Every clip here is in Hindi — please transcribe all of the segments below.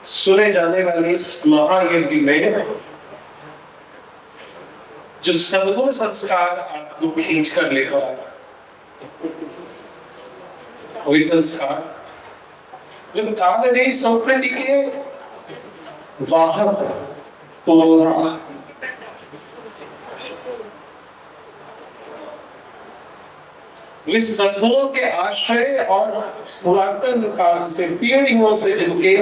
सुने जाने वाली इस महायज्ञ में जो सद्गुण संस्कार आपको खींच कर लेकर आया, वही संस्कार जो कालजयी संस्कृति के वाहक पुरोधा इस सद्गुणों के आश्रय और पुरातन काल से पीढ़ियों से जिनके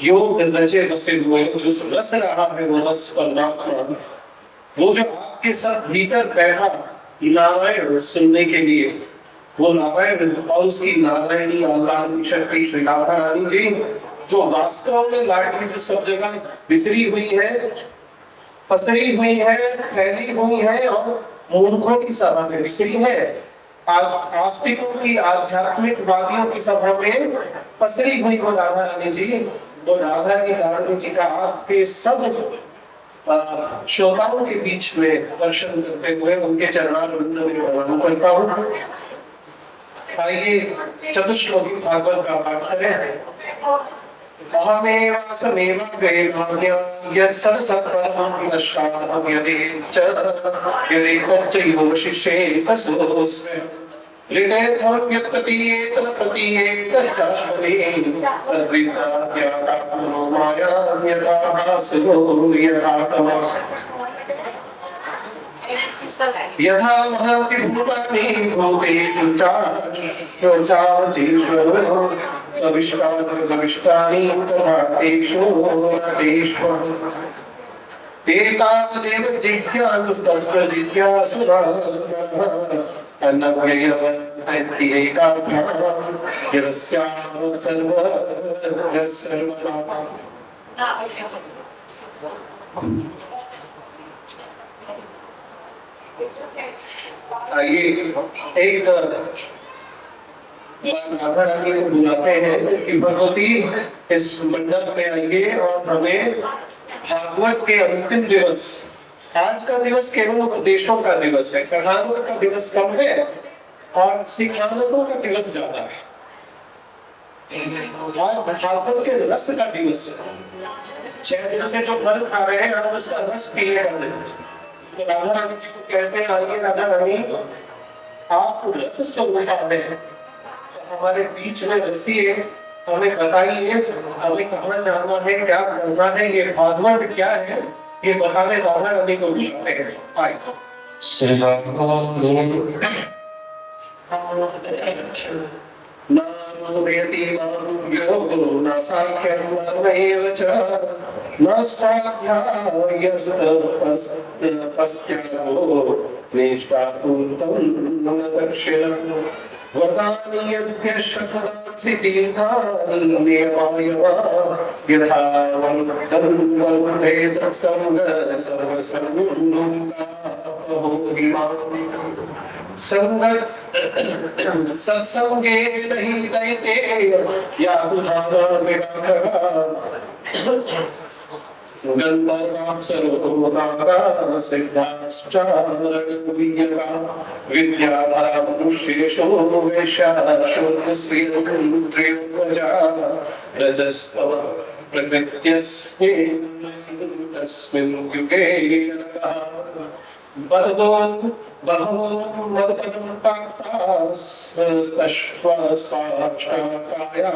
योग रचे बसे हुए, जो रस रहा है वो रस परमात्मा, वो जो आपके सब भीतर बैठा नारायण सुनने के लिए, वो नारायण और उसकी नारायणी अवतार शक्ति श्री राधा रानी जी जो वास्तव में लाडली जो सब जगह बिसरी हुई है, पसरी हुई है, फैली हुई है और मूर्खों की सभा में बिसरी है, आस्तिकों की आध्यात्मिक वादियों की सभा में पसरी हुई वो राधा रानी जी, वो राधा रानी जी का आपके सब श्रोताओं के बीच में दर्शन करते हुए उनके चरणारविंद में प्रणाम करता हूँ। आइए चतुश्लोकी भागवत का पाठ करें। लिटेथं यत्प्रतीयेत प्रतीयेत चापरे तद्विदा ज्ञातात्मनो मायां यथा भासो यथा यथा महति भूतानि भूतेषु चाचीश्वरो अविष्टानि तथा तेषु रतेषु एतावदेव जिज्ञासुस्तत्र जिज्ञासुरः आइए एक राधा रानी को बुलाते हैं कि भगवती इस मंडप में आइए और हमें भागवत के अंतिम दिवस, आज का दिवस केवल उपदेशों का दिवस है, कहानों का दिवस कम है और सिखानकों का दिवस ज्यादा है। आज भागवत के रस का दिवस है। 6 दिन से जो फल खा रहे हैं हम उसका रस पीने वाले। तो राधा रानी जी को कहते हैं आइए राधा रानी आप रस स्वरूपा हैं, तो हमारे बीच में रसिए, हमें बताइए हमें कहाँ जाना है, क्या करना है, ये भागवत क्या है, ये बताने राधा रानी को बुलाते हैं। आइए नानुयति मानुयो न साख्यं वर्णेव च न स्वाध्यायस्तपस्त्यागो निष्ठापूर्तं न दक्षिणं वदानि यज्ञशतनांसि तीर्थानि नियमायवा यथा वरुद्धे सत्संग सर्वसंगा संगत सत्संगे नहीं दैते या तुधारा विराखा गंधर्वाप्सरोदाका सिद्धाश्चारणवीयका विद्याधरा मनुष्येषु वैश्याशूद्रस्त्रियोगजा रजस्तव प्रकृत्यस्मिन् युगे बहवो मदपदं प्राप्तास्तश्वाष्टाकाया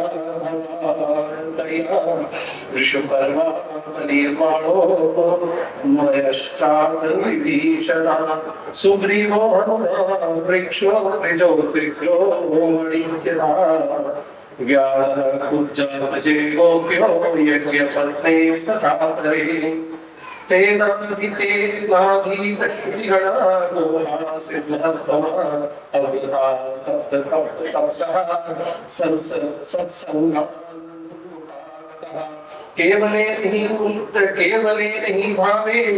ऋषुपर्वा निर्माणो मयश्चाविभीषणा सुग्रीवो हनुमा वृक्षो वृजो त्रिग्रो मणिज्ञा व्याः कुब्जामजे गोप्यो यज्ञपत्ने स्तथा परे तेनाधिते नाधिपतिगणा गोहासिद्धमा अवृता तपसः सत्संगान् केवले नहीं भावे ये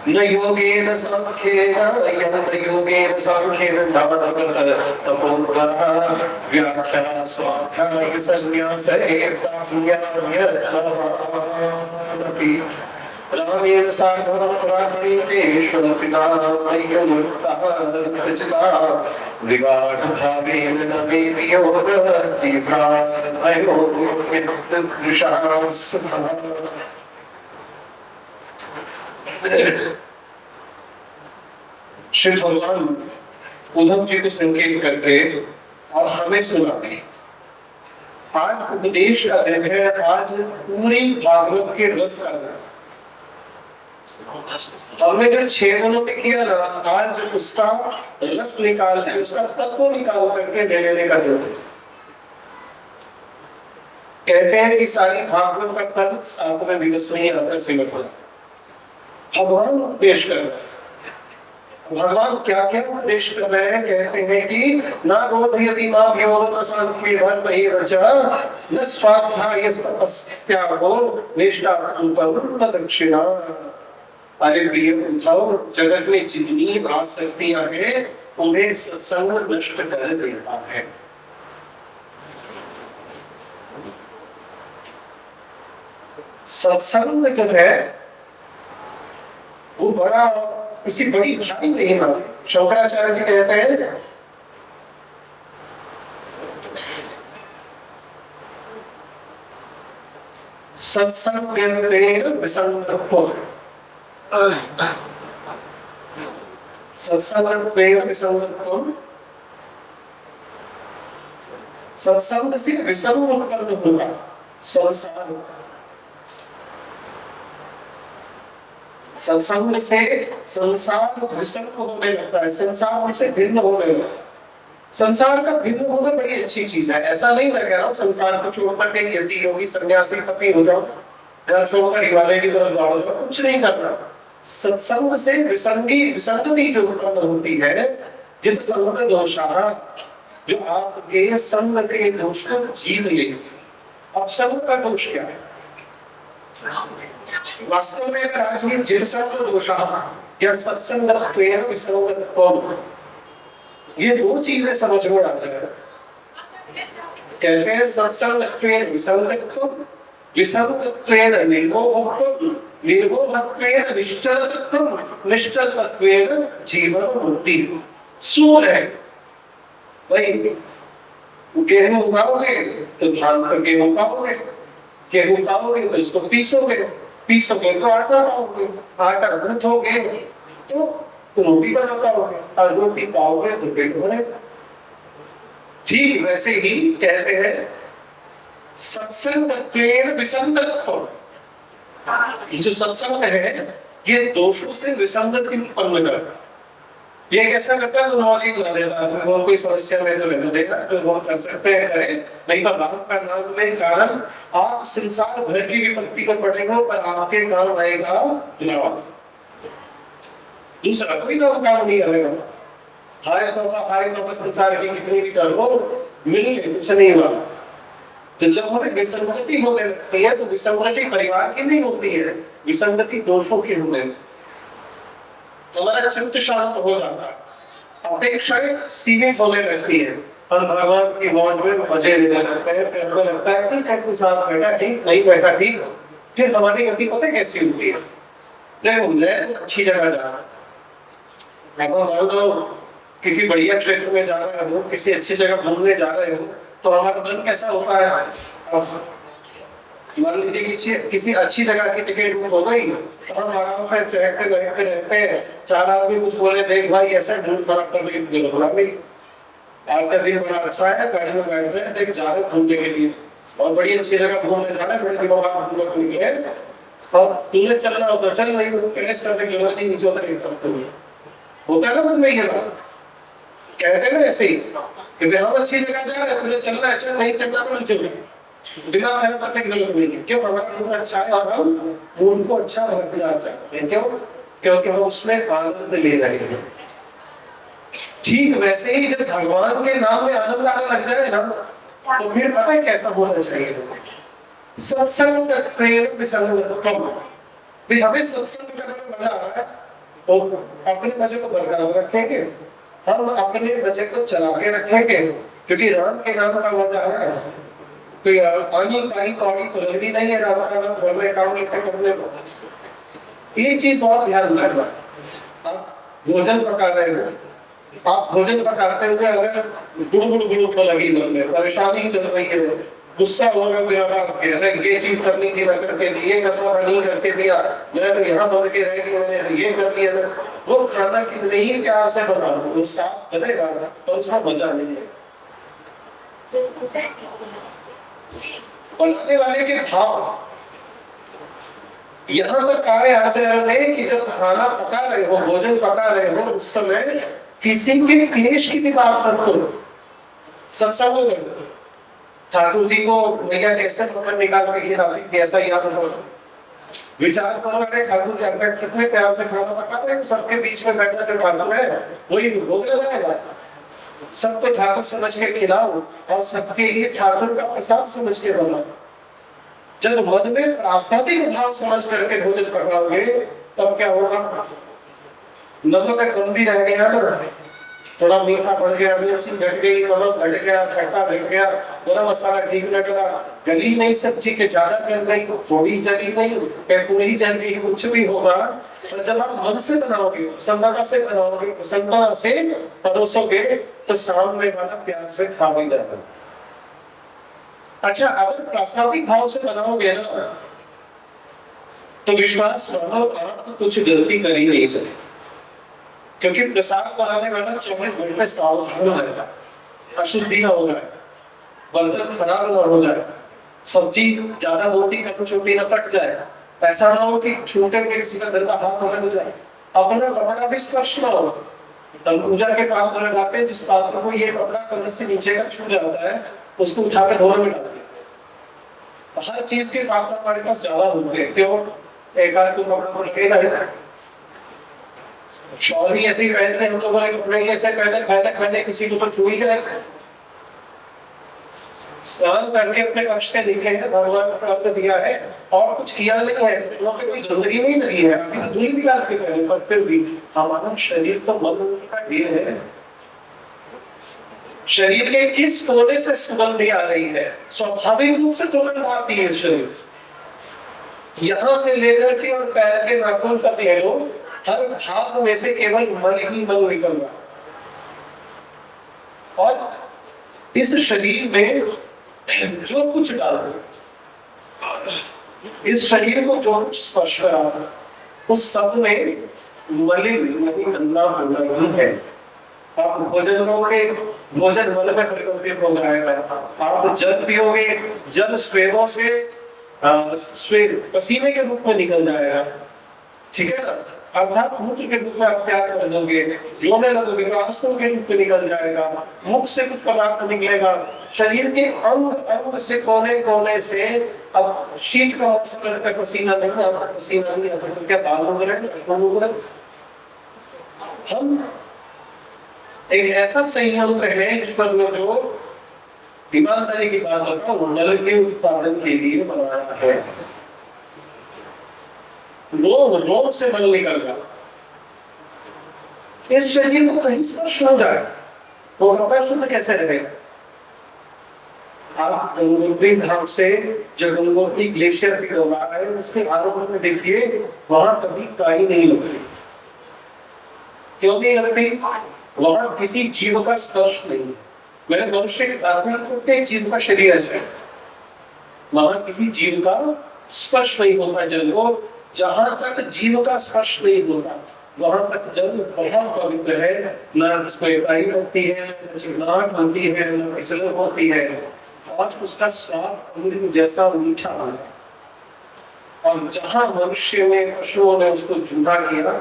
न योगेन सांख्येन दानव्रत तपोव्रतः व्याख्या स्वाध्याय संन्यासे प्राज्ञान्यतमपि रामेण साधनं प्राणीतेष्वपितामय्यमुक्तः विगाढभावेन न मे वियोगः तीव्राभयो यदृशः सुखः। श्री भगवान उद्धव जी को संकेत करके और हमें सुनाते। आज उपदेश का दिन है, आज पूरी भागवत के रस का दिन। हमने जो 6 दिनों में किया ना, आज उसका रस निकाल के, उसका तत्व निकाल करके दे देने का दिन। कहते हैं कि सारी भागवत का तत्व 7वें दिवस में ही आकर सिमट हो। भगवान उपदेश कर रहे हैं। भगवान क्या क्या उपदेश कर रहे हैं? कहते हैं कि ना रोधयति मा व्योम सांख्ये धर्महि रचा न स्वाध्याय तपस्त्यागो निष्ठा कृतं दक्षिणा। अरे प्रिय उद्धव, जगत में जितनी आसक्तियां हैं उन्हें सत्संग नष्ट कर देता है। सत्संग जो है वो बड़ा, उसकी बड़ी भारी महिमा। शंकराचार्य जी कहते हैं सत्संगेन विसंगत्वम्, सत्संगेन विसंगत्वम्, सत्संग से विसंग उत्पन्न होगा संसार। सत्संग से संसार विसंग होने लगता है, संसार हमसे भिन्न होने लगता है। संसार का भिन्न होना बड़ी अच्छी चीज है। ऐसा नहीं मैं कह रहा हूँ संसार को छोड़कर के यति योगी सन्यासी तपी हो जाओ, घर छोड़कर हिमालय की तरफ दौड़ जाओ, कुछ नहीं करना। सत्संग से विसंगति जो उत्पन्न होती है, जित संग दोषाः, जो आपके संग के दोष को जीत ले। अब संग का दोष क्या है? वास्तव में अगर आज ये जितसंग दोषाः या सत्संगत्वेन विसंगत्वम्, ये दो चीजें समझ में आ जाए। कहते हैं सत्संगत्वेन विसंगत्वम्, विसंगत्वेन निर्मोहत्वम्, निर्मोहत्वेन निश्चलत्वम्, निश्चलत्वेन जीवन मुक्ति। सूर है भाई, गेहूं उगाओगे तो धान पर गेहूं पाओगे, गेहूं पाओगे तो इसको पीसोगे, पीसोगे तो आटा पाओगे, आटा गूंथोगे तो रोटी बना पाओगे, और रोटी पाओगे तो पेट भरेगा। ठीक वैसे ही कहते हैं सत्संगत्वेन विसंगत्वम्, ये जो सत्संग है ये दोषों से विसंगति उत्पन्न करता है। ये कैसा करता है? तो लॉजिक बना देता है, वो कोई समस्या में तो रहने देगा, जो वो कर सकते हैं करें, नहीं तो राम का नाम में कारण आप संसार भर की विपत्ति को पड़ेगा, पर आपके काम आएगा राम, दूसरा कोई नाम काम नहीं आएगा। हाय तो संसार की कितनी भी करो मिल कुछ नहीं हुआ। तो जब हमें विसंगति होने लगती है, तो विसंगति परिवार की नहीं होती है, विसंगति दोषों की होने लगती है। हमारा चित्त शांत हो जाता है, अपेक्षाएं सीमित होने लगती है, हम भगवान की मौज में मजे लेने लगते हैं। फिर हमें लगता है कि कैसे साथ बैठा ठीक, नहीं बैठा ठीक। फिर हमारी गति पता कैसी होती है? देखो मैं अच्छी जगह जा रहा हूँ, मान लो किसी बढ़िया क्षेत्र में जा रहे हो, किसी अच्छी जगह घूमने जा रहे हो, तो हमारा मन कैसा होता है? मान लीजिए किसी अच्छी जगह की टिकट बुक हो गई, तो हम आराम से रहते हैं। 4 आदमी कुछ बोले, देख भाई ऐसा मूड खराब करने की जरूरत नहीं, आज का दिन बड़ा अच्छा है, गाड़ी में बैठ रहे हैं, देख जा रहे घूमने के लिए, और बड़ी अच्छी जगह घूमने जा रहे हैं, बड़े दिनों बाद घूमने को निकले, और तुमने चलना होता चल, नहीं तो क्रेश करने की जरूरत नहीं, नीचे उतर होता है ना मन में ये बात। कहते हैं ना ऐसे ही कि हम अच्छी जगह जा रहे हैं, तुझे चलना है चल, नहीं चलना तो नहीं चल, दिमाग खराब करने की जरूरत नहीं है। क्यों? हमारा मूड अच्छा है और हम मूड को अच्छा रखना चाहते हैं। क्यों? क्योंकि हम उसमें आनंद ले रहे हैं। ठीक वैसे ही जब भगवान के नाम में आनंद आने लग जाए ना, तो फिर पता है कैसा होना चाहिए? सत्संग प्रेम विसंगत्वम्। भी हमें सत्संग करने में मजा आ रहा है तो अपने मजे को बरकरार रखेंगे, हम अपने मजे को चला के रखेंगे, क्योंकि राम के नाम का मजा है। कोई आनी पानी कौड़ी तो लगी नहीं है राम का नाम घर में काम लेते करने को। एक चीज और ध्यान रखना, आप भोजन पका रहे हो, आप भोजन पकाते हुए अगर गुड़ लगी मन में, परेशानी चल रही है, गुस्सा हो रहा है, अरे ये चीज करनी थी मैं करके दी, ये करना था नहीं करके दिया, मैं तो यहाँ बन के रह गई, मैंने ये कर दिया, वो खाना कितने ही प्यार से बना वो साफ करेगा पर उसका मजा नहीं है। बनाने वाले के भाव यहाँ तक आए आचार्य ने कि जब खाना पका रहे हो, भोजन पका रहे हो, उस समय किसी के क्लेश की भी बात मत करो। सत्संग में ठाकुर जी को मैया कैसे मक्खन निकाल के खिलाती, ऐसा याद हो, विचार करो, अरे ठाकुर जी कितने प्यार से खाना पकाते हैं, सबके बीच में बैठा जो ठाकुर है वही भोग लगाएगा, सबको ठाकुर समझ के खिलाओ और सबके लिए ठाकुर का प्रसाद समझ के बनाओ। जब मन में प्रासादिक भाव समझ करके भोजन पकाओगे तब क्या होगा, नमक कम भी रह गया ना, थोड़ा मीठा बढ़ गया, मिर्ची घट गई, नमक घट गया, खट्टा घट गया, गरम मसाला ठीक न करा, गली नहीं सब्जी के ज्यादा कर गई, थोड़ी जली नहीं, पूरी जल गई, कुछ भी होगा। पर जब आप मन से बनाओगे, प्रसन्नता से बनाओगे, प्रसन्नता से परोसोगे, तो सामने वाला प्यार से खा भी जाएगा। अच्छा, अगर प्रासादिक भाव से बनाओगे ना, तो विश्वास मानो आप कुछ गलती कर ही नहीं सकते, क्योंकि प्रसाद बनाने वाला 24 घंटे सावधान रहता है, अशुद्धि ना हो जाए, बर्तन खराब ना हो जाए, सब्जी ज्यादा मोटी कम छोटी ना कट जाए, ऐसा ना हो कि छूते हुए किसी का गंदा हाथ हो जाए, अपना कपड़ा भी स्पर्श ना हो। तब पूजा के पात्र लगाते हैं, जिस पात्र को ये कपड़ा कमर से नीचे का छू जाता है उसको उठा के धोने में डाल दिया। हर चीज के पात्र हमारे पास ज्यादा होते हैं, क्यों, एक आध को कपड़ा को लगेगा, शॉल ही ऐसे ही पहनते हैं हम लोगों ने, कपड़े ही ऐसे पहने किसी को तो छू ही जाए। स्नान करके अपने कक्ष से निकले हैं, भगवान को प्राप्त दिया है और कुछ किया नहीं है, वहां पे कोई गंदगी नहीं लगी है, अभी तो धूल निकाल के पहने, पर फिर भी हमारा शरीर तो मन का ढेर है। शरीर के किस कोने से सुगंध आ रही है, स्वाभाविक रूप से दुर्गंध आती है इस शरीर से। यहाँ से लेकर के और पैर के नाखून तक ले लो, हर भाग में से केवल मन ही मन निकल रहा, और इस शरीर में जो कुछ डालो, इस शरीर को जो कुछ स्पर्श करा, उस सब में मलिन नहीं गंदा होना ही है। आप भोजन करोगे, भोजन मन में परिवर्तित हो जाएगा, आप जल पियोगे, जल स्वेदों से स्वेद पसीने के रूप में निकल जाएगा, ठीक है ना, अर्थात मूत्र के रूप में आप त्याग कर दोगे, रोने लगोगे तो आंसू के रूप में निकल जाएगा, मुख से कुछ पदार्थ निकलेगा, शरीर के अंग अंग से कोने कोने से। अब शीत का मौसम का पसीना नहीं आता, पसीना नहीं आता तो क्या बाल हो गए। हम एक ऐसा संयंत्र है जिस पर जो ईमानदारी की बात बताऊं, नल के उत्पादन के लिए बनाया है, रोम से मल निकल रहा, इस शरीर को कहीं स्पर्श हो जाए तो कपड़ा शुद्ध कैसे रहेगा। आप गंगोत्री धाम से जो गंगोत्री ग्लेशियर भी हो रहा है, उसके आरोप में देखिए वहां कभी काई नहीं लगती, क्यों नहीं लगती, वहां किसी जीव का स्पर्श नहीं। मैंने मनुष्य की बात नहीं, प्रत्येक जीव का शरीर ऐसे, वहां किसी जीव का स्पर्श नहीं होता जल को। जहां तक जीव का स्पर्श नहीं होता वहां तक जल बहुत पवित्र है, न उसमें इकाई होती है, न चिकनाहट होती है, न फिसलन होती है, और उसका स्वाद अमृत जैसा मीठा है। और जहां मनुष्य में पशुओं ने उसको जूठा किया,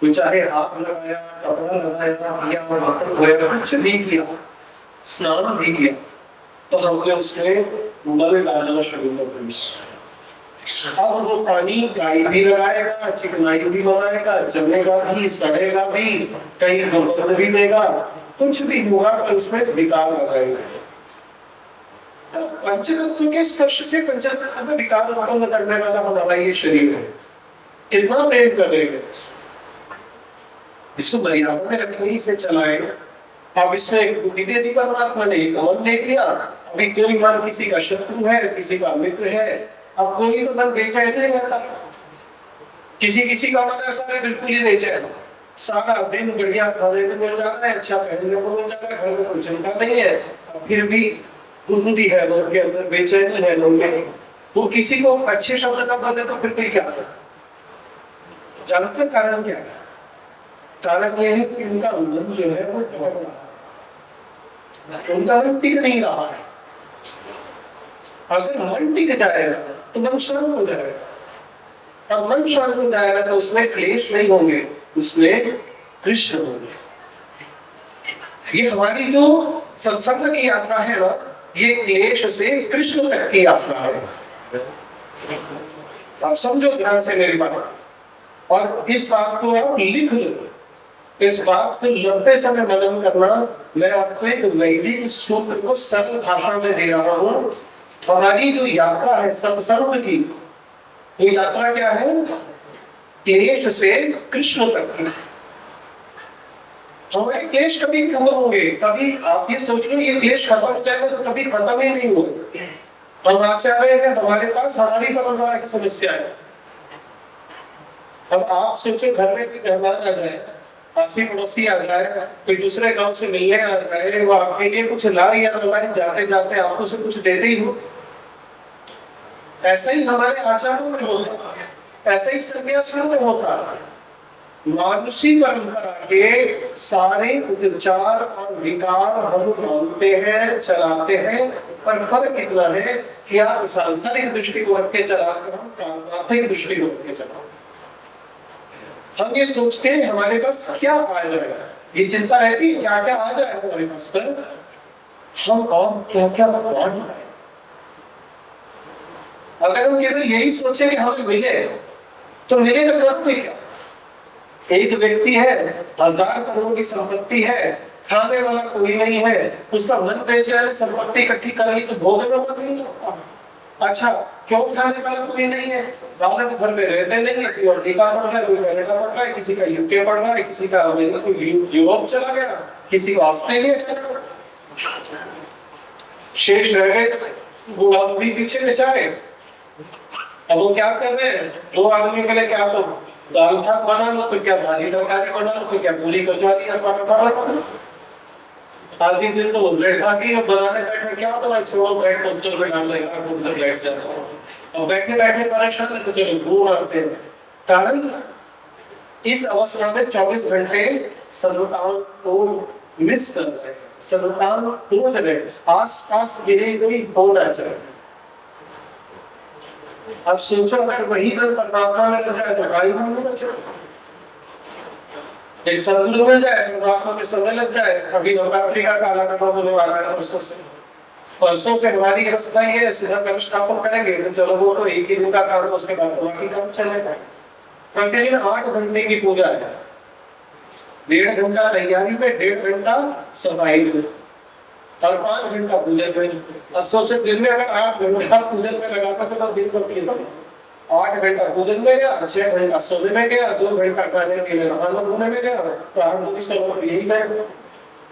तो चाहे हाथ लगाया, कपड़ा लगाया, या बर्तन धोया, कुछ भी किया, स्नान भी किया, तो हमने उसमें मल डालना शुरू कर दिया। अब वो पानी गाय भी लगाएगा, चिकनाई भी बनाएगा, जमेगा भी, सड़ेगा भी, कहीं दुर्गंध भी देगा, कुछ भी होगा पर उसमें विकार आ जाएगा। तो पंचतत्व के स्पर्श से पंचतत्व में विकार उत्पन्न करने वाला हमारा ये शरीर है, कितना प्रेम करेगा, इसको मर्यादा में रखने इसे चलाए। अब इसमें बुद्धि दे दी परमात्मा ने, मन दे दिया, अभी कोई मन किसी का शत्रु है, किसी का मित्र है, अब कोई तो मन बेचैन नहीं रहता, किसी किसी का मन ऐसा है बिल्कुल ही नहीं चाहिए, सारा दिन बढ़िया खाने को मिल जाता है, अच्छा पहनने को मिल जाता है, घर में कोई चिंता नहीं है, फिर भी गुदगुदी है लोग के अंदर, बेचैनी है लोग में। वो किसी को अच्छे शब्द ना बोले तो फिर भी क्या है, जानते कारण क्या है? कारण यह है कि उनका मन जो है वो दौड़ रहा है, उनका मन टिक नहीं रहा है। अगर मन टिक जाएगा तो मन शांत हो जाएगा, और मन शांत हो जाएगा तो उसमें क्लेश नहीं होंगे, उसमें कृष्ण होंगे। ये हमारी जो सत्संग की यात्रा है ना, ये क्लेश से कृष्ण तक की यात्रा है। आप समझो ध्यान से मेरी बात, और इस बात को आप लिख लो, इस बात को लंबे समय मनन करना। मैं आपको एक वैदिक सूत्र को सरल भाषा में दे रहा हूं। हमारी जो यात्रा है सत्संग की, ये यात्रा क्या है? क्लेश से कृष्ण तक की। हमारे क्लेश कभी खत्म होंगे, कभी आप ये सोचिए ये क्लेश खत्म हो जाएगा तो कभी खत्म ही नहीं होगा। हम आचार्य हैं, हमारे पास हमारी परंपरा की समस्या है। अब आप सोचो घर में कोई मेहमान आ जाए, आसी पड़ोसी आ जाए, कोई दूसरे गांव से मिलने आ जाए, वो आपके लिए कुछ ला या न, जाते जाते आपको से कुछ देते ही हो। ऐसा ही हमारे आचार्यों में होता, ऐसा ही सन्यासियों में होता। मानुषी परंपरा के सारे विचार और विकार हम मानते हैं, चलाते हैं, पर फर्क इतना है कि आप सांसारिक दृष्टि को रख के चलाते हो, पारमार्थिक दृष्टि को रख के चलाओ। हम ये सोचते हैं हमारे पास क्या आ जाएगा, ये चिंता रहती है क्या क्या आ जाएगा हमारे पास, पर हम और क्या क्या भगवान पाए। अगर हम केवल यही सोचे कि हमें मिले तो मिलेगा करते क्या? एक व्यक्ति है, 1000 करोड़ की संपत्ति है, खाने वाला कोई नहीं है, उसका मन बेचैन, संपत्ति इकट्ठी कर ली तो भोगने में मन नहीं लगता। अच्छा, क्यों खाने वाला कोई नहीं है? ज्यादा तो घर में रहते नहीं है, कोई अमेरिका पढ़ रहा है, कोई कनाडा पढ़ रहा है, किसी का यूके पढ़ रहा है, किसी का यूरोप चला गया, किसी को ऑस्ट्रेलिया चला गया। शेष रह गए बूढ़ा बूढ़ी पीछे बेचारे। अब वो क्या कर रहे हैं? 2 आदमी के लिए क्या तो दाल भात बना लो, तो क्या भाजी तरकारी बना लो, तो क्या पूरी कचौड़ी और पराठा बना लो। आधी दिन तो ब्रेड खा के बनाने बैठे, क्या होता है छोड़ो ब्रेड टोस्टर पे डाल देगा, तो ब्रेड से और बैठे बैठे परेशान है, तो चलो दूर आते हैं। कारण इस अवस्था में 24 घंटे संतान को मिस कर रहे हैं, संतान खोज रहे हैं, आस पास गिरे कोई होना चाहिए। अब सोचो अगर वही बल परमात्मा में लग जाए तो गायब होना चाहिए, एक सदगुरु मिल जाए, परमात्मा में समय लग जाए। अभी नवरात्रि का काला करना होने वाला है परसों से हमारी अवस्था ही है, सुबह प्रतिष्ठापन करेंगे तो चलो वो तो एक ही दिन का काम है, उसके बाद बाकी काम चलेगा। प्रतिदिन 8 घंटे की पूजा है, 1.5 घंटा तैयारी में, 1.5 घंटा सफाई में, और 5 घंटा पूजन में। अब सोचो दिन में अगर 8 घंटा पूजन में लगाता तो दिन भर कितना? 8 घंटा पूजन में गया, 6 घंटा सोने में गया, 2 घंटा खाने के लिए नहाने धोने में गया, तो 8 घंटे यही गए।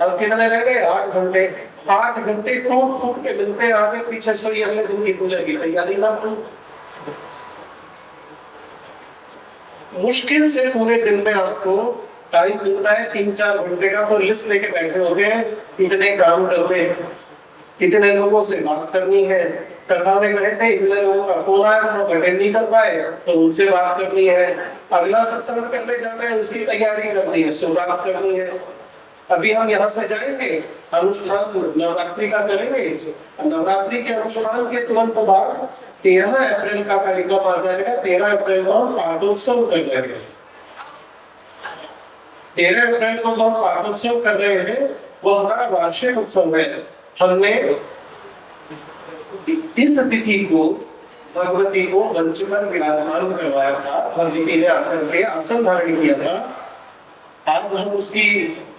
अब कितने रह गए? 8 घंटे। 8 घंटे टूट टूट के मिलते आगे पीछे सोई, अगले दिन की पूजा की तैयारी ना करूं। मुश्किल से पूरे दिन में आपको टाइम मिलता है 3-4 घंटे का, तो लिस्ट लेके बैठे होते हैं, इतने काम करने हैं, इतने लोगों से बात करनी है, कथा में बैठे इतने लोगों का फोन आया, वो अटेंड नहीं कर पाए तो उनसे बात करनी है, अगला सत्संग करने जाना है उसकी तैयारी करनी है, सो बात करनी है। अभी हम यहाँ से जाएंगे, अनुष्ठान नवरात्रि का करेंगे, नवरात्रि के अनुष्ठान के तुरंत बाद 13 अप्रैल का कार्यक्रम आ जाएगा। 13 अप्रैल को हम पाठोत्सव कर रहे हैं। 13 अप्रैल को जो हम पाठोत्सव कर रहे हैं वो हमारा वार्षिक उत्सव है। हमने इस तिथि को भगवती को मंच पर विराजमान करवाया था, भगवती ने आकर के आसन धारण किया था। आज हम उसकी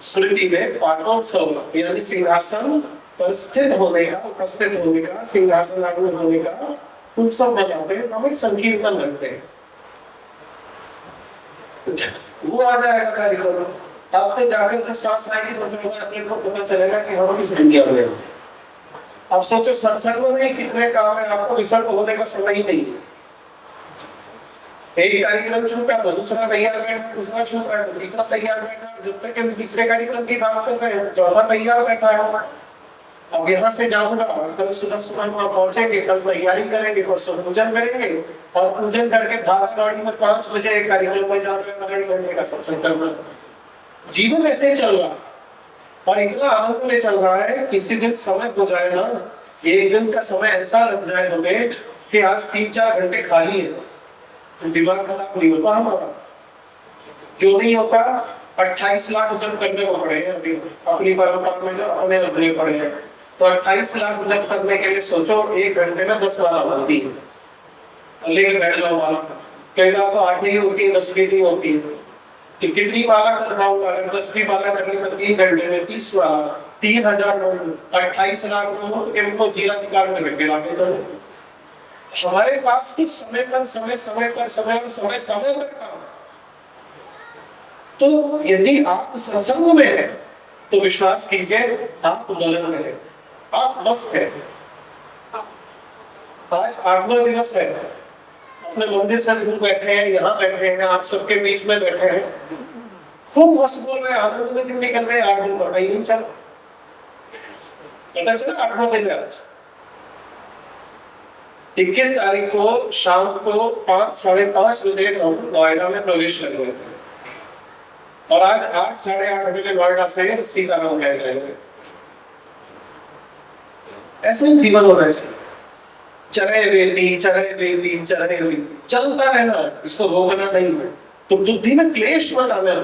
स्मृति में पाठोत्सव यानी सिंहासन पर स्थित होने का, उपस्थित होने का, सिंहासन आरूढ़ होने का उत्सव मनाते हैं, हम एक संकीर्तन रखते हैं। वो आ जाएगा कार्यक्रम, अब तो जाकर के सांस आएगी तो जो अपने को पता चलेगा कि हम किस दुनिया में हैं। अब सोचो सत्संग में कितने काम है, आपको विसर्ग होने का समय ही नहीं है। एक कार्यक्रम छूटा तो दूसरा तैयार बैठा, दूसरा छूटा तो तीसरा तैयार बैठा, जब तक कि तीसरे कार्यक्रम की बात कर रहे हैं चौथा तैयार बैठा है। अब यहाँ से जाऊंगा, कल सुबह सुबह वहाँ पहुंचेंगे, कल तैयारी करेंगे, परसों पूजन करेंगे और पूजन करके भागा गाड़ी में 5 बजे एक कार्यक्रम में जाकर 2 घंटे का सत्संग करना। जीवन ऐसे ही चल रहा और इतना आनंद में चल रहा है। किसी दिन समय हो जाए ना, एक दिन का समय ऐसा लग जाए हमें कि आज 3-4 घंटे खाली है, दिमाग खराब नहीं होता हमारा। क्यों नहीं होता? 28 लाख जब करने को पड़े हैं अभी अपनी परंपरा में, जो अपने अपने पड़े हैं, तो 28 लाख जब करने के लिए सोचो, 1 घंटे में 10 माला होती है, लेकिन बैठ जाओ माला, कई बार तो 8 ही होती है, 10 भी नहीं होती है। तो कितनी माला कर पाऊंगा? अगर 10 माला करनी तो 3 घंटे में 30 माला, 3000 लोग, 28 लाख लोग इनको जिलाधिकार में रख के लाके चलो। हमारे पास कुछ समय पर समय, समय पर समय, समय समय पर काम। तो यदि आप सत्संग में हैं तो विश्वास कीजिए आप मगन हैं, आप मस्त हैं। आज 8वां दिवस है, अपने मंदिर से दूर बैठे हैं, यहाँ बैठे हैं, आप सबके बीच में बैठे हैं, खूब हंस बोल रहे हैं, आनंद में दिन निकल रहे हैं। 8 दिन पता ही नहीं चला, पता चला 8वां दिन है आज। 21 तारीख को शाम को 5, 5:30 बजे हम नोएडा में प्रवेश कर गए थे और आज 8, 8:30 बजे नोएडा से सीताराम गए जाएंगे। ऐसे ही जीवन होना चाहिए, चरे रेती चरे रेती चरे रेती, चलता रहना, इसको रोकना नहीं है। तो बुद्धि में क्लेश मत आने।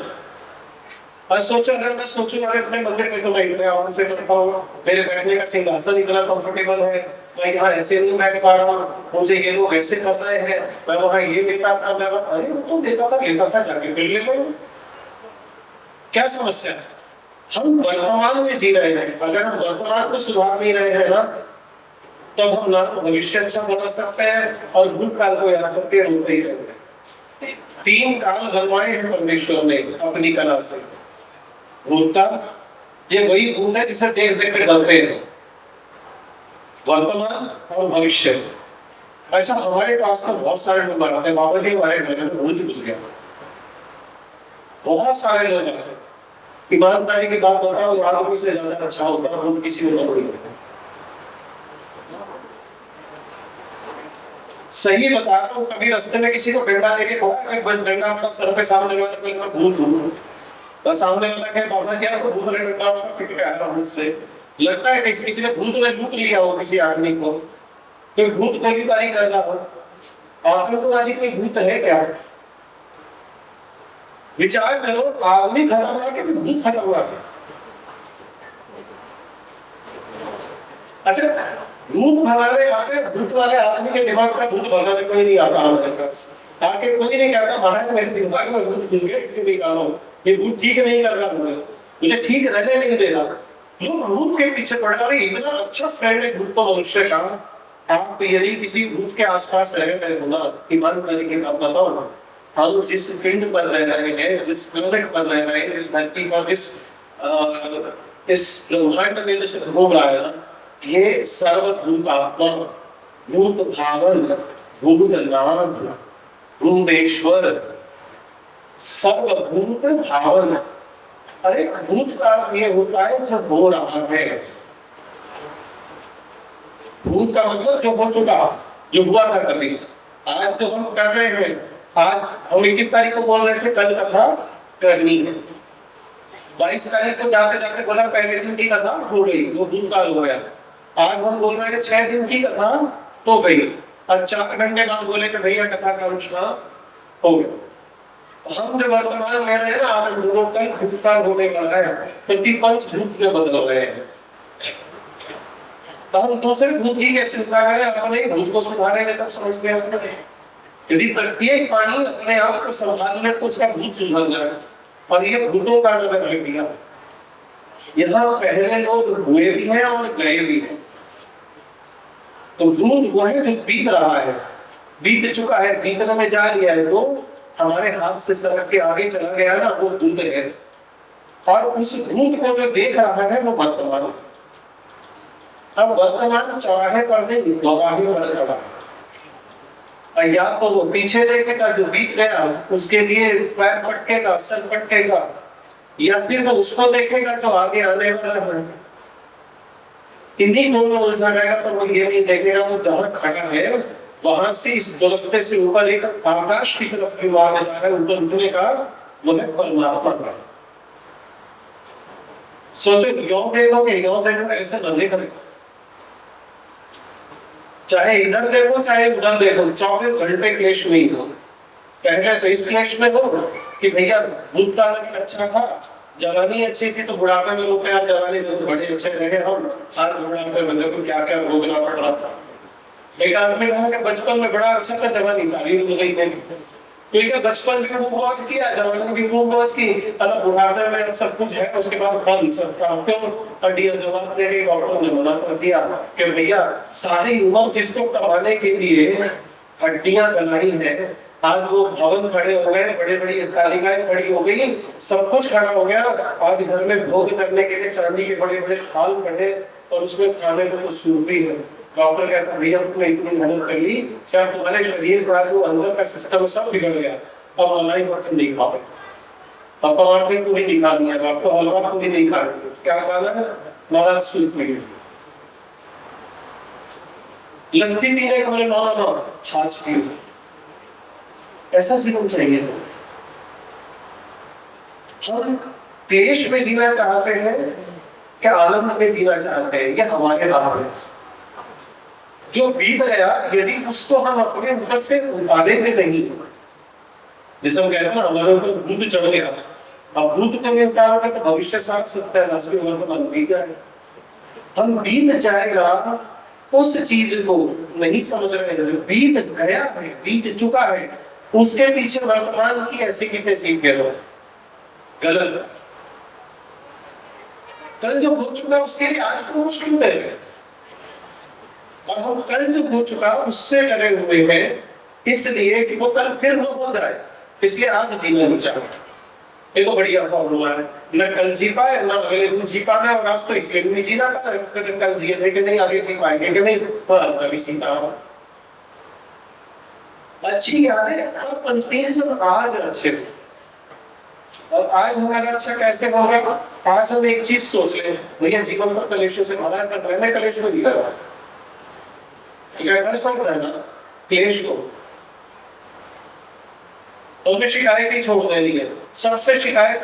और सोचो, अगर मैं सोचूं अगर अपने मंदिर में तो मैं इतने आराम से बैठा हूँ, मेरे बैठने का सिंहासन इतना कंफर्टेबल है, मैं यहाँ ऐसे नहीं बैठ पा रहा हूँ, मुझे ये लोग ऐसे कर रहे हैं, मैं वहाँ ये लेता था, मैं अरे वो तो लेता था जाके फिर ले लो, क्या समस्या है? हम वर्तमान में जी रहे हैं। अगर हम वर्तमान को सुधार नहीं रहे हैं ना, तब हम ना भविष्य अच्छा बना सकते हैं और भूतकाल को याद करके रोते ही रहेंगे। 3 काल बनवाए हैं परमेश्वर ने अपनी कला से। भूतकाल, ये वही भूत है जिसे देख देख कर डरते हैं, वर्तमान और भविष्य। अच्छा, हमारे पास तो बहुत सारे लोग आते हैं, बाबा जी हमारे घर में भूत घुस गया, बहुत सारे लोग आते हैं। ईमानदारी की बात बताओ, आदमी से ज्यादा अच्छा होता है भूत किसी को नहीं। सही बता रहा हूँ, कभी रास्ते में किसी को डंडा लेके डंडा मारा सर पे, सामने वाला कोई मैं भूत हूँ, तो सामने वाला कहे बाबा जी आपको भूत ने डंडा मारा, फिर क्या है भूत से? लगता है किसी ने भूत ने लूट लिया हो किसी आदमी को, कोई भूत गलीबारी कर रहा हो। आतंकवादी कोई भूत है क्या? विचार करो, आदमी खतरनाक है कि भूत खतरनाक है? अच्छा, भूत भगाने आके भूत वाले आदमी के दिमाग का भूत भगाने कोई नहीं आता हमारे पास। आके कोई नहीं कहता महाराज मेरे दिमाग में भूत घुस गया, इसके लिए कहा ये भूत ठीक नहीं कर रहा, मुझे ठीक रहने नहीं दे रहा। लोग भूत के पीछे पड़ रहे। इतना अच्छा फ्रेंड है भूत तो मनुष्य का। आप यदि किसी भूत के आसपास रह रहे हो ना, ईमानदारी की बात बताओ ना, हम जिस पिंड पर रह रहे हैं, जिस प्लेनेट पर रह रहे हैं, इस धरती पर जिस इस ब्रह्मांड में जैसे घूम रहा है ना, ये सर्वभूतात्मा, भूत भावन, भूतनाथ, भूतेश्वर, सर्वभूत भावन। अरे भूत का ये होता है जो हो रहा है, भूत का मतलब जो हो चुका, जो हुआ था कभी। आज जो हम कर रहे हैं, आज हम 21 तारीख को बोल रहे थे कल कथा करनी है, 22 तारीख को जाते जाते बोला पहले दिन की कथा हो गई, वो भूतकाल हो गया। आज हम बोल रहे हैं 6 दिन की कथा हो गई, और 4 घंटे बाद बोले कि भैया कथा का अनुष्ठान हो गया। हम जो वर्तमान में रहे ना, आनंद वो कल भूतकाल होने वाला है, प्रतिपंच भूत में बदल रहे हैं। तो हम दूसरे भूत की चिंता करें, अपने भूत को सुधारेंगे तब समझ में आएगा। यदि प्रत्येक प्राणी अपने आप को संभाल ले तो उसका भूत सुधर जाए। और ये भूतों का जो है दिया, यहाँ पहले लोग हुए भी हैं और गए भी हैं। तो भूत वो है जो बीत रहा है, बीत चुका है, बीतने में जा लिया है, तो हमारे हाथ से सरक के आगे चला गया ना, वो भूत है। और उस भूत को जो देख रहा है वो वर्तमान। अब वर्तमान चौराहे पर नहीं, दोराहे पर खड़ा। और या तो वो पीछे देखेगा जो बीत गया उसके लिए पैर पटकेगा, सर पटकेगा, या फिर वो उसको देखेगा जो आगे आने वाला है। इन्हीं दोनों उलझा रहेगा, तो वो ये नहीं देखेगा वो जहां खड़ा है वहां से इस गुलदस्ते से ऊपर एक आकाश की तरफ विमान जा रहा है, ऊपर उठने का वो है परमात्मा का। सोचो यों देखोगे ऐसे न देखोगे, चाहे इधर देखो चाहे उधर देखो, 24 घंटे क्लेश में ही हो। पहले तो इस क्लेश में हो कि भैया भूतकाल में अच्छा था, जवानी अच्छी थी, तो बुढ़ापे में लोग यार जवानी में तो बड़े अच्छे रहे हम, आज बुढ़ापे में देखो क्या क्या भोगना पड़ रहा था। एक आदमी कहा कि बचपन में बड़ा अच्छा था, जवानी सारी मिल गई थी। तो क्या बचपन भी खूब मौज किया, जवानी भी खूब मौज की, अब बुढ़ापे में सब कुछ है उसके बाद खा नहीं सकता क्यों? हड्डियां जवाब दे गई, डॉक्टर ने मना कर दिया कि भैया सारी उम्र जिसको कमाने के लिए हड्डियां बनाई है, आज वो भवन खड़े हो गए, बड़े बड़ी अट्टालिकाएं खड़ी हो गई, सब कुछ खड़ा हो गया, आज घर में भोग करने के लिए चांदी के बड़े बड़े थाल पड़े और उसमें खाने को तो सूप भी है। डॉक्टर कहता है भैया तुमने इतनी मेहनत कर ली, क्या तुम्हारे शरीर का जो अंदर का सिस्टम सब बिगड़ गया, अब मलाई मटन नहीं खाओ, अब टमाटर पूरी नहीं खानी है, आपको हलवा पूरी नहीं खानी है, क्या खाना है? महाराज सूप पीजिए, लस्सी पीने का मैंने ना छाछ पी, ऐसा जीवन चाहिए। हम क्लेश में जीना चाहते हैं क्या आनंद में जीना चाहते हैं, ये हमारे हाथ में। जो बीत गया यदि उसको हम अपने ऊपर से उतारेंगे नहीं, जिसे हम कहते हैं ना हमारे ऊपर भूत चढ़ गया, अब भूत को नहीं उतारोगे तो भविष्य साथ सकता है, राष्ट्रीय वर्तमान बीत जाए, हम बीत जाएगा उस चीज को नहीं समझ रहे हैं, जो बीत गया है, बीत चुका है, उसके पीछे वर्तमान की ऐसी की तैसी कह रहे, गलत। कल जो हो चुका उसके लिए आज को मुश्किल है, और हम कल जो हो चुका उससे डरे हुए हैं, इसलिए कि वो कल फिर न हो जाए, इसलिए आज जीना नहीं चाहते। ये तो बढ़िया फॉर्मूला है, न कल जी पाए न अगले दिन जी पाना, और आज तो इसलिए नहीं जीना पाए, कल जिए थे कि नहीं, आगे जी पाएंगे कि नहीं, तो आज भी सीखा हो। अच्छी यादें तब बनती है जब आज अच्छे, और आज हमारा अच्छा कैसे होगा? आज हम एक चीज सोच ले, भैया जीवन पर कलेशों से भरा है, पर मैंने कलेश में नहीं लगा, क्लेश को उन्हें शिकायत ही छोड़ देनी है। सबसे शिकायत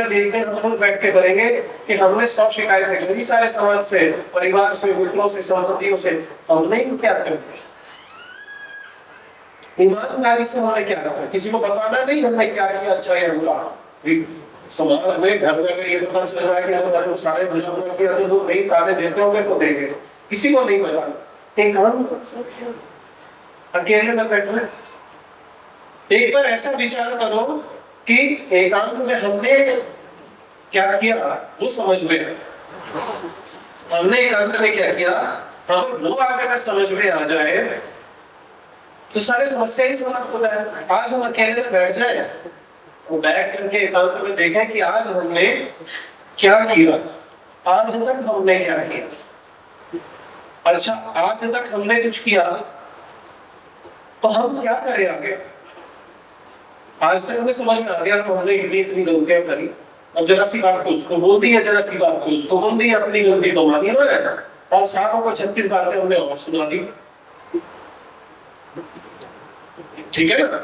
जेल में हम खुद बैठ के करेंगे कि हमने 100 शिकायतें करी सारे समाज से, परिवार से, मित्रों से, संबंधियों से, हमने क्या कर ईमानदारी से हमने क्या करा, किसी को बताना नहीं हमने क्या किया, अच्छा या बुरा। समाज में घर में ये पता चल रहा है कि हम सारे बुजुर्गों के अंदर लोग नहीं ताने देते होंगे तो देंगे, किसी को नहीं पता। अकेले में बैठे एक बार ऐसा विचार करो कि एकांत में हमने क्या किया वो समझ में, हमने एकांत में क्या किया, हमें वो अगर समझ में आ जाए तो सारी समस्या ही समाप्त हो जाए। आज हम अकेले में बैठ जाए, बैठ करके एकांत में देखें कि आज हमने क्या किया, आज तक हमने क्या किया। अच्छा आज तक हमने कुछ किया तो हम क्या करें आगे? आज तक हमें समझ में आ गया तो हमने इतनी गलतियां करी, और जरा सी बात को उसको बोल दी है, जरा सी बात को उसको बोल दी, अपनी गलती तो मानी ना, और सारों को 36 बातें हमने और सुना दी, ठीक है ना?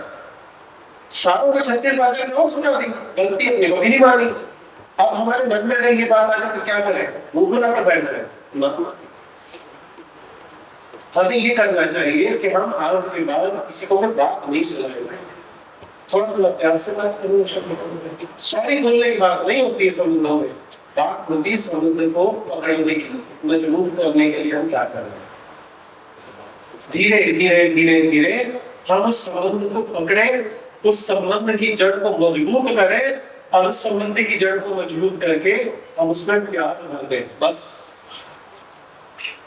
सारों को 36 बातें और सुना दी, गलती अपनी को भी नहीं मानी। अब हमारे मन में अगर ये बात आ जाए तो क्या करें? मुंह बना कर बैठ रहे। हमें ये करना चाहिए कि हम आज के बाद किसी को बात नहीं सुनाएंगे, थोड़ा प्यार से बात करेंगे। सॉरी बोलने की बात नहीं होती है संबंधों में, बात होती है संबंध को पकड़ने की, मजबूर करने के लिए हम क्या कर रहे हैं। धीरे धीरे धीरे धीरे हम उस संबंध को पकड़े, उस संबंध की जड़ को मजबूत करें, और उस संबंध की जड़ को मजबूत करके हम उसमें प्यार भर दें। बस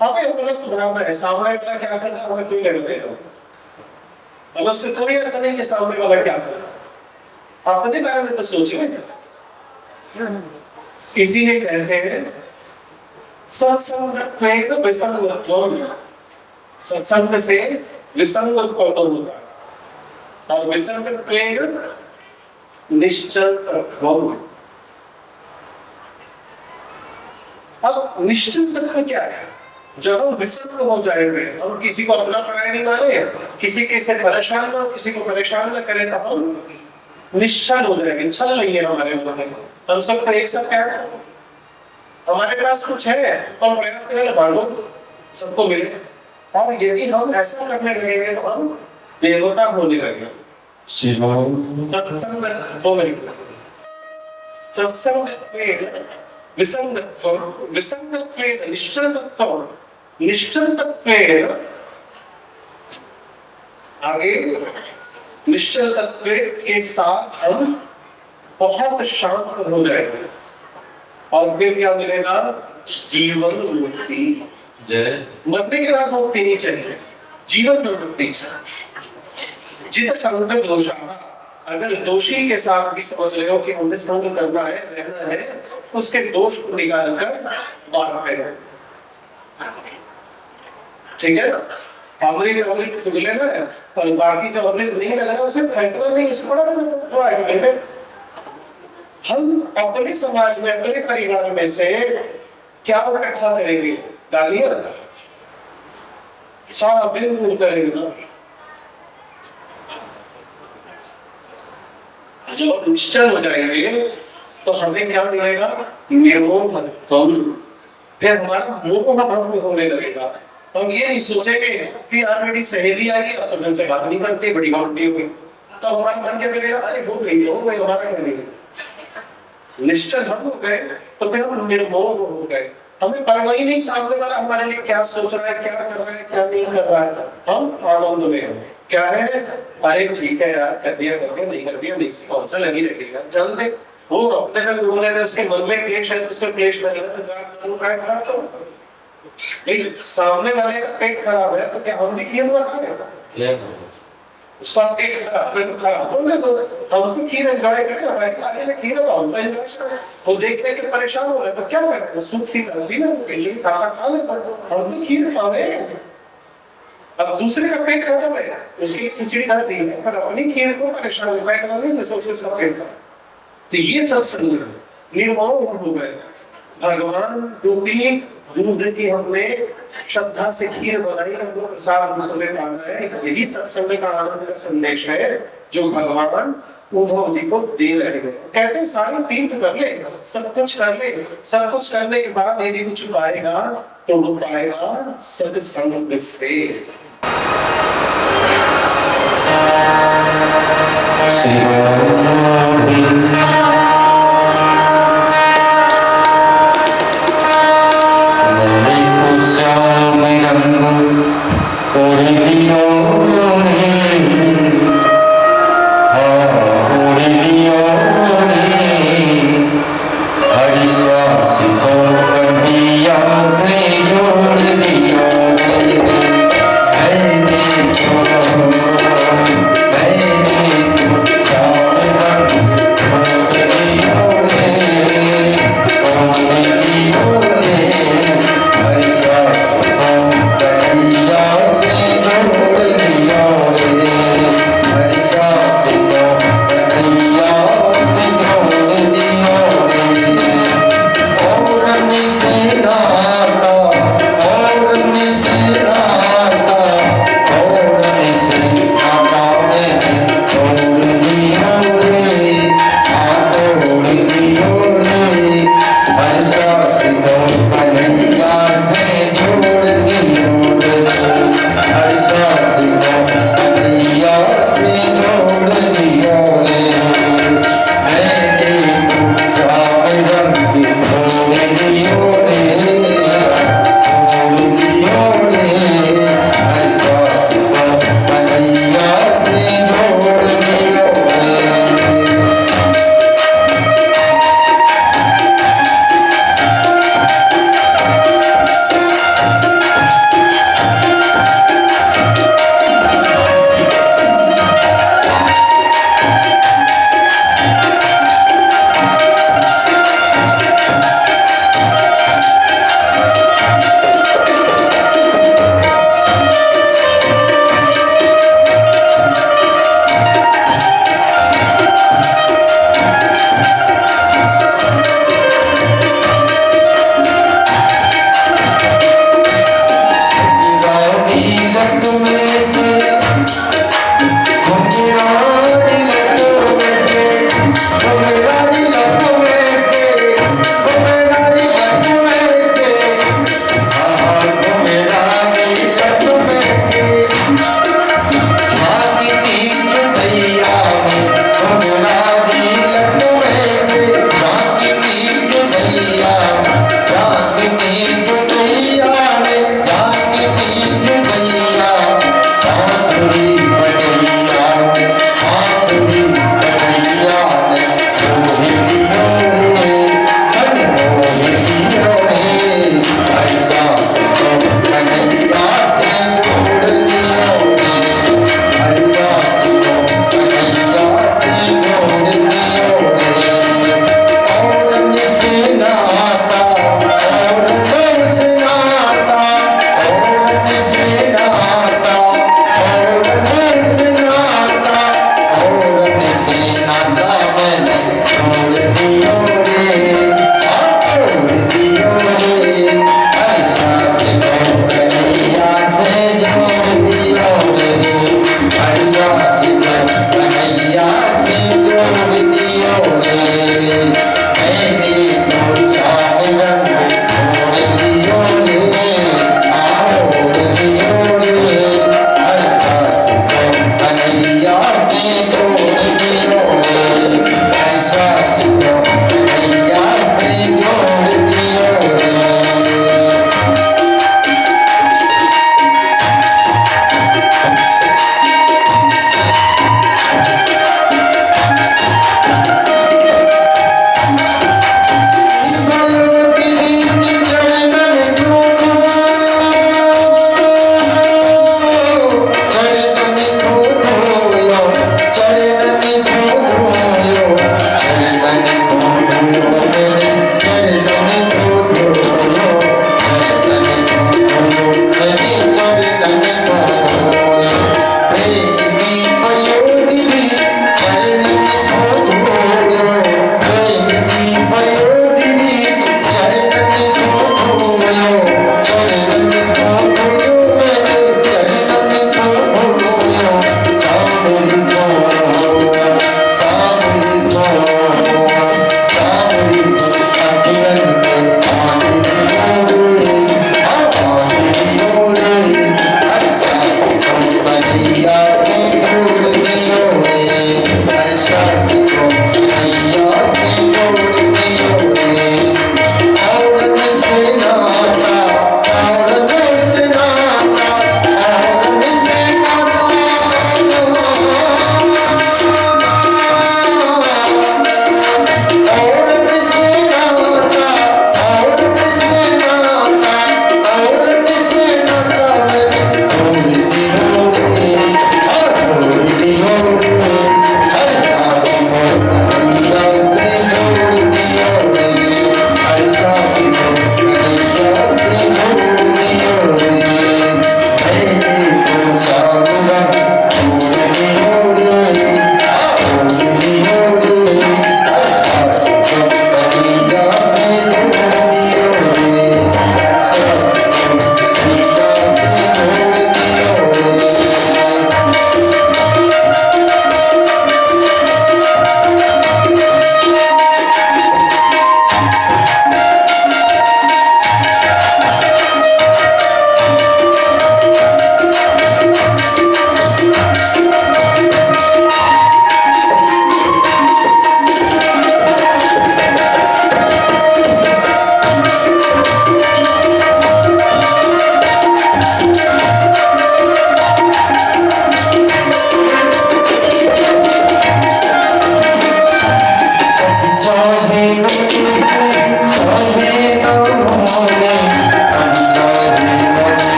हमें अपना सुधारना है, सामने वाला क्या कर रहा है हमें कोई लेना देना, हमें उससे कोई अर्थ नहीं कि सामने वाला क्या कर रहा है, अपने बारे में तो सोचिए। इसीलिए कहते हैं सत्संग विसंगत्व, सत्संग से विसंग उत्पन्न होता है। और विसंग क्लेद निश्चल तत्व। अब निश्चल तत्व क्या है? जब हम विसंग हो जाएंगे, हम किसी को अपना पराया नहीं माने, किसी के से परेशान ना, किसी को परेशान ना करें, तो हम निश्चल हो जाएंगे। छल नहीं है हमारे अंदर। हम सब का एक साथ क्या है, हमारे पास कुछ है तो हम प्रयास करें मांगो सबको मिले। और यदि हम ऐसा करने लगेंगे तो हम देवता होने लगेंगे। सत्संग हो गई, सत्संग विसंगत्व, विसंगत्व निश्चलत्व, निश्चलत्व आगे निश्चल तत्व के साथ हम बहुत शांत हो जाएंगे। और फिर क्या मिलेगा? जीवन मुक्ति। मरने के बाद मुक्ति नहीं चाहिए, जीवन में मुक्ति चाहिए। जित संग दोषा, अगर दोषी के साथ भी समझ रहे हो कि हमें संग करना है, रहना है, उसके दोष को निकाल कर बाहर फेंको। ठीक है ना? अमृत चुग लेना है और बाकी जो अमृत नहीं लगा उसे फेंकना नहीं, इसको बड़ा हम अपने समाज में, अपने परिवार में से क्या इकट्ठा करेंगे? गालियां सारा दिन करेंगे ना। जब हम निश्चल हो जाएंगे तो हमें क्या मिलेगा? निर्मोह। फिर हमारा मोह भंग होने लगेगा। हम ये नहीं सोचेंगे कि यार मेरी सहेली आई तो मैं उनसे बात नहीं करती, बड़ी बाउंड्री हुई, तो हमारा मन क्या करेगा? अरे हो गई हमारा क्या नहीं। निश्चल हम हो गए तो फिर हम निर्मोह हो गए। हमें परवाह ही नहीं सामने वाला हमारे लिए क्या सोच रहा है, क्या कर रहा है, क्या नहीं कर रहा है। हम आनंद में हैं। क्या है? अरे ठीक है यार, कर दिया, नहीं कर दिया, नहीं से कौन सा लगी रहेगा, चल दे। वो अपने में गुण है, उसके मन में क्लेश है, उसके क्लेश में खराब तो नहीं। सामने वाले का पेट खराब है तो क्या हम भी खीर हुआ खाएगा? उसका पेट खराब है तो खराब होने दो, हम तो खीर एंजॉय करें। हमारे साले में खीर है, हम तो एंजॉय करें। वो देख देख के परेशान हो रहे तो क्या करें? सूप की जल्दी ना खिचड़ी खा ले, हम तो खीर खा रहे हैं। अब दूसरे का पेट खराब है, उसकी खिचड़ी खा दी है, पर अपनी खीर को परेशान हो गए नहीं, सोच उसका पेट खराब। तो ये सत्संग निर्मोह हो गए। भगवान रूपी दूध की हमने श्रद्धा से खीर बनाई, हमको प्रसाद में डाला है। यही सत्संग का आनंद का संदेश है जो भगवान उद्धव जी को दे रहे हैं। कहते हैं सारे तीर्थ कर ले, सब कुछ कर ले, सब कुछ करने के बाद यदि कुछ पाएगा तो वो पाएगा सत्संग से।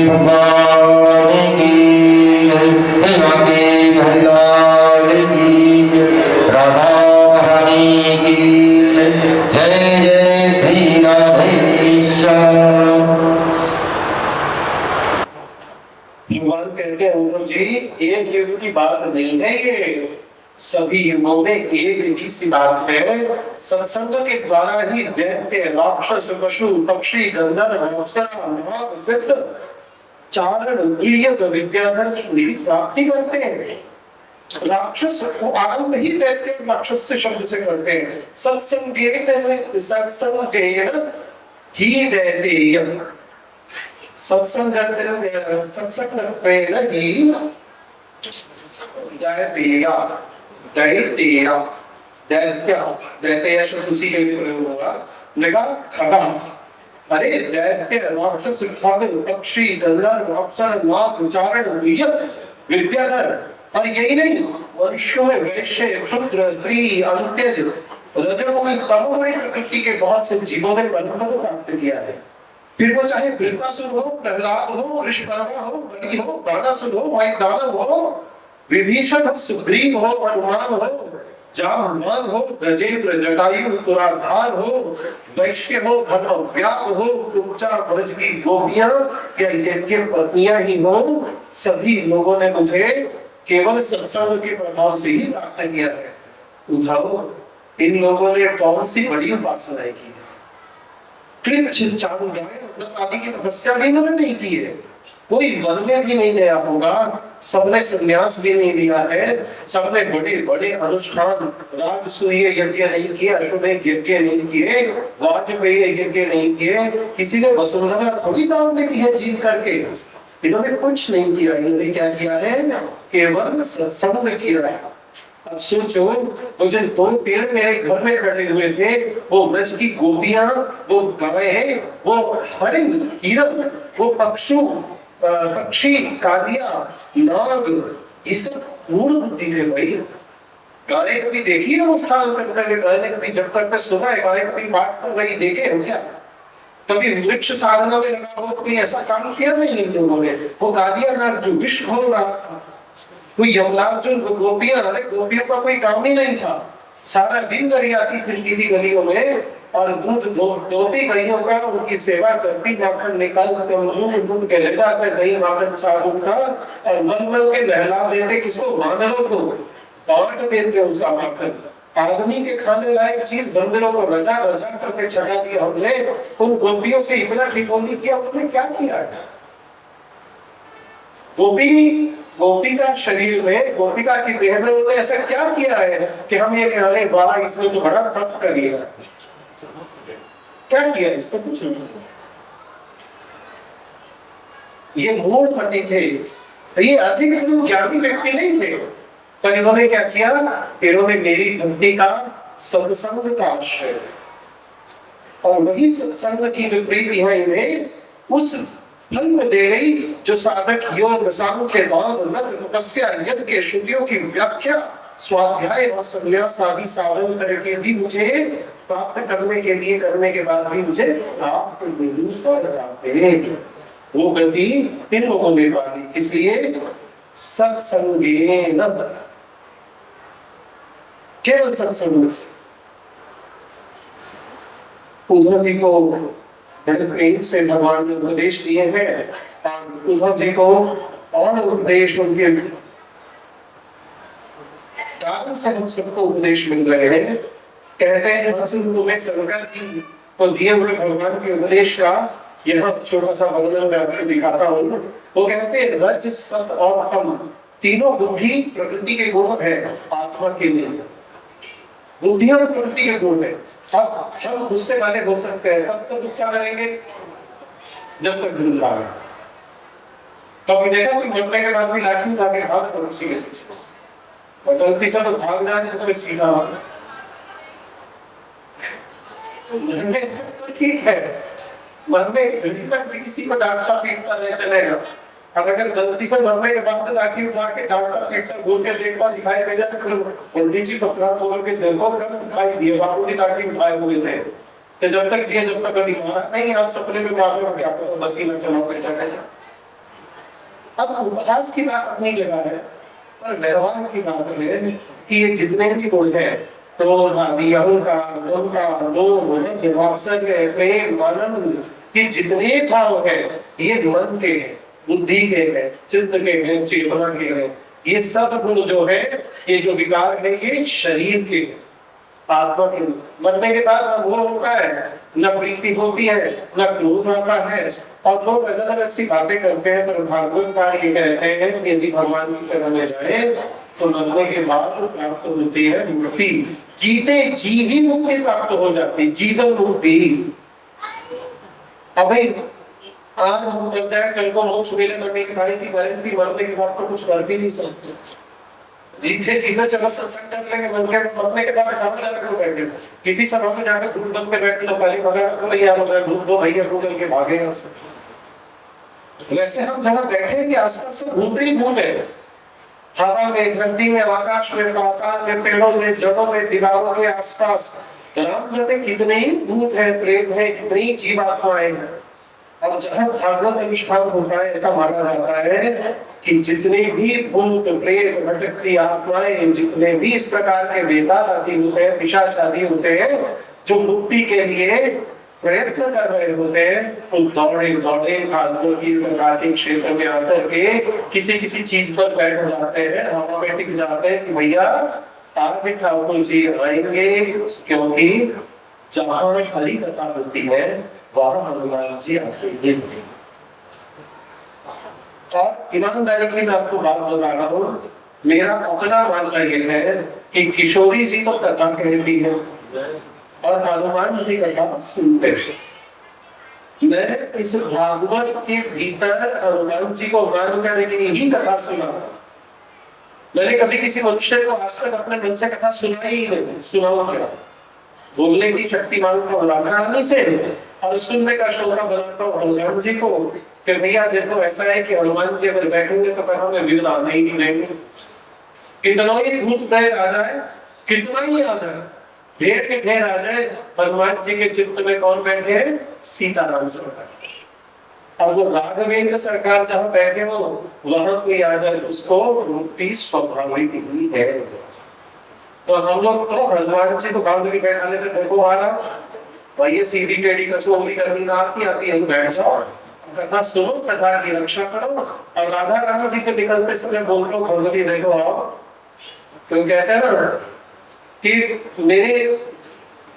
भगवान की जय, राधे हरिलाल की, राधा रानी की जय, जय श्री राधेश्याम। भगवान कहते हैं उद्धव जी, एक युग की बात नहीं है ये, सभी युगों में एक ही सी बात है। सत्संग के द्वारा ही दैत्य, राक्षस, पशु, पक्षी, गंधर्व, अप्सरा, नाग, सिद्ध, चारण, गिरियक, विद्याधर की प्राप्ति करते हैं। राक्षस को आरंभ ही दैत्य राक्षस से शब्द से करते हैं। सत्संग ही दैत्य, सत्संग ही दैत्य, दैत्य, दैत्य, दैत्य शब्द उसी के लिए प्रयोग होगा। लगा खगा, अरे दैत्य, राक्षस, खग, पक्षी, गंधर्व, अप्सर, नाग, चारण, विद्याधर, और यही नहीं, वंशों में वैश्य, क्षुद्र, स्त्री, अंत्यज, रजोगुणी, तमोगुणी प्रकृति के बहुत से जीवों ने बंधन को प्राप्त किया है। फिर वो चाहे वृत्तासुर हो, प्रहलाद हो, ऋषपर्वा हो, बलि हो, बाणासुर हो, मैदानव हो, विभीषण हो, सुग्रीव हो, हनुमान हो, जाम्बवान हो, गजेंद्र, जटायु, तुराधार हो, वैश्य हो, धर्मव्याप हो, कुब्जा, ब्रज की गोपियां या यज्ञ पत्नियां ही हो, सभी लोगों ने मुझे केवल सत्संग के प्रभाव से ही प्राप्त किया है। उद्धव, इन लोगों ने कौन सी बड़ी उपासनाएं की है? आदि की तपस्या भी इन्होंने नहीं की है, कोई वन में भी नहीं गया होगा, सबने संन्यास भी नहीं लिया है, सबने बड़े बड़े अनुष्ठान, राजसूय यज्ञ नहीं किए, अश्वमेध यज्ञ नहीं किए, वाजपेयी यज्ञ नहीं किए, किसी ने वसुंधरा थोड़ी दान में दी है जीत करके। इन्होंने कुछ नहीं किया, इन्होंने क्या किया है? केवल सत्संग किया है। अब सोचो, वो जो दो पेड़ मेरे घर में खड़े हुए थे, वो ब्रज की गोपियां, वो गायें, वो हरिण, हिरण, वो पक्षी, कालिया, नाग, ये सब पूर्ण बुद्धि थे भाई। गाय कभी देखी है अनुष्ठान करते हुए? गाय ने कभी जब करते सुना है? गाय कभी पाठ कर रही देखे हो क्या? कभी वृक्ष साधना में लगा हो, कोई ऐसा काम किया नहीं इन लोगों ने। वो कालिया नाग जो विष घोल रहा था, कोई यमलार्जुन, गोपियां, अरे गोपियों का कोई काम ही नहीं था, सारा दिन गरियाती फिरती थी गलियों में, और दूध दोती गलियों का उनकी सेवा करती, माखन निकालते, दूध के ले जाते, दही माखन साबुन का, और मल के बहला देते, किसको? वानरों को बांट देते उसका माखन। आदमी के खाने लायक चीज बंदरों को रजा रजा करके चढ़ा दिया हमने। उन गोपियों से इतना ठिठोली किया, उन्होंने क्या किया? गोपिका शरीर में, गोपिका की देह में उन्होंने ऐसा क्या किया है कि हम ये कह रहे हैं बाबा इसने तो बड़ा तप कर लिया? क्या किया इसने? कुछ नहीं। ये मूढ़ मति थे, ये अधिक ज्ञानी व्यक्ति नहीं थे, पर इन्होंने क्या किया? इन्होंने मेरी भक्ति का, सत्संग का आश्रय, और वही सत्संग की जो प्रीति है इन्हें उस फल में दे रही जो साधक योग, सांख्य, दान, व्रत, तपस्या, यज्ञ, श्रुतियों की व्याख्या, स्वाध्याय और संन्यास आदि साधन करके भी मुझे प्राप्त करने के बाद भी मुझे प्राप्त नहीं कर पाते। वो गति इन लोगों ने पाली, इसलिए सत्संगेन, केवल सत्संग से। उद्धव जी को बड़े प्रेम से भगवान ने उपदेश दिए हैं, और उद्धव जी को और उपदेश उनके कारण से हम सबको उपदेश मिल रहे हैं। कहते हैं में शंकर जी को दिए हुए भगवान के उपदेश का यहाँ छोटा सा वर्णन मैं आपको दिखाता हूँ। वो कहते हैं रज, सत और तम तीनों बुद्धि प्रकृति के गुण है आत्मा के लिए। बुद्धि और प्रकृति के गुण है। अब हम गुस्से वाले हो सकते हैं, कब तक गुस्सा करेंगे? जब तक भूल लागे। कभी देखा कोई मरने के बाद भी लाठी उठा के भाग तो किसी के पीछे, और गलती से तो भाग जाए तो फिर सीधा मरने तो ठीक है, मरने तक भी किसी को डांटता पीटता नहीं चलेगा। और अगर गलती से मरने के बाद लाठी उठा के डांटता पीटता घूर के देखता दिखाई दे जाए तो उल्टी सी पत्थर खोल के देखो कब दिखाई दिए बापू की लाठी उठाए हुए थे। तो जब तक जिए जब तक कभी मारा नहीं, आज सपने में मारने में क्या करो, बस ही न चलाओ पे चले। अब उपहास की बात अपनी जगह है, पर व्यवहार की बात है कि ये जितने भी गुण है, क्रोध आदि, अहंकार, ममता, लोभ, वात्सल्य, प्रेम, आनंद, ये जितने भाव है ये मन के हैं, बुद्धि के हैं, चित्त के हैं, चेतना के हैं। ये सब गुण जो है, ये जो विकार है, ये शरीर के हैं, आत्मा के। मरने के बाद न भोग होता है, न प्रीति होती है, न क्रोध आता है, और लोग अलग अलग सी बातें करते हैं। पर भागवतकार ये कहते हैं कि यदि भगवान की शरण में जाए तो मरने के बाद प्राप्त होती है मुक्ति, जीते जी ही मुक्ति प्राप्त हो जाती, जीवन मुक्ति। अभी आज हम मर जाए, कल को मोक्ष मिले, मरने की गारंटी, मरने के बाद तो कुछ कर भी नहीं सकते। जीते जीते चलो सत्संग कर लेंगे, मरने के बाद कहाँ जाकर बैठे, किसी सभा में जाकर धूप बंद पे बैठ लो, खाली मगर तैयार हो गए, धूप दो भैया, गूगल के भागे यहाँ से। वैसे हम जहाँ बैठे हैं, आसपास से भूत ही भूत है, हवा में, धरती में, आकाश में, पाताल में, पेड़ों में, जड़ों में, दीवारों के आसपास राम जाने कितने ही भूत है, प्रेत है, कितनी जीवात्माएं हैं। और जहाँ भागवत अनुष्ठान होता है, ऐसा माना जाता है कि जितने भी भूत, प्रेत, भटकती आत्माएं, जितने भी इस प्रकार के बेताल आदि होते हैं, पिशाच आदि होते हैं, जो मुक्ति के लिए प्रयत्न कर रहे होते हैं, तो दौड़े दौड़े फालतू की प्रकार के क्षेत्र में आकर के किसी किसी चीज पर बैठ जाते हैं, हवा में टिक जाते हैं कि भैया आज ठाकुर जी आएंगे, क्योंकि जहाँ हरि कथा होती है वहां हनुमान जी आते हैं। और ईमानदारी की मैं आपको बात बता रहा हूँ, मेरा अपना मानना यह है कि किशोरी जी तो कथा कहती है और हनुमान जी कथा सुनते हैं। मैं इस भागवत के भीतर हनुमान जी को मान करके ही कथा सुना। मैंने कभी किसी मनुष्य को आज तक अपने मन से कथा सुनाई ही नहीं। सुनाओ क्या? बोलने की शक्ति मांगता हूँ राधा रानी से और सुनने का श्रोता बनाता हूँ हनुमान जी को। फिर भैया देखो ऐसा है कि हनुमान जी अगर बैठेंगे तो कहा मैं विघ्न आने ही नहीं देंगे। कितना ही भूत प्रेत आ जाए, कितना ही आ जाए, ढेर के ढेर आ जाए, हनुमान जी के चित्त में कौन बैठे हैं? सीताराम सरकार। और वो राघवेंद्र सरकार जहाँ बैठे हो वहां कोई आ जाए तो उसको मुक्ति स्वाभाविक ही है। तो हम लोग तो हनुमान जी को बांध के बैठा लेते, देखो महाराज भाई ये सीधी टेढ़ी कचौड़ी करनी ना आती यहीं बैठ जाओ, कथा सुनो, कथा की रक्षा करो। और राधा रानी जी के निकलते समय बोल रहा हूँ भगवती देखो आओ, क्यों कहते हैं ना कि मेरे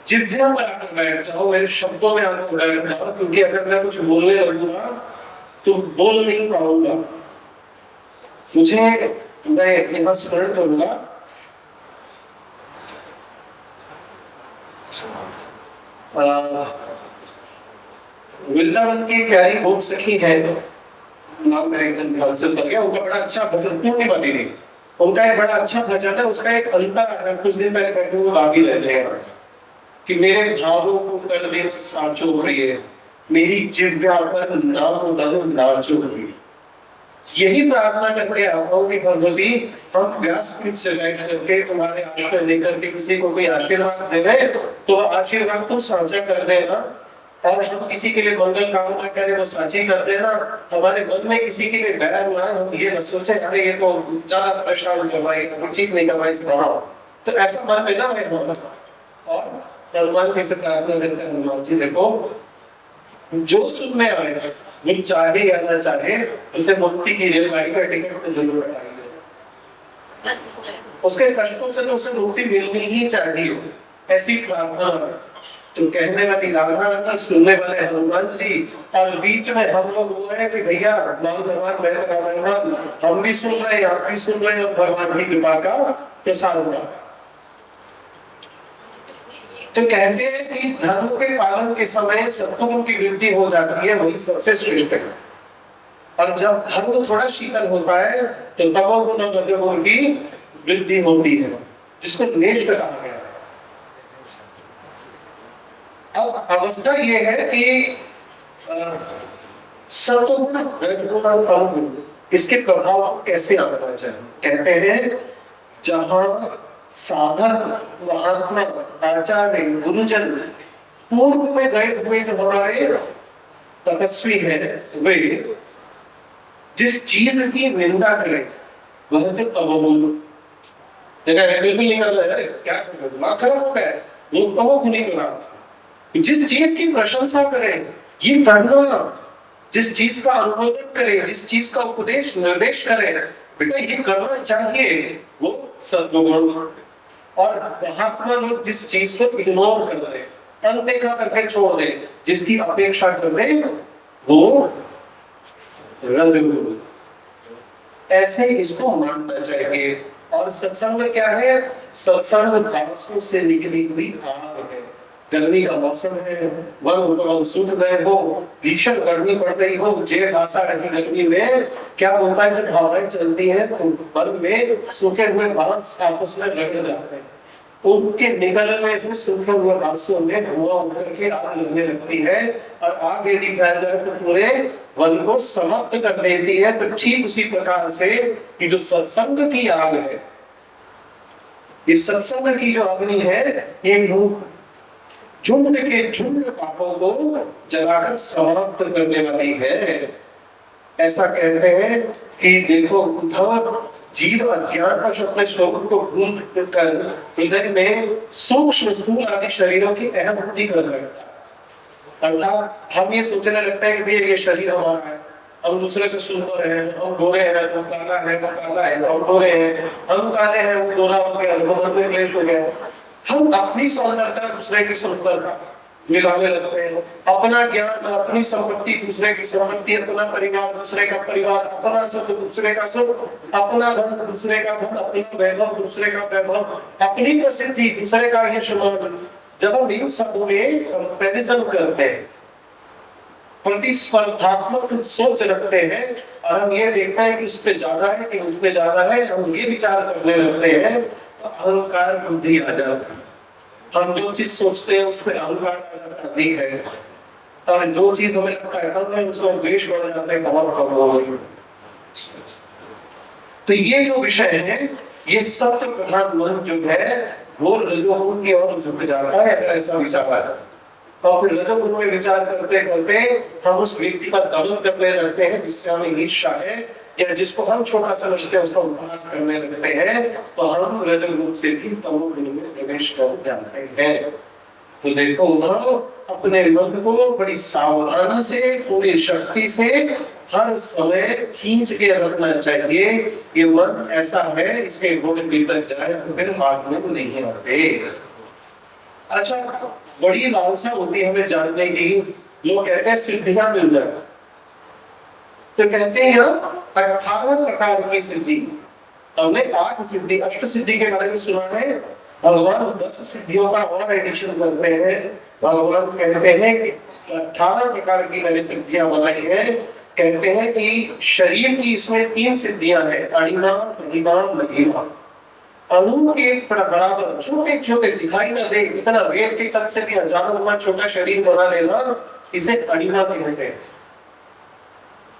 जिद्दियों में आकर बैठ जाओ, मेरे शब्दों में आकर बैठ जाओ, क्योंकि अगर मैं कुछ बोलने लगूंगा तो बोल नहीं पाऊंगा। मुझे मैं यहाँ स्मरण करूंगा वृंदावन की प्यारी गोप सखी है, नाम मेरे एकदम ध्यान से उतर गया, उनका बड़ा अच्छा भजन, पूर्णिमा दीदी, उनका एक बड़ा अच्छा भजन है। उसका एक अंतर है, कुछ दिन पहले बैठे हुए गा भी रहे थे कि मेरे भावों को कर दे साचो प्रिय, मेरी जिह्वा पर नाम दलो नाचो प्रिय। यही प्रार्थना करके आता हूँ कि भगवती हम व्यासपीठ से बैठ करके तुम्हारे आश्रय लेकर के किसी को कोई आशीर्वाद देवे तो आशीर्वाद तुम साझा कर देना, और हम किसी के लिए मंगल कामना करें वो साझी कर देना। हमारे मन में किसी के लिए बैर ना, हम ये न सोचे अरे ये तो ज्यादा परेशान करवाएगा, ठीक नहीं करवाएगा, तो ऐसा मन में ना है। और हनुमान जी से प्रार्थना करते हैं, हनुमान जी देखो जो सुनने आएगा वो चाहे या ना चाहे उसे मुक्ति की रेलगाड़ी का टिकट तो जरूर कटाएंगे, उसके कष्टों से तो उसे मुक्ति मिलनी ही चाहिए, ऐसी प्रार्थना। तो कहने वाली राधा रानी, सुनने वाले हनुमान जी, और बीच में हम लोग वो है कि भैया मान भगवान मैं करा, हम भी सुन रहे हैं, आप भी सुन रहे हैं, और भगवान की कृपा का प्रसार होगा। तो कहते हैं कि धर्म के पालन के समय सत्वगुण की वृद्धि हो जाती है, वही सबसे श्रेष्ठ है। और जब धर्म थोड़ा शीतल होता है तो तमोगुण और रजोगुण की वृद्धि होती है, जिसको नेष्ट कहा गया है। अब अवस्था ये है कि सत्वगुण, रजोगुण और तमोगुण इसके प्रभाव को कैसे आना चाहिए। कहते हैं जहां साधक, महात्मा, आचार्य, गुरुजन पूर्व में गए हुए जो हमारे तपस्वी हैं, वे जिस चीज की निंदा करे वह तो तमोगुण। देखा है, बिल्कुल नहीं करना है, अरे क्या कर रहे हो, दिमाग खराब हो गया है, वो तमोगुण ही बना। जिस चीज की प्रशंसा करे ये करना, जिस चीज का अनुमोदन करे, जिस चीज का उपदेश निर्देश करे, बेटा ये करना चाहिए, वो सद्गुण। और महात्मा लोग जिस चीज को इग्नोर कर दे, अनदेखा करके छोड़ दे, जिसकी अपेक्षा कर दे, वो रजोगुण। ऐसे इसको मानना चाहिए। और सत्संग क्या है? सत्संग बांसों से निकली हुई आग है। गर्मी का मौसम है, वन सूख गए हो, भीषण गर्मी पड़ रही हो, जेठ आषाढ़ की गर्मी में क्या होता है, जब हवाएं चलती हैं तो वन में सूखे हुए बांस आपस में रगड़ जाते हैं, उनके निकलने से सूखे हुए बांसों में धुआं उठकर के आग लगने लगती है, और आग यदि फैल जाए तो पूरे वन को समाप्त कर देती है। तो ठीक उसी प्रकार से ये जो सत्संग की आग है, इस सत्संग की जो अग्नि है, ये झुंड के झुंड पापों को जलाकर समाप्त करने वाली है। ऐसा कहते हैं कि देखो उद्धव, जीव अज्ञानवश अपने स्वरूप को भूल कर हृदय में सूक्ष्म स्थूल आदि शरीरों की अहम बुद्धि कर रखता है। अर्थात हम ये सोचने लगते हैं कि भैया ये शरीर हमारा है, हम दूसरे से सुंदर हैं, हम गोरे हैं, वो काला है, वो काला है, हम गोरे हैं, हम काले हैं, वो गोरा हो गया, मन में क्लेश हो गया। हम अपनी सौंदर्यता दूसरे की सुंदरता मिलाने लगते हैं, अपना ज्ञान अपनी संपत्ति दूसरे की संपत्ति, अपना परिवार दूसरे का परिवार, अपना सुख दूसरे का सुख, अपना धन दूसरे का धन, अपना वैभव दूसरे का वैभव, अपनी प्रसिद्धि दूसरे का यशमान। जब हम इन सबों में कंपैरिजन करते हैं, प्रतिस्पर्धात्मक सोच रखते हैं, और हम ये देखते हैं कि उस पे ज्यादा है कि उस पे ज्यादा है, हम ये विचार करने लगते हैं, तो अहंकार बुद्धि आ जाती है। हम जो चीज सोचते हैं उसमें अहंकार अधिक है, और जो चीज हमें लगता है कम है उसमें द्वेष बढ़ जाता है, बहुत कम हो गई। तो ये जो विषय है, ये सत्य प्रधान मन जो है घोर रजोगुण की ओर झुक जाता है, अगर ऐसा विचार आता है। और फिर रजोगुण में विचार करते करते हम उस व्यक्ति का दमन करने लगते हैं जिससे हमें ईर्ष्या है, या जिसको हम छोटा समझते हैं उसको उपहास करने लगते हैं, तो हम रजोगुण से भी तमोगुण में प्रवेश कर जाते हैं। तो देखो हम अपने मन को बड़ी सावधानी से, पूरी शक्ति से हर समय खींच के रखना चाहिए। ये मन ऐसा है, इसके गुण भीतर जाए तो फिर हाथ में नहीं आते। अच्छा, बड़ी लालसा होती है हमें जानने की, लोग कहते हैं सिद्धियां मिल जाए, तो कहते हैं 18 प्रकार की सिद्धि। हमने 8 सिद्धि, अष्ट सिद्धि के बारे में सुना है, भगवान 10 सिद्धियों का और एडिशन करते हैं। भगवान कहते हैं कि 18 प्रकार की मैंने सिद्धियां बनाई हैं। कहते हैं कि शरीर की इसमें 3 सिद्धियां हैं, अणिमा, प्रतिमा, मध्यमा। अणु के बराबर छोटे छोटे दिखाई ना दे, इतना रेत के कण से भी हजारों गुना छोटा शरीर बना लेना, इसे अणिमा कहते हैं।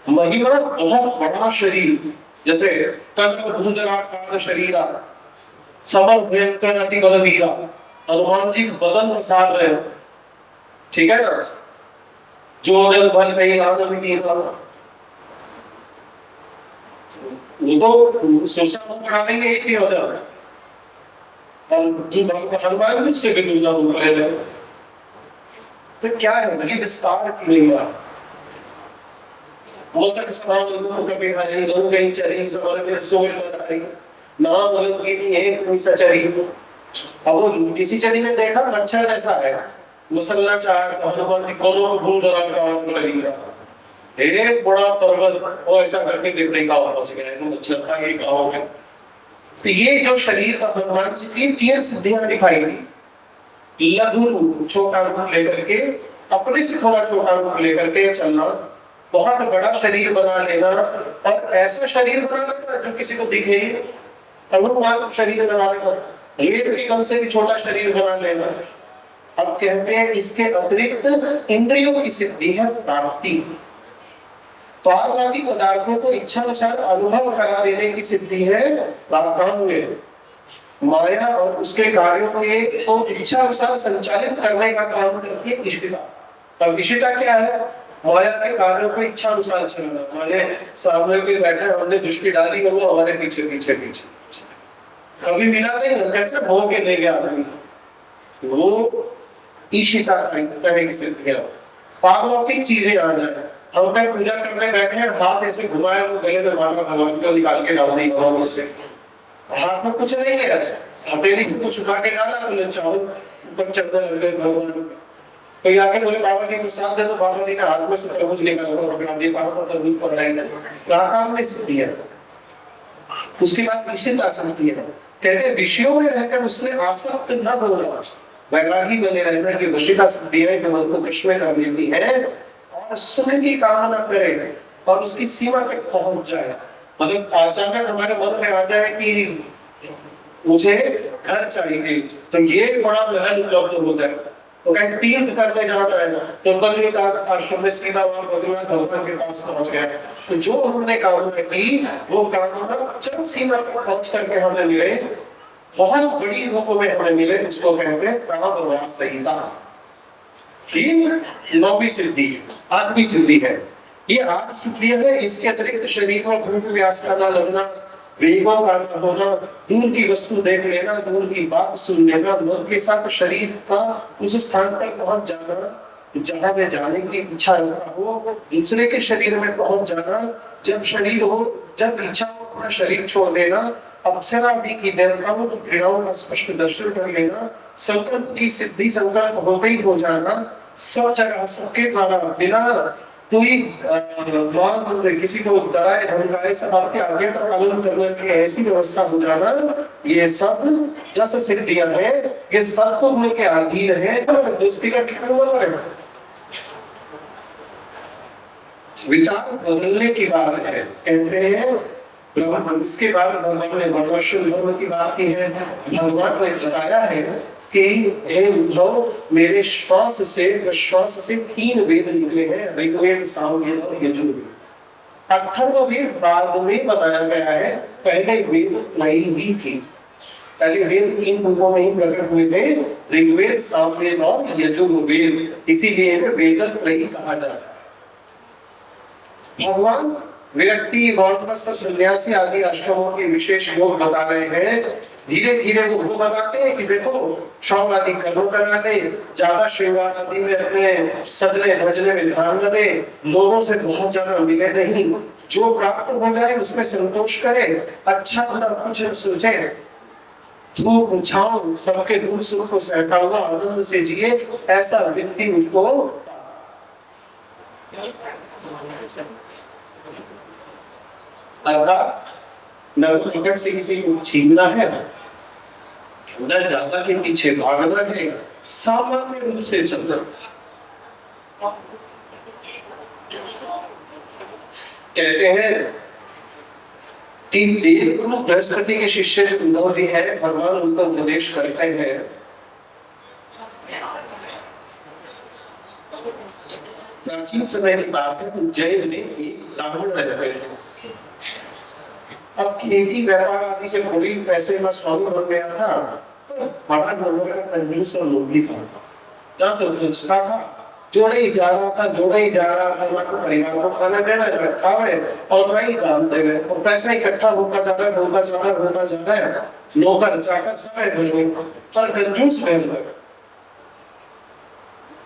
महिमा बहुत बड़ा शरीर, जैसे कर्क शरीरा, समर भयंकर अति बलवीरा, हनुमान जी बदन पसार रहे, ठीक है ना, जो जल भर गई आनंद की वो तो सोचा बढ़ा देंगे, एक ही हो जाता है। और जो हनुमान जी से भी दुर्गा हो रहे, तो क्या है ये विस्तार की लीला। मौसक समान लोगों का बिहारी रंग गई चरी समर में सोल बनाई, नाम रंग की एक निसा चरी। अब किसी चरी ने देखा मच्छर जैसा है, मसल्ला चाट हनुमान जी कोनो भूल रहा का शरीर, एक बड़ा पर्वत वो ऐसा करके गिरने का पहुंच गया है, मच्छर था ये कहा हो गया। तो ये जो शरीर था हनुमान जी की 3 सिद्धियां दिखाई दी। लघु रूप, छोटा रूप लेकर के, अपने से थोड़ा छोटा रूप लेकर के चलना, बहुत बड़ा शरीर बना लेना, और ऐसा शरीर बना लेना जो किसी को दिखे ही, अनुमान शरीर बना लेना, रेत के कण से भी छोटा शरीर बना लेना। अब कहते हैं इसके अतिरिक्त इंद्रियों की सिद्धि है प्राप्ति, पारलौकिक पदार्थों को इच्छा अनुसार अनुभव करा देने की सिद्धि है प्राप्तांग। माया और उसके कार्यों को इच्छा अनुसार संचालित करने का काम करती है इष्टिता। अब इष्टिता क्या है? माया के कार्यों को इच्छा अनुसार चलना, माने सामने कोई बैठा है, हमने दृष्टि डाली है, वो हमारे पीछे पीछे पीछे कभी मिला नहीं, हम कहते हैं भोग के ले गया आदमी, वो ईशिता तरह की सिद्धि है। पारलौकिक चीजें आ जाए, हम कहीं पूजा करने बैठे हैं, हाथ ऐसे घुमाया, वो गले में मारा, भगवान को निकाल के डाल दी भगवान से, हाथ में कुछ नहीं है, हथेली से कुछ उठा के डाला तो चावल ऊपर चढ़ने लग गए भगवान। कोई आके बोले बाबा जी प्रसाद दे, तो बाबा जी ने हाथ में से तरबूज लेकर पकड़ा दिया, कहा पर तरबूज पकड़ाएंगे, प्राकाम में सिद्धि है। उसके बाद ईशित आसक्ति है, कहते हैं विषयों में रहकर उसमें आसक्त न होना, वैरागी बने रहना, की वशिता सिद्धि है, जो मन को विश्व में कर लेती है और सुन की कामना करे और उसकी सीमा तक पहुंच जाए। मतलब अचानक हमारे मन में आ जाए कि मुझे घर चाहिए, तो ये बड़ा महल उपलब्ध होता है, तो कहीं तीर्थ करने जाना है, तो बद्री का आश्रम में सीधा वहां बद्रीनाथ भगवान के पास पहुंच गया। तो जो हमने कामना की, वो कामना चरम सीमा तक पहुंच करके हमें मिले, बहुत बड़ी रूप में हमें मिले, उसको कहते हैं कामवास संहिता। तीन नौवीं सिद्धि आठवीं सिद्धि है। ये 8 सिद्धियां है, इसके अतिरिक्त शरीर में भूख प्यास का ना लगना, वेगों का ना होना, दूर की वस्तु देख लेना, दूर की बात सुन लेना, मन के साथ शरीर का उस स्थान पर पहुंच जाना जहां में जाने की इच्छा हो, दूसरे के शरीर में पहुंच जाना, जब शरीर हो, जब इच्छा हो अपना शरीर छोड़ देना, अप्सरा आदि की देवताओं की क्रियाओं का स्पष्ट दर्शन कर लेना, संकल्प की सिद्धि संकल्प होते ही हो जाना, सब जगह सबके द्वारा बिना कोई किसी को डराए धमकाए सब आपके आगे का पालन करने की ऐसी व्यवस्था हो जाना, ये सब जैसे सिद्धियां हैं, ये सब को उनके अधीन है। दोस्ती का कितना मतलब है, विचार बदलने की बात है। कहते हैं ब्रह्म, इसके बाद भगवान ने वर्णाश्रम धर्म की बात की है। भगवान ने बताया है कि हे उद्धव, मेरे श्वास से विश्वास से 3 वेद निकले हैं, ऋग्वेद, सामवेद और यजुर्वेद। अथर्ववेद बाद में बताया गया है, पहले वेद त्रयी भी थी, पहले वेद 3 रूपों में ही प्रकट हुए थे, ऋग्वेद, सामवेद और यजुर्वेद, इसीलिए इन्हें वेद त्रयी कहा जाता है। भगवान व्यक्ति वानप्रस्थ और सन्यासी आदि आश्रमों के विशेष योग बता रहे हैं। धीरे धीरे वो बताते हैं कि देखो शौक आदि कर्म करना दे, ज्यादा श्रृंगार आदि में अपने सजने धजने में ध्यान न दे, लोगों से बहुत ज्यादा मिले नहीं, जो प्राप्त हो जाए उसमें संतोष करे, अच्छा बुरा कुछ सोचे, धूप छांव सबके दुख सुख को सहता हुआ आनंद से जिए, ऐसा व्यक्ति उसको अर्थात न तो निकट से किसी को छीनना है, न ज्यादा के पीछे भागना है, सामान्य रूप से चलना। कहते हैं कि देवगुरु बृहस्पति के शिष्य जो उद्धव जी है, भगवान उनको उपदेश करते हैं। प्राचीन समय की बात है, उज्जैन में एक ब्राह्मण रहते हैं। अब खेती व्यापार आदि से बड़ी पैसे का स्वामी बन गया था, तो बड़ा नंबर का कंजूस और लोभी था, ना तो खर्चता था, जोड़े ही जा रहा था, ना तो परिवार को खाना देना रखा है और ना ही दान दे रहे, और पैसा इकट्ठा होता जा रहा है, नौकर चाकर समय भर में, पर कंजूस बन गए,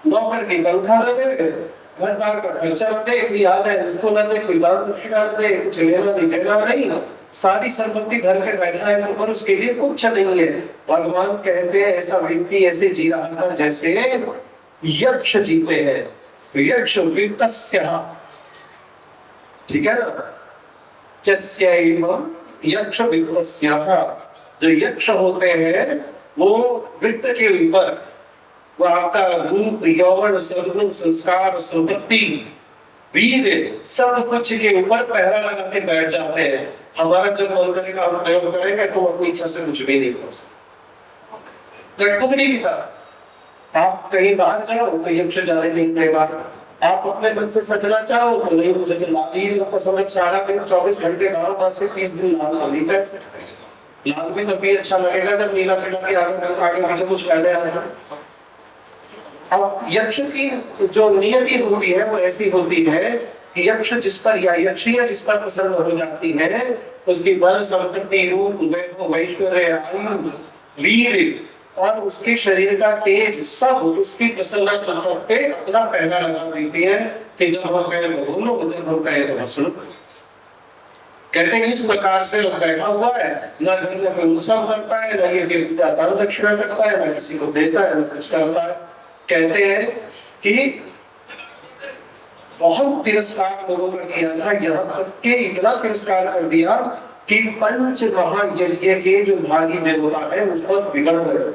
नौकर की तनख्वाह न दे, घर बार का खर्चा न दे, कोई आ जाए उसको न दे, कोई दान दक्षिणा न दे, कुछ लेना नहीं देना नहीं, सारी संपत्ति घर के बैठा है, पर उसके लिए कुछ नहीं है। भगवान कहते हैं ऐसा व्यक्ति ऐसे जी रहा था जैसे यक्ष जीते हैं। यक्ष वित्तस्य, ठीक है ना, जस्यैव यक्ष वित्तस्य, जो यक्ष होते हैं वो वित्त के ऊपर, वो आपका रूप यौवन सद्गुण संस्कार संपत्ति वीर सब कुछ के ऊपर पहरा लगा के बैठ जाते हैं। हमारा जब मन करेगा हम प्रयोग करेंगे तो अपनी इच्छा से कुछ भी नहीं कर सकते। कठपुतली की तरह आप कहीं बाहर जाओ तो यक्ष जाने नहीं देगा, आप अपने मन से सचना चाहो तो नहीं, मुझे तो लाल ही पसंद है, सारा दिन 24 घंटे बाहर पास से 30 दिन लाल तो नहीं पहन सकते। लाल भी तभी अच्छा लगेगा जब नीला पीला के आगे पीछे कुछ पहले आएगा। अब यक्ष की जो नियति होती है वो ऐसी होती है कि यक्ष जिस पर या यक्षियां जिस पर प्रसन्न हो जाती है उसकी बल संपत्ति रूप वैभव ऐश्वर्य आयु वीर और उसके शरीर का तेज सब उसकी प्रसन्नता पे अपना पहना लगा देती है कि जब हम कहे तो बोलो, जब हम कहे तो हंसो। कहते हैं इस प्रकार से बैठा हुआ है, ना घर में कोई उत्सव करता है, ना ये दान दक्षिणा करता है, ना किसी को देता है, ना कुछ करता है। कहते हैं कि बहुत तिरस्कार लोगों का किया था, यहाँ तक के इतना तिरस्कार कर दिया कि पंच महायज्ञ के जो भागी देवता है उस पर बिगड़ गए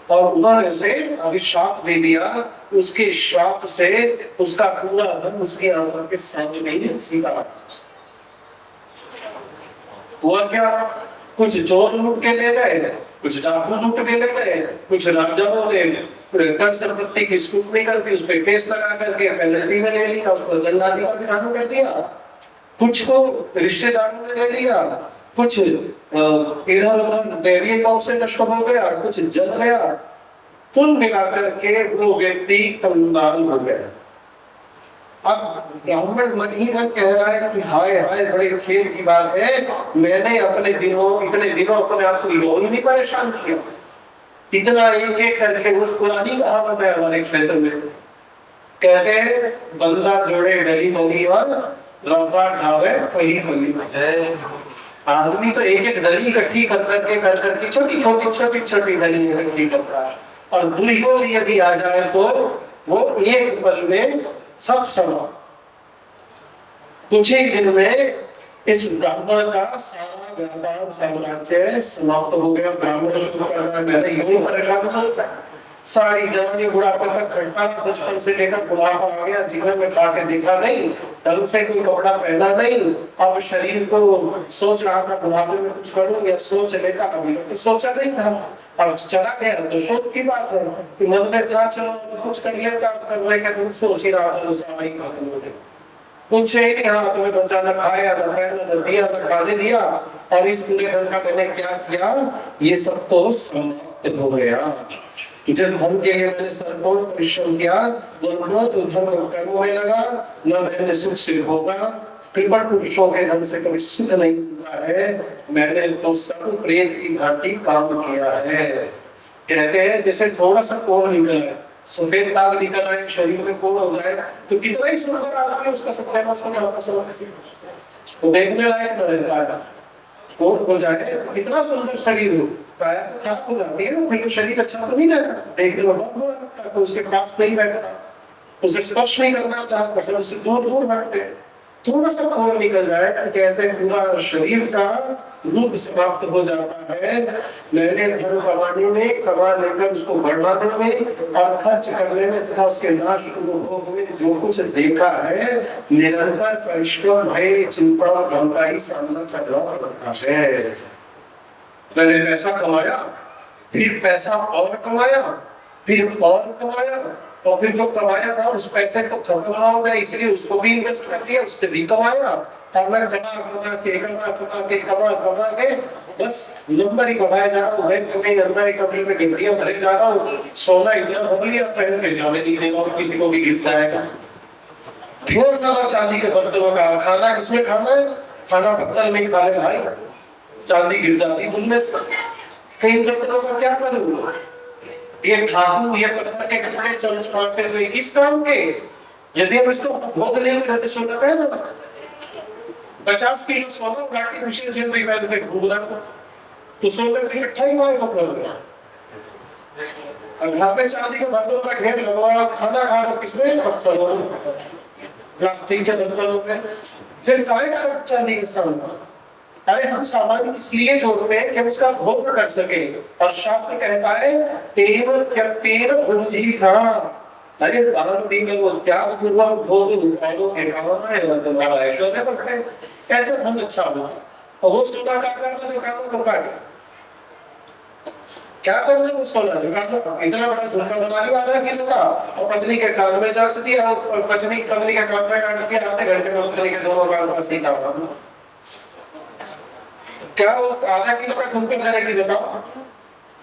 और उन्होंने उसे अभिशाप दे दिया। उसके श्राप से उसका पूरा धन उसकी आंखों के सामने ही सीधा हुआ। क्या कुछ चोर लूट के ले गए, कुछ डाकू लूट के ले गए, कुछ राजाओं ने कर संपत्ति की स्कूटनी कर दी, उस पर केस लगा करके पेनल्टी में ले लिया, उस पर दंडाधिकारी का विधान कर दिया। कुछ को रिश्तेदारों ने ले लिया, कुछ इधर उधर डेयरी अकाउंट से नष्ट हो गया, कुछ जल गया। कुल मिलाकर के वो व्यक्ति कंगाल हो गया। अब ब्राह्मण मन ही मन कह रहा है कि हाय हाय बड़े खेल की बात है, मैंने अपने इतने दिनों अपने आप को ही नहीं परेशान किया। इतना एक एक करके वो पुरानी कहावत है हमारे क्षेत्र में, कहते हैं बंदा जोड़े डरी मली और रौबा ढावे पही मली। आदमी तो एक एक डली इकट्ठी कर करके छोटी छोटी डली इकट्ठी करता है, और दुर्योग यदि आ जाए तो वो एक पल में सब समा। कुछ ही दिन में इस ब्राह्मण का सारा व्यापार साम्राज्य समाप्त हो गया। ब्राह्मण शुरू कर रहा है, मैंने यूं परेशान होता है, सारी जवानी बुढ़ापे तक खटता, बचपन से लेकर बुढ़ापा आ गया, जीवन में खा के देखा नहीं, ढंग से कोई कपड़ा पहना नहीं, अब शरीर को सोच रहा था बुढ़ापे में कुछ करूं या सोच लेता, अभी तो सोचा नहीं था, अब चला गया तो शोक की बात है कि मन में था चलो कुछ कर लेता, करने के तुम सोच ही रहा था सारा ही कुछ ही नहीं हाथ में बचा, न खाया न पहना न दिया न खाने दिया, और इस पूरे धन का मैंने क्या किया, ये सब तो समाप्त हो गया। जिस धन के लिए मैंने सर्वोत्तम परिश्रम किया वो तो धन कर्मों में लगा, न मैंने सुख से भोगा। कृपण पुरुषों के धन से कभी सुख नहीं मिला है, मैंने तो सब प्रेत की भांति काम किया है। कहते हैं जैसे थोड़ा सा कोढ़ निकला है, सफेद दाग निकल आए, शरीर में कोढ़ हो जाए तो कितना ही सुंदर आदमी उसका सत्यानाश तो देखने लायक न रहता है। कोढ़ हो जाए तो कितना सुंदर शरीर हो, काया तो खराब हो जाती है, लेकिन शरीर अच्छा तो नहीं रहता, देखने में बहुत बुरा लगता है, तो उसके पास नहीं बैठता, उसे स्पर्श नहीं करना चाहता, सब उससे दूर दूर भागते। थोड़ा सा खून निकल जाए तो कहते हैं पूरा शरीर का रूप समाप्त हो जाता है। मैंने धन कमाने में, कमा लेकर उसको बढ़ाने में और खर्च करने में तथा उसके नाश उपभोग में जो कुछ देखा है, निरंतर परिश्रम भय चिंता भ्रम का ही सामना करना पड़ता है। मैंने पैसा कमाया, फिर पैसा और कमाया, फिर और कमाया, और फिर जो कमाया था उस पैसे को खत्म हो गया, इसलिए उसको भी इन्वेस्ट कर दिया, उससे भी कमाया, और मैं कमा के बस नंबर ही बढ़ाया जा रहा हूँ, बैंक में अंदर एक कमरे में गिट्टियां भरे जा रहा हूँ, सोना इतना भर लिया पहन के जाने नहीं देगा और किसी को भी घिस जाएगा। ढेर लगा चांदी के बर्तनों का, खाना किसमें खाना है, खाना पत्तल में खा ले भाई, चांदी गिर जाती उनमें से, कई बर्तनों का क्या करूँ, ये ठाकुर ये पत्थर के कपड़े चमचमाते हुए किस काम के, यदि हम इसको भोग लेंगे तो सोना है ना, 50 किलो सोना घाटी खुशी ज्वेलरी पहन के घूम रहा तो सोने का इकट्ठा ही मार कपड़ा, घर में चांदी के बर्तनों का ढेर लगा, खाना खा रहे किसमें, पत्थरों प्लास्टिक के बर्तनों में, फिर काहे का चांदी के सामने। अरे हम सामान इसलिए जोड़ते हैं कि हम उसका भोग कर सके, और शास्त्र कहता है तेव त्यक्तेन भुंजीथा, अरे दान दीन वो त्याग पूर्वक भोग उठाओ के कामना है तुम्हारा ऐश्वर्य बढ़े, कैसे धन अच्छा हुआ, और वो सोना क्या करना जो काम को काटे, क्या करना वो सोना जो काम, इतना बड़ा झुमका बना लिया आधा किलो का, और पत्नी के कान में जांच दिया, और पत्नी के कान में काट दिया, आधे घंटे में पत्नी के दोनों कान का सीधा हुआ, क्या वो आधा किलो का झुमका करेगी बताओ,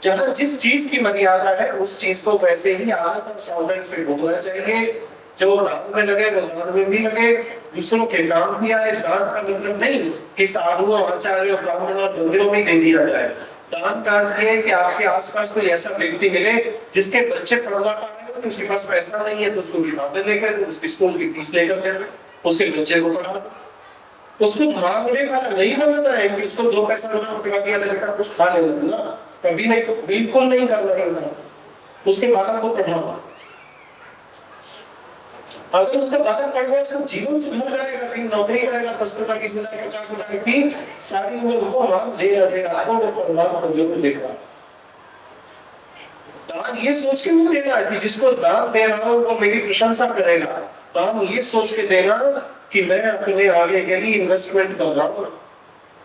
जहां जिस चीज की मर्यादा है उस चीज को वैसे ही आदत और सौंदर्य से भोगना चाहिए। जो दान में लगे वो दान में भी लगे, दूसरों के काम भी आए। दान का मतलब नहीं कि साधुओं, आचार्यों, ब्राह्मणों, मंदिरों में दे दिया जाए। दान का अर्थ है कि आपके आसपास कोई ऐसा व्यक्ति मिले जिसके बच्चे पढ़वा पा रहे हो, तो उसके पास पैसा नहीं है तो उसको किताबें लेकर, उसकी स्कूल की फीस लेकर दे दो, उसके बच्चे को पढ़ा दो। उसको मांगने वाला नहीं बनाना है कि उसको 2 पैसा रोज पकड़ा दिया बेटा कुछ खा लेना, कभी नहीं, तो बिल्कुल नहीं करना है। उसके बालक को पढ़ाओ। अगर उसका बालक पढ़ गया उसका जीवन सुधर जाएगा, कहीं नौकरी करेगा, 10 रुपए की सैलरी, 50,000 की सारी उम्र वो मांग दे रहे आपको वो परिवार को जो देगा। दान ये सोच के नहीं देना कि जिसको दान दे रहा हूं वो मेरी प्रशंसा करेगा। दान ये सोच के देना कि मैं अपने आगे के लिए इन्वेस्टमेंट कर रहा हूं,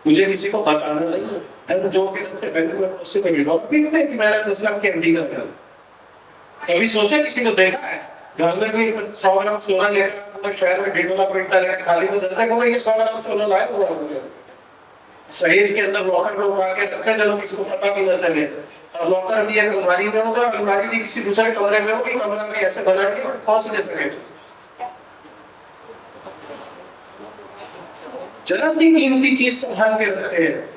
मुझे किसी को बताना नहीं है। धन जो के रखते बैंक में उससे कोई विरोध भी नहीं कि मैंने 10 लाख की एफडी कर दी। कभी सोचा किसी को देखा है घर में कोई 100 ग्राम सोना लेकर पूरे शहर में 1.5 लाख रुपए लेकर खाली में चलता है कि ये 100 ग्राम सोना लाया हुआ है, सहेज के अंदर लॉकर में उठा के रखते हैं, चलो किसी को पता भी ना चले। और लॉकर भी एक अलमारी में होगा, अलमारी भी किसी दूसरे कमरे में होगी, कमरा भी ऐसे बना के पहुंच नहीं सके। जरा सी कीमती चीज संभाल के रखते हैं,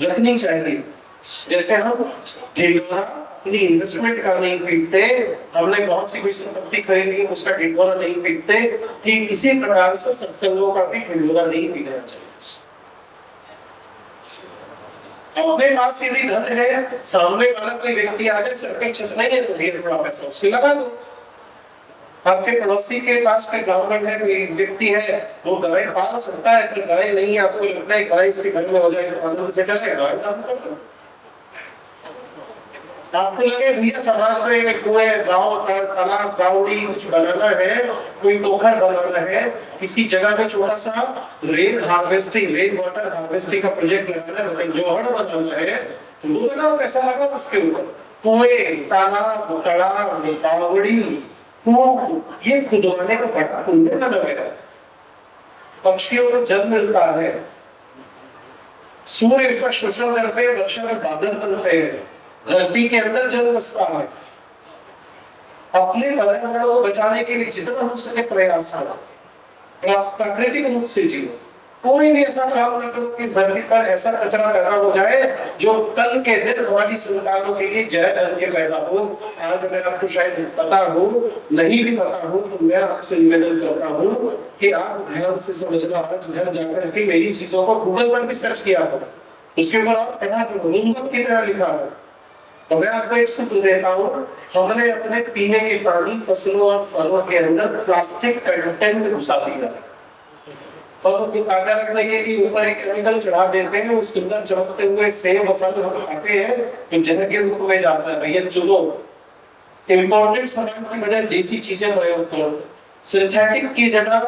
रखनी चाहिए। जैसे हम ढिंढोरा अपनी इन्वेस्टमेंट का नहीं पीटते, हमने बहुत सी कोई संपत्ति खरीदी उसका ढिंढोरा नहीं पीटते, ठीक इसी प्रकार से सत्संगों का भी ढिंढोरा नहीं पीटना चाहिए। अपने पास यदि धन है, सामने वाला कोई व्यक्ति आ जाए, सर पे छत नहीं है तो ढेर थोड़ा पैसा उसके लगा दो। आपके पड़ोसी के पास कोई ब्राह्मण है, कोई व्यक्ति है, वो गाय पाल सकता है, पर गाय नहीं है, आपको लगता है गाय इसके घर में हो जाए तो आनंद से चले, गाय काम कर दो। आपको लगे भैया समाज में एक कुएं, गांव, तालाब, बावड़ी कुछ बनाना है, कोई पोखर बनाना है, किसी जगह में छोटा सा rain harvesting, rain water harvesting का प्रोजेक्ट लगाना है, मतलब जोहड़ बनाना है, तो वो बनाओ, पैसा लगाओ उसके ऊपर। कुएं, तालाब, तालाब, बावड़ी, ये खुदवाने का बड़ा पुण्य का लगेगा। पक्षियों को जल मिलता है, सूर्य इसका शोषण करते हैं, वर्षा में बादल बनते हैं, धरती के अंदर जल बसता है। अपने पर्यावरण को बचाने के लिए जितना हो सके प्रयास करो, प्राकृतिक रूप से जियो। कोई भी ऐसा काम न करो कि इस धरती पर ऐसा कचरा पैदा हो जाए जो कल के दिन हमारी संतानों के लिए जहर बन के पैदा हो। आज अगर आपको शायद पता हो, नहीं भी पता हो, तो मैं आपसे निवेदन करता हूँ कि आप ध्यान से समझना। आज घर जाकर के मेरी चीजों को गूगल पर भी सर्च किया करो, उसके ऊपर आप पढ़ा करो, होमवर्क की तरह लिखा हो। तो मैं आपको एक सूत्र देता हूँ, हमने अपने पीने के पानी, फसलों और फलों के अंदर प्लास्टिक कंटेंट घुसा दिया। फलों को ताजा रखने के लिए ऊपर एक केमिकल चढ़ा देते हैं, उस सुंदर चमकते हुए सेब फल हम खाते हैं तो जहर के रूप में जाता है। भैया चुनो, इम्पोर्टेड सामान की बजाय देसी चीजें प्रयोग करो, सिंथेटिक की जगह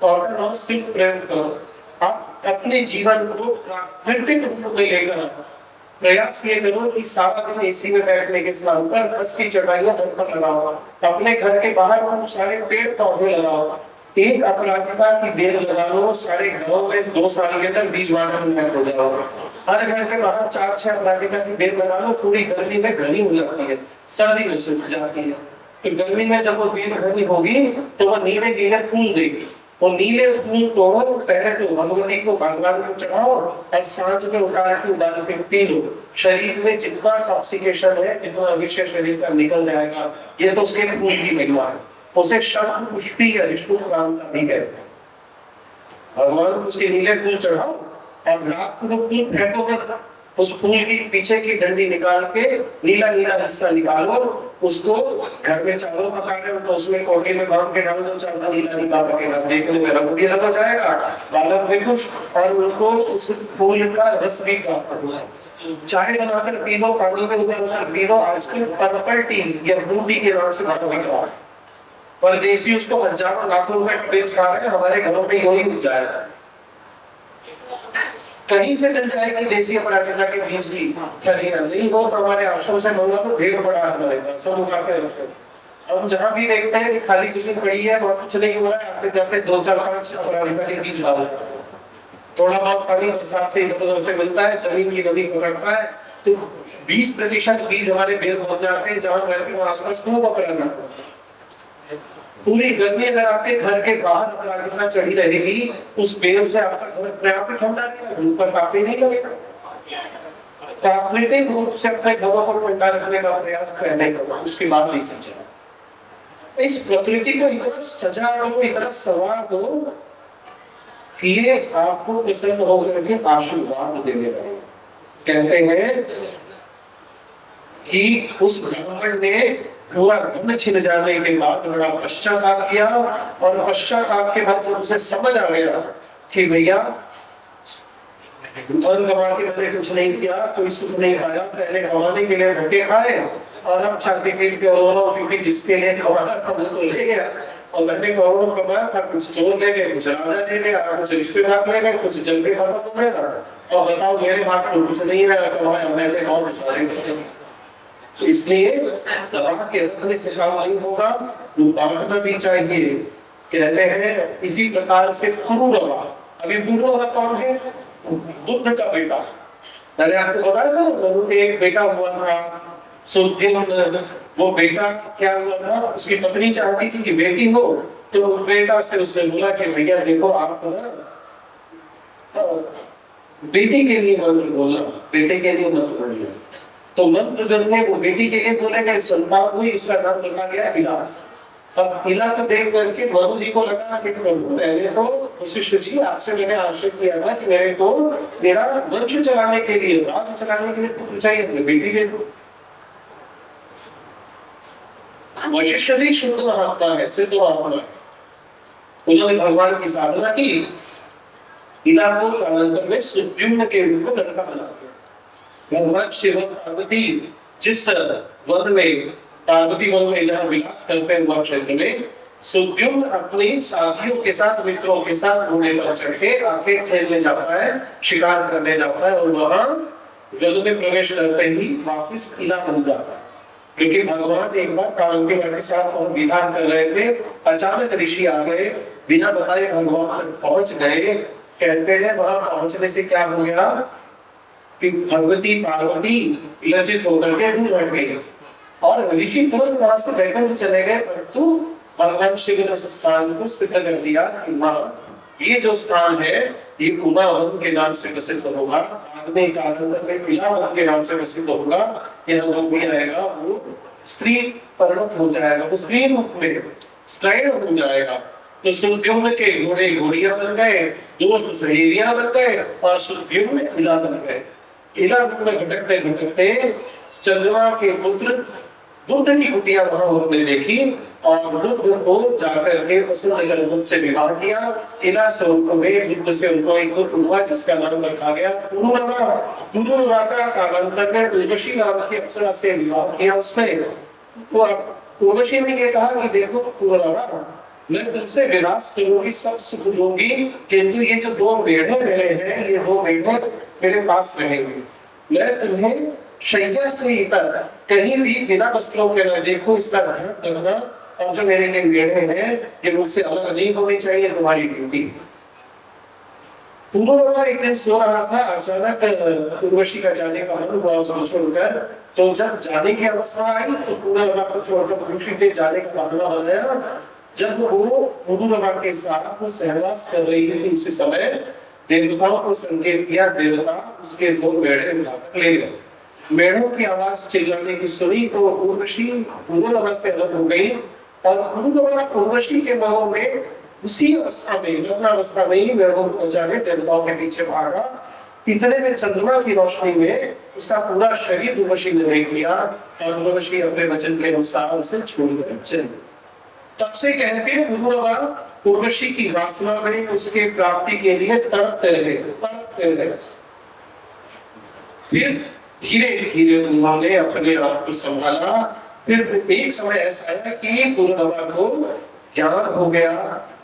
कॉटन और सिल्क प्रयोग करो। आप अपने जीवन को प्राकृतिक रूप में लेकर प्रयास ये करो कि सारा दिन एसी में बैठने के स्थान पर घास की चटाइयां घर पर लगाओ, अपने घर के बाहर खूब सारे पेड़ पौधे लगाओ, एक अपराजिता की बेल लगा लो, सारे घरों में 2 साल के अंदर बीज बांटन हो जाओ। हर घर के बाहर 4-6 अपराजिता की बेल लगा लो, पूरी गर्मी में घनी हो जाती है, सर्दी में सूख जाती है। तो गर्मी में जब वो बेल घनी होगी तो वो नीले नीले फूल देगी। वो नीले फूल तोड़ो, पहले तो भगवती को, भगवान को चढ़ाओ और सांझ में उतार के उबाल के पी लो। शरीर में जितना टॉक्सिकेशन है, जितना विषय शरीर का निकल जाएगा। ये तो उसके फूल की महिमा है। उसे शंख पुष्पी या विष्णु क्रांता भी कहते हैं। भगवान को उसके नीले फूल चढ़ाओ और रात को फूल फेंको मत, उस फूल की पीछे की डंडी निकाल के नीला नीला हिस्सा निकालो, उसको घर में चावल पका रहे हो तो उसमें कोटे में बांध के डाल दो, चावल नीला नीला पकेगा, देखने में रंग हो जाएगा, बालक भी खुश और उनको उस फूल का रस भी प्राप्त होगा। चाय बनाकर पी लो, पानी में उबालकर पी लो। आजकल पर्पल टी या ब्लू टी के नाम से बड़ा बिक रहा है, परदेसी उसको हजारों लाखों रुपए का बेच खा रहे हैं, हमारे घरों में यही उग जाएगा। कहीं से मिल जाएगी देसी अपराजिता के बीज की खरीदा, नहीं हो तो हमारे आश्रम से मंगा तो ढेर बड़ा हमारे पास सब उगा के रखते हैं। हम जहाँ भी देखते हैं कि खाली जमीन पड़ी है, बहुत कुछ नहीं हो रहा है, आते जाते 2-4-5 अपराजिता के बीज डाल देते हैं। थोड़ा बहुत पानी बरसात से इधर उधर से मिलता है, जमीन की नदी पकड़ता है तो 20% बीज हमारे बेल पहुंच जाते हैं, जहां रहते हैं आसपास खूब अपराध। पूरी गर्मी अगर आपके घर के बाहर अपराजिता चढ़ी रहेगी, उस बेल से आपका घर अपने आप ही ठंडा रहेगा, धूप का ताप ही नहीं लगेगा। प्राकृतिक रूप से अपने घरों को ठंडा रखने का प्रयास पहले करो, उसके बाद नहीं समझना। इस प्रकृति को इतना सजा दो, इतना सवार दो कि ये आपको प्रसन्न होकर के आशीर्वाद देने लगे। कहते हैं कि उस ब्राह्मण ने पूरा धन छिन जाने के बाद बड़ा पश्चाताप किया, और पश्चाताप के बाद जब उसे समझ आ गया कि भैया धन कमा के मैंने कुछ नहीं किया, कोई सुख नहीं पाया, पहले कमाने के लिए धक्के खाए और अब छाती पीट के रो रहा हूं क्योंकि जिसके लिए कमाना था वो तो ले गया, और मैंने करोड़ों कमाया था, कुछ चोर ले गए, कुछ राजा ले गया, कुछ रिश्तेदार ले गए, कुछ जल के खत्म हो गया, और बताओ मेरे हाथ में कुछ नहीं है, कमाया मैंने बहुत सारे। तो इसलिए दबा के रखने से काम नहीं होगा, बांटना भी चाहिए। कहते हैं इसी प्रकार से पुरुरवा, अभी पुरुरवा कौन है? बुद्ध का बेटा। मैंने आपको बताया था मनु के एक बेटा हुआ था सुद्युम्न। वो बेटा क्या हुआ था, उसकी पत्नी चाहती थी कि बेटी हो, तो बेटा से उसने बोला कि भैया देखो आप ना बेटी के लिए मंत्र बोलना, बेटे के लिए मत बोलिए। तो मंत्र जो थे वो बेटी के लिए बोले गए, संतान हुई, उसका नाम रखा गया इला। अब इला को देख करके मनु जी को लगा कि प्रभु पहले तो वशिष्ठ जी आपसे मैंने आश्रय किया था कि मेरे को मेरा वंश चलाने के लिए, राज चलाने के लिए पुत्र चाहिए, तो बेटी दे दो। वशिष्ठ जी शुद्ध महात्मा है, सिद्ध महात्मा है, उन्होंने भगवान की साधना की, इला को कालांतर में सुद्युम्न के रूप में लड़का बना दिया। भगवान शिव पार्वती जिस वन में, पार्वती वन में जहाँ विलास करते हैं वह क्षेत्र में, सुद्युम्न अपनी साथियों के साथ, मित्रों के साथ घोड़े पर चढ़ के आखेट खेलने जाता है, शिकार करने जाता है, और वहां जल में प्रवेश करते ही वापिस इला बन जाता है। क्योंकि भगवान एक बार पार्वती के साथ और विधान कर रहे थे, अचानक ऋषि आ गए, बिना बताए भगवान पहुंच गए। कहते हैं वहां पहुंचने से क्या हो गया कि भगवती पार्वती लज्जित होकर के दूर हट गई, और ऋषि तुरंत वहां से बैठे हुए चले गए, परंतु भगवान शिव ने उस स्थान को सिद्ध कर दिया कि वहाँ ये जो स्थान है ये उमावन के नाम से प्रसिद्ध होगा, आगने कालांतर में इलावन के नाम से प्रसिद्ध होगा। यहाँ जो भी आएगा वो स्त्री परिणत हो जाएगा, वो स्त्री रूप में स्त्रीण हो जाएगा। तो सुद्युम्न के घोड़े घोड़ियां बन गए, दोस्त सहेलियां बन गए, और सुद्युम्न इला बन गए। इला में भटकते भटकते चंद्रमा के पुत्र बुद्ध की कुटिया वहां उन्होंने देखी, और बुद्ध को जाकर के पसंद कर उनसे विवाह किया। इला स्वरूप में बुद्ध से उनको एक पुत्र हुआ जिसका नाम रखा गया पुरुरवा। पुरुरवा का कालांतर में उर्वशी नाम की अप्सरा से विवाह किया उसने। तो उर्वशी ने ये कहा कि देखो पुरुरवा, मैं तुमसे विलास करूंगी, सब सुख दूंगी, किंतु ये जो दो मेढे मेरे हैं, ये दो मेढे मेरे पास रहेंगे। मैं तुम्हें शैया से इतर कहीं भी बिना वस्त्रों के न देखो, इसका ध्यान रखना, और जो मेरे लिए मेढे हैं ये मुझसे अलग नहीं होनी चाहिए, तुम्हारी ड्यूटी। पुरुरवा एक दिन सो रहा था, अचानक उर्वशी का जाने का मन हुआ उसको छोड़कर। तो जब जाने की अवस्था आई तो पुरुरवा को छोड़कर उर्वशी ने जाने का बहाना बनाया। जब वो पुरुरवा के साथ सहवास कर रही थी उसी समय देवताओं को संकेत किया, देवता उसके दो मेढे उठाकर ले गए। मेढों की आवाज चिल्लाने की सुनी तो उर्वशी पुरुरवा से अलग हो गई, और पुरुरवा उर्वशी के महल में उसी अवस्था में, लग्नावस्था में ही मेढों को बचाने देवताओं के पीछे भागा। इतने में चंद्रमा की रोशनी में उसका पूरा शरीर उर्वशी ने देख लिया, और उर्वशी अपने वचन के अनुसार उसे छोड़कर चली। तब से कहते पुरुरवा उर्वशी की वासना में उसके प्राप्ति के लिए तड़पते रहे। फिर धीरे धीरे उन्होंने अपने आप को संभाला। फिर एक समय ऐसा आया कि पुरुरवा को ज्ञान हो गया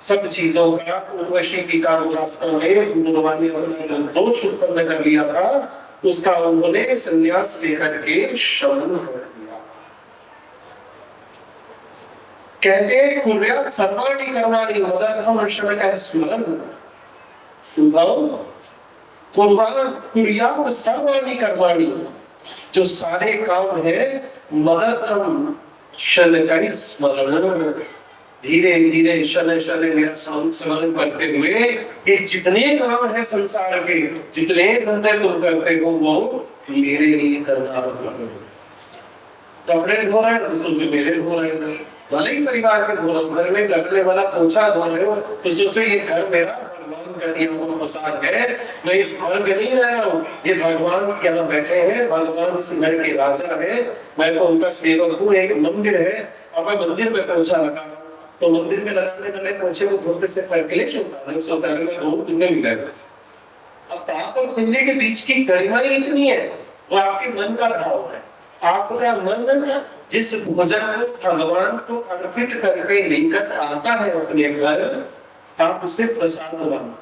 सब चीजों का। उर्वशी की कामवासना में पुरुरवा ने अपना जो दोष उत्पन्न कर लिया था उसका उन्होंने संन्यास लेकर के शमन कर दिया। कहते कुर्यात् सर्वाणि कर्माणि मदर्थं ऋषभकः स्मरन्। कुर्यात् सर्वाणि कर्माणि, जो सारे काम है मदर्थम शनकैः स्मरण, धीरे धीरे शनै शनै मेरा स्मरण करते हुए ये जितने काम है संसार के, जितने धंधे तुम करते हो वो मेरे लिए करना होगा। कपड़े धो रहे हो तो सोचो मेरे धो रहे हो, भले ही परिवार के धो रहे हो, घर में लगने वाला पोछा धो रहे हो तो सोचो ये घर मेरा भगवान का दिया हुआ प्रसाद है, मैं इस घर में नहीं रह रहा हूँ, ये भगवान यहाँ बैठे हैं, भगवान इस घर के राजा है, मैं तो उनका सेवक हूँ। एक मंदिर है और मैं मंदिर में पोछा लगा, तो मंदिर में लगाने वाले पोछे को धोते से क्लेश होता है, उसको उतारने का धो कितने मिलेगा। अब पाप और पुण्य के बीच की गरिमाई इतनी है, वो आपके मन का भाव है। आपका मन जिस भोजन को भगवान को अर्पित करके लेकर आता है अपने घर, आप उसे प्रसाद मानो।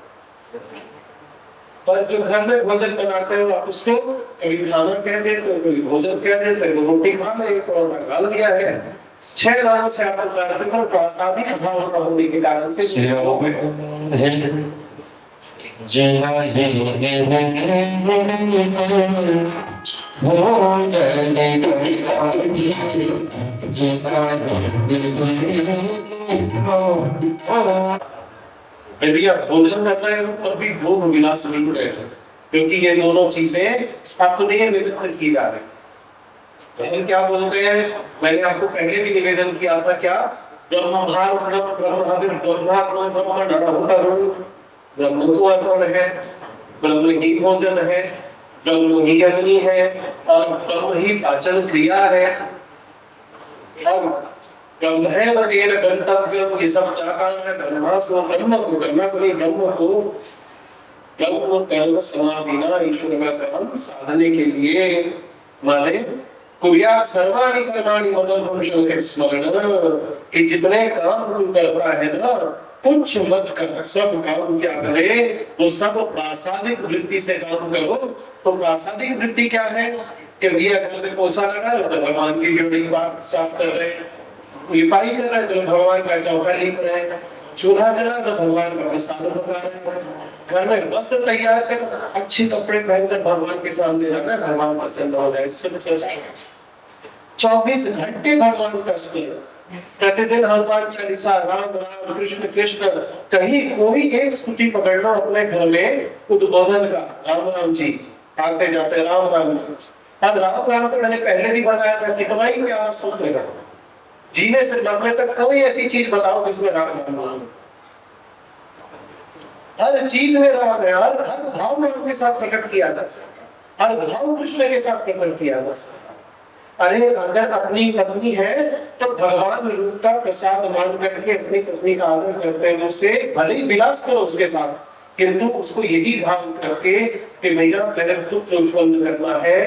पर जो घर में भोजन बनाते हो आप उसको कभी खाना कह देते हो, कभी भोजन कह देते हो, रोटी खा ले तो गाल दिया है, 6 नामों से आप उतारते हो, प्रसादिक भाव का होने के कारण से यदि आप भोजन कर रहे हो तब भी भोग विलास नहीं रहे, क्योंकि ये दोनों चीजें अपने निमित्त की जा रही। तो क्या बोलते हैं, मैंने आपको पहले भी निवेदन किया था, क्या ब्रह्म तो अर्पण है, ब्रह्म ही भोजन है, ब्रह्म ही अग्नि है और ब्रह्म ही पाचन क्रिया है। और ब्रह्म है वगैरह गंतव्य, ये सब चाकान है, ब्रह्म को करना कोई ब्रह्म को ब्रह्म कर्म समाधिना ईश्वर का काम साधने के लिए माने कुर्यात् सर्वाणि कर्माणि मदर्थं के स्मरण, कि जितने काम तू करता है ना कुछ मत कर, सब काम क्या करे, वो सब प्रासादिक वृत्ति से काम करो। तो प्रासादिक वृत्ति क्या है कि भैया घर में पोछा लगा तो भगवान की जोड़ी बात साफ कर रहे हैं, लिपाई कर रहे हैं तो भगवान का चौका लिप रहे हैं, चूल्हा जला तो भगवान का प्रसाद पका रहे हैं, घर में वस्त्र तैयार कर अच्छे कपड़े पहनकर भगवान के सामने जाना है, भगवान प्रसन्न हो जाए। 24 घंटे भगवान का स्मरण, प्रतिदिन हनुमान चालीसा, राम राम कृष्ण कृष्ण, कहीं कोई एक स्तुति पकड़ लो अपने घर में उद्बोधन का, राम राम जी आते जाते राम राम जी। अब राम राम तो मैंने पहले भी बताया था, कितना ही प्यारा सूत्र है, जीने से मरने तक कोई ऐसी चीज बताओ जिसमें राम राम हो। हर चीज में राम है, हर भाव राम के साथ प्रकट किया जा सकता, हर भाव कृष्ण के साथ प्रकट किया जा सकता। अरे अगर अपनी पत्नी है तो भगवान रूप का प्रसाद मान करके अपनी पत्नी का आदर करते हैं, उसे भले ही विलास करो उसके साथ, किंतु उसको यही भाव करके कि मेरा पहले पुत्र उत्पन्न करना है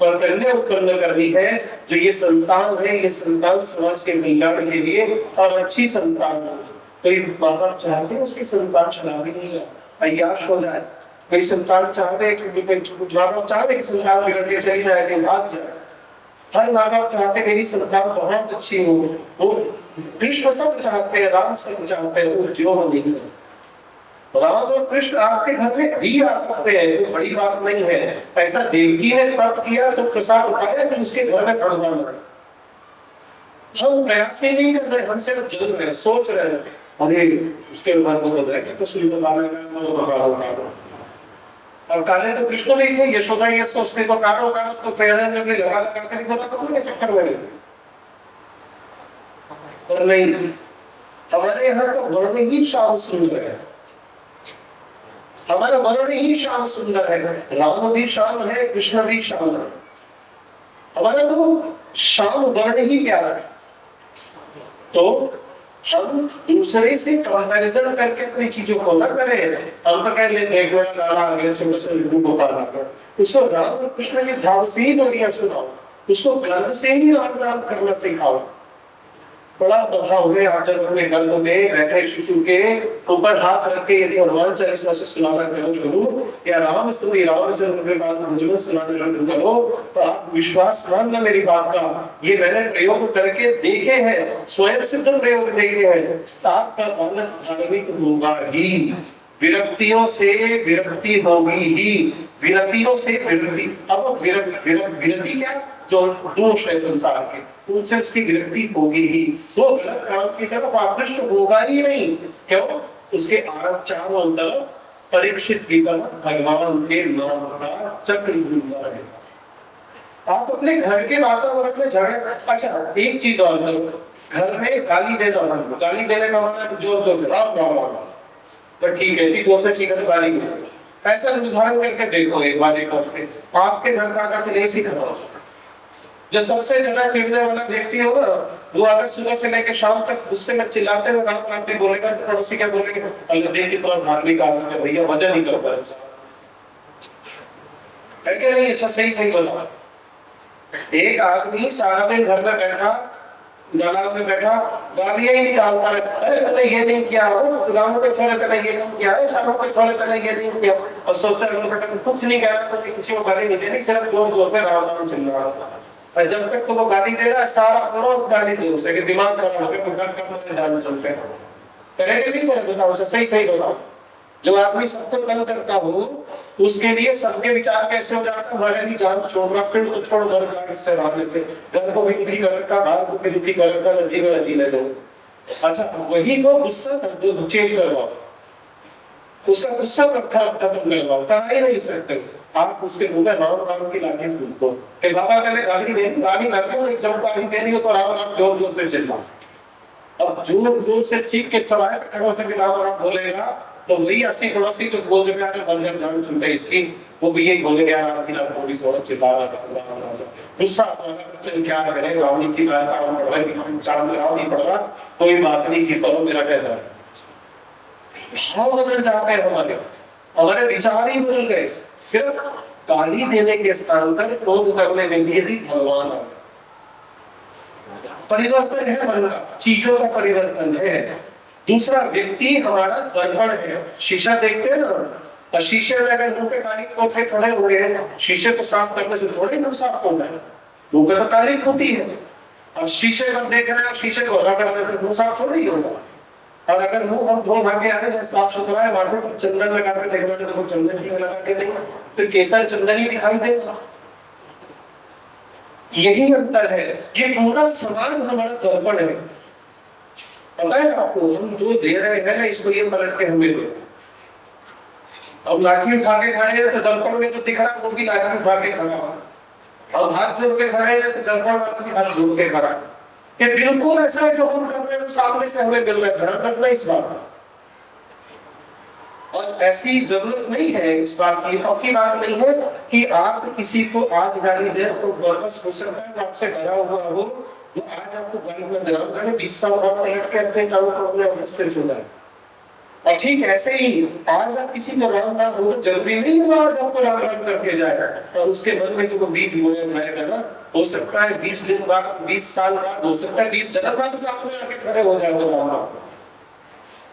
और कन्या उत्पन्न करनी है, जो ये संतान है ये संतान समाज के कल्याण के लिए और अच्छी संतान हो। कोई माँ बाप चाहते हैं उसकी संतान शराबी नहीं है, अय्याश हो जाए, कोई संतान चाहते हैं कि माँ बाप चाहते कि संतान बिगड़ के चली जाए, कहीं भाग जाए, हर माँ बाप चाहते मेरी संतान बहुत अच्छी हो, वो कृष्ण सब चाहते हैं, राम सब चाहते हैं, वो क्यों नहीं है। राम और कृष्ण आपके घर में भी आ सकते हैं, कोई बड़ी बात नहीं है। ऐसा देवकी ने तप किया तो प्रसाद उठाया तो उसके घर में भगवान आए। हम प्रयास ही नहीं कर रहे, हम सिर्फ जल रहे, सोच रहे हैं, अरे उसके घर में बोल रहे कि तो सुंदर बाला और काले तो कृष्ण नहीं थे, यशोदा ये सोचते तो कारो का उसको प्रेरणा में लगा कर बोला तो उनके चक्कर में पर नहीं। हमारे यहाँ का वर्ण ही श्याम सुंदर है, हमारा वर्ण ही श्याम सुंदर है, राम भी श्याम है, कृष्ण भी श्याम है, हमारा तो श्याम वर्ण ही प्यारा है। तो हम दूसरे से कंपैरिजन करके अपनी चीजों को ना करें। हम तो कह लेते हैं कोई गाना आ गया छोटा सा लड्डू गोपाल आ गया, उसको राम और कृष्ण के भाव से ही लोरियां सुनाओ, उसको गर्व से ही राम राम करना सिखाओ। बड़ा प्रभाव है आचरण अपने गर्भ में बैठे शिशु के ऊपर हाथ रख के यदि हनुमान चालीसा से सुनाना करो शुरू या राम स्तुति रामचंद्र के बाद भजन सुनाना शुरू करो तो आप विश्वास मानना मेरी बात का, ये मैंने प्रयोग करके देखे हैं, स्वयं सिद्ध प्रयोग देखे हैं। तो आपका बालक धार्मिक होगा ही, विरक्तियों से विरक्ति होगी ही, विरतियों से विरति। अब विरति क्या, जो दोष है संसार के, उनसे उसकी विरति होगी ही, वो गलत काम की तरफ आकृष्ट होगा ही नहीं। क्यों? उसके चारों तरफ परीक्षित की तरह भगवान के नाम का चक्र घूमता रहेगा। आप अपने घर के वातावरण में झगड़े, अच्छा एक चीज और करो, घर में गाली देना बंद, गाली देने का मतलब जोर जोर से राम राम राम, तो ठीक है, ठीक से ठीक है, गाली दे। ऐसा उदाहरण करके देखो एक बार, एक हफ्ते आपके घर का काम नहीं सीख रहा, जो सबसे ज्यादा चिढ़ने वाला व्यक्ति होगा, वो अगर सुबह से लेकर शाम तक गुस्से में चिल्लाते हुए राम राम भी बोलेगा, तो पड़ोसी क्या बोलेंगे, अल्लाह देख कितना धार्मिक आदमी है, भैया वजह नहीं करता है क्या नहीं? अच्छा सही सही बोला। एक आदमी सारा दिन घर में बैठा, तालाब में बैठा, गालियां ही निकालता है, अरे तूने ये नहीं किया, गाँव के छोड़े तूने ये नहीं किया, शहरों के छोड़े तूने ये नहीं किया, और सोचता है कुछ नहीं कह रहा, तो किसी को गाली नहीं देनी, सिर्फ जोर जोर से राम राम चिल्ला रहा है। और जब तक तो वो गाली दे रहा है, सारा पड़ोस गाली दे उसे, कि दिमाग खराब हो गया, तो घर करने जाना चलते हैं, करेंगे नहीं करेंगे, बताओ सही सही बताओ। जो आदमी सबको तंग करता हो, उसके लिए सबके विचार कैसे हो जाता है, हमारे लिए जान छोड़ रहा, फिर तो छोड़ घर का, इससे रहने से घर को भी दुखी कर रखा, बाहर को भी दुखी कर रखा, जीने दो। अच्छा वही को गुस्सा चेंज करवाओ, उसका गुस्सा खत्म करवाओ, करा ही नहीं सकते आप, उसके मुंह में राम राम की लाठी फूंक दो कि बाबा पहले गाली दे, गाली ना दो, जब गाली देनी हो तो राम राम जोर जोर से चिल्लाओ। अब जोर जोर से चीख के चौराहे पे खड़े होकर राम राम बोलेगा, तो वही 80 पड़ोसी जो बोल रहे हैं बंजर जान छूटे इसकी, वो भी यही बोलेंगे यार खिला थोड़ी सी और चिल्ला रहा, गुस्सा चल क्या करें, रावणी की बात काम पड़ रहा है, हम चांद राव नहीं पड़ रहा, कोई बात नहीं की करो, मेरा कैसा भाव बदल जाते हैं हमारे विचार ही बदल गए। सिर्फ गाली देने के स्थान पर क्रोध करने में भी भगवान आ गए। परिवर्तन है मन का, चीजों का परिवर्तन है। दूसरा व्यक्ति हमारा दर्पण है, शीशा देखते हैं ना, और शीशे में अगर मुंह पे काली पोते खड़े हो गए, शीशे को साफ करने से थोड़े मुंह साफ होगा, मुंह पे तो काली होती है, और शीशे पर देख रहे हैं, शीशे को हरा करने से मुंह साफ थोड़ा ही होगा। और अगर मुंह हम धो भागे आ रहे हैं, साफ सुथरा है, माथे पर चंदन लगा के देख रहे हैं, तो चंदन ही लगा के नहीं, तो केसर चंदन ही दिखाई देगा। यही अंतर है, ये पूरा समाज हमारा दर्पण है। पता है आपको, हम जो दे रहे हैं ना, इसको ये पलट के हमें दे। अब लाठी उठा के खड़े हैं, तो दर्पण में जो दिख रहा है वो भी लाठी उठा के खड़ा है, और हाथ जोड़ के खड़े हैं, तो दर्पण वाला भी हाथ जोड़ के खड़ा है। ये बिल्कुल ऐसा है, जो हम कर रहे हैं सामने से हमें मिल रहा है, ध्यान रखना इस बात का। और ऐसी जरूरत नहीं है इस बात की, पक्की बात नहीं है कि आप किसी को आज गाली दें तो बस हो सकता है आपसे डरा हुआ हो, तो आज आपको गाली में डरा करे, 20 साल बाद पलट के अपने कामों को अपने व्यवस्थित हो जाए। और ठीक ऐसे ही आज आप किसी को राम राम बोलो, जरूरी नहीं है आज आपको राम राम करके जाएगा, और उसके मन में जो बीज बोया जाएगा ना, हो सकता है 20 दिन बाद, 20 साल बाद, हो सकता है 20 जन्म बाद सामने आके खड़े हो जाएगा राम राम।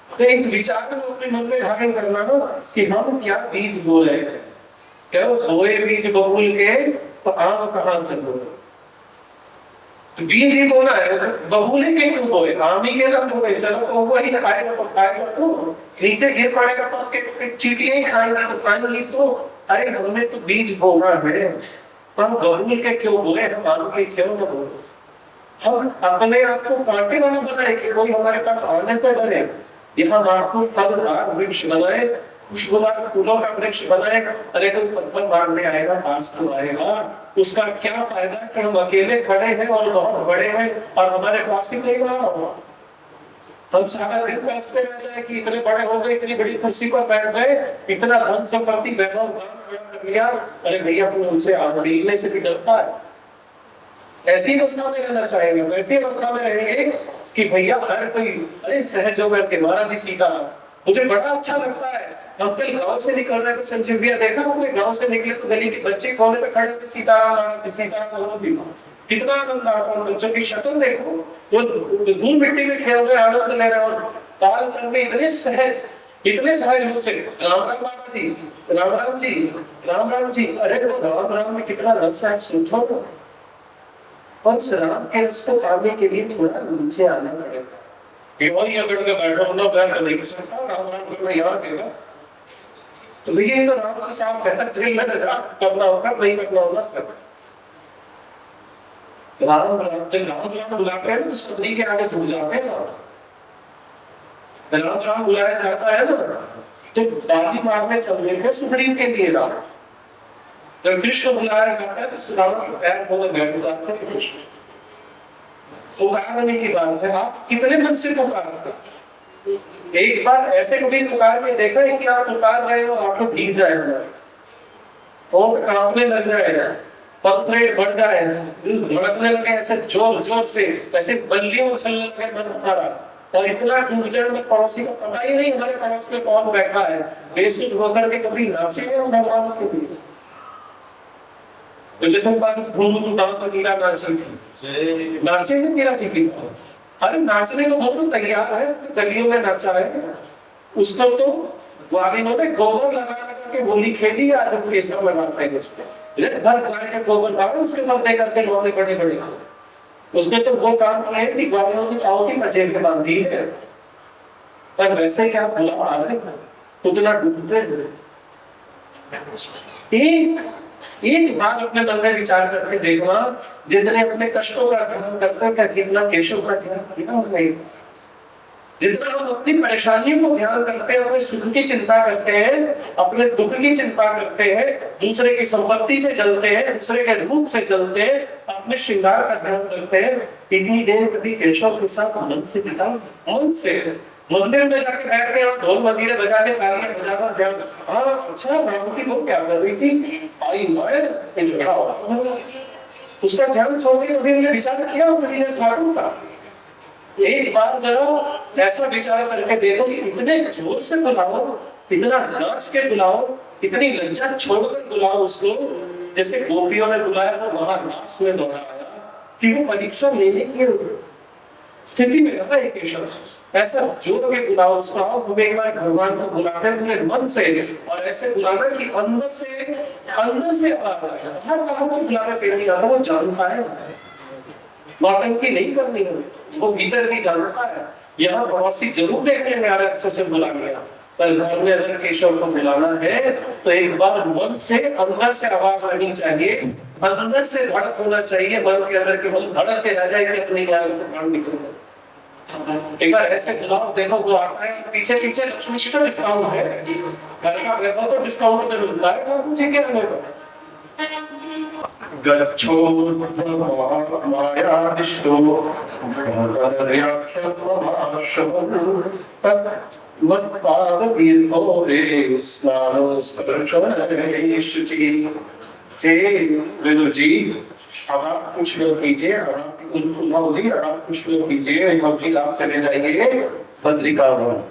तो इस विचार को अपने मन में धारण करना ना, कि हम क्या बीज बो रहे हैं, क्या बोए बीज बबूल के तो आम कहां से बोए, बीज ही बोना है, बबूले के क्यों बोए, आम ही के ना बोए, चलो तो वही खाएगा तो खाएगा, तो नीचे गिर पड़ेगा तो के चींटियां ही खाएंगी तो खाएंगी, तो अरे हमें तो बीज बोना है, हम बबूल के क्यों बोए, हम आम के क्यों न बोए। हम अपने आप को कांटे वाला बनाए कि कोई हमारे पास आने से डरे, यहाँ आपको फलदार वृक्ष बनाए, खुशबूदार फूलों का वृक्ष बनाए, अरे कोई पत्थर मारने आएगा, पास तो आएगा, उसका क्या फायदा कि हम अकेले खड़े हैं और बहुत बड़े हैं और हमारे पास ही नहीं रहा। हम सारा दिन पैसे रह जाए कि इतने बड़े हो गए, इतनी बड़ी कुर्सी पर बैठ गए, इतना धन संपत्ति वैभव कर लिया, अरे भैया तू हमसे आने से भी डरता है। ऐसी अवस्था में रहना चाहेंगे, वैसी अवस्था में रहेंगे कि भैया हर कोई, अरे सहज होकर के महाराज जी सीता, मुझे बड़ा अच्छा लगता है। हम कल गांव से निकल रहे थे, संजय भैया देखा हमने, गांव से निकले तो गली के बच्चे कोने पे खड़े थे, सीताराम महाराज जी, सीताराम जी, कितना आनंद आ रहा है, बच्चों की शक्ल देखो, जो धूल मिट्टी में खेल रहे, आनंद ले रहे, और ताल करके इतने सहज रूप से, राम राम बाबा जी, राम राम जी, राम राम जी, अरे राम राम में कितना रस है, सोचो तो। और उस राम के रस को पाने के लिए थोड़ा नीचे आना पड़ेगा। वही अगर के बैठा होना, मैं कर नहीं सकता, राम राम करना याद है। तो भैया ये तो राम से साफ कहता है, दिल में करना होगा, नहीं करना होगा करना। राम राम जब राम राम बुलाते हैं तो सभी के आगे झुक जाते हैं ना। राम राम बुलाया जाता है ना तो डाली मारने चल देते सुग्रीव के लिए राम। जब कृष्ण बुलाया जाता है तो सुदामा के पैर खोले बैठ जाते हैं कृष्ण। पुकारने की बात है, आप कितने मन से पुकारते? एक बार ऐसे कभी पुकार के देखा है कि आप पुकार रहे हो आपको भीग जाएगा, और कांपने लग जाएगा, पल्स रेट बढ़ जाए, दिल धड़कने लगे ऐसे जोर जोर से, ऐसे बल्लियों उछलने लगे मन हमारा, और इतना डूब जाए में पड़ोसी का पता ही नहीं हमारे पड़ोस में कौन बैठा है, बेसुध होकर के कभी नाचे हम भगवान के लिए। तो जैसे बात घूम गांव का मीरा नाची थी, नाचे हैं मीरा जी की, अरे नाचने को वो तो तैयार है, तो गलियों में नाचा है, उसको तो ग्वालिनों ने गोबर लगा लगा के होली खेली, आज हम केसर लगाते हैं उसको, भर गाय के गोबर डाले उसके बाद दे करके लोग बड़े बड़े, उसने तो वो काम किया है कि ग्वालिनों की पाँव की मजे में बांधी है। पर वैसे क्या बुला आ रहे उतना डूबते हुए, एक बार अपने मन में विचार करके देखना, जितने अपने कष्टों का ध्यान करते हैं क्या कितना केशव का ध्यान किया हमने? जितना हम अपनी परेशानियों को ध्यान करते हैं, अपने सुख की चिंता करते हैं, अपने दुख की चिंता करते हैं, दूसरे की संपत्ति से जलते हैं, दूसरे के रूप से जलते हैं, अपने श्रृंगार का ध्यान करते हैं, इतनी देर कभी केशव के साथ मन से बिता, मन से मंदिर में जाके बैठ के और ढोल मंदिर बजा के तालियां बजाना ध्यान। हाँ अच्छा, राम की वो क्या कर रही थी, आई मैं झगड़ा हो रहा, उसका ध्यान छोड़ के कभी ने विचार किया ठाकुर का? एक बार जरा ऐसा विचार करके देखो कि इतने जोर से बुलाओ, इतना नाच के बुलाओ, इतनी लज्जा छोड़कर बुलाओ उसको, जैसे गोपियों ने बुलाया वो वहां नाच में दौड़ाया कि वो परीक्षा लेने की स्थिति में रहा है केशव। ऐसा जोर के बुलाओ उसको, आओ हम एक बार भगवान को बुलाते हैं पूरे मन से, और ऐसे बुलाना कि अंदर से आवाज आए, हर बार को बुलाना फिर नहीं आता, वो जानता है नौटंकी नहीं करनी है, वो भीतर भी जानता है। यहाँ पड़ोसी जरूर देखने में आ रहा है अच्छे से बुला लिया, पर घर में अगर केशव को बुलाना है तो एक बार मन से अंदर से आवाज आनी चाहिए, अंदर से धड़क होना चाहिए, मन के अंदर के मन धड़क के रह जाए कि अपनी यार को प्राण निकल। एक बार ऐसे बुलाओ, देखो वो आता है, पीछे पीछे लक्ष्मी का डिस्काउंट है, घर का वैभव तो डिस्काउंट में मिलता है, तो मुझे क्या लेगा? गच्छो मायादिष्टो मत्पादतीर्थोरे स्नानो स्पर्शनैशुचि। हे विदुर जी, अब आप कुछ लोग कीजिए, उद्धव जी आप कुछ लोग कीजिए, उद्धव जी आप चले जाइए बद्रिका वन,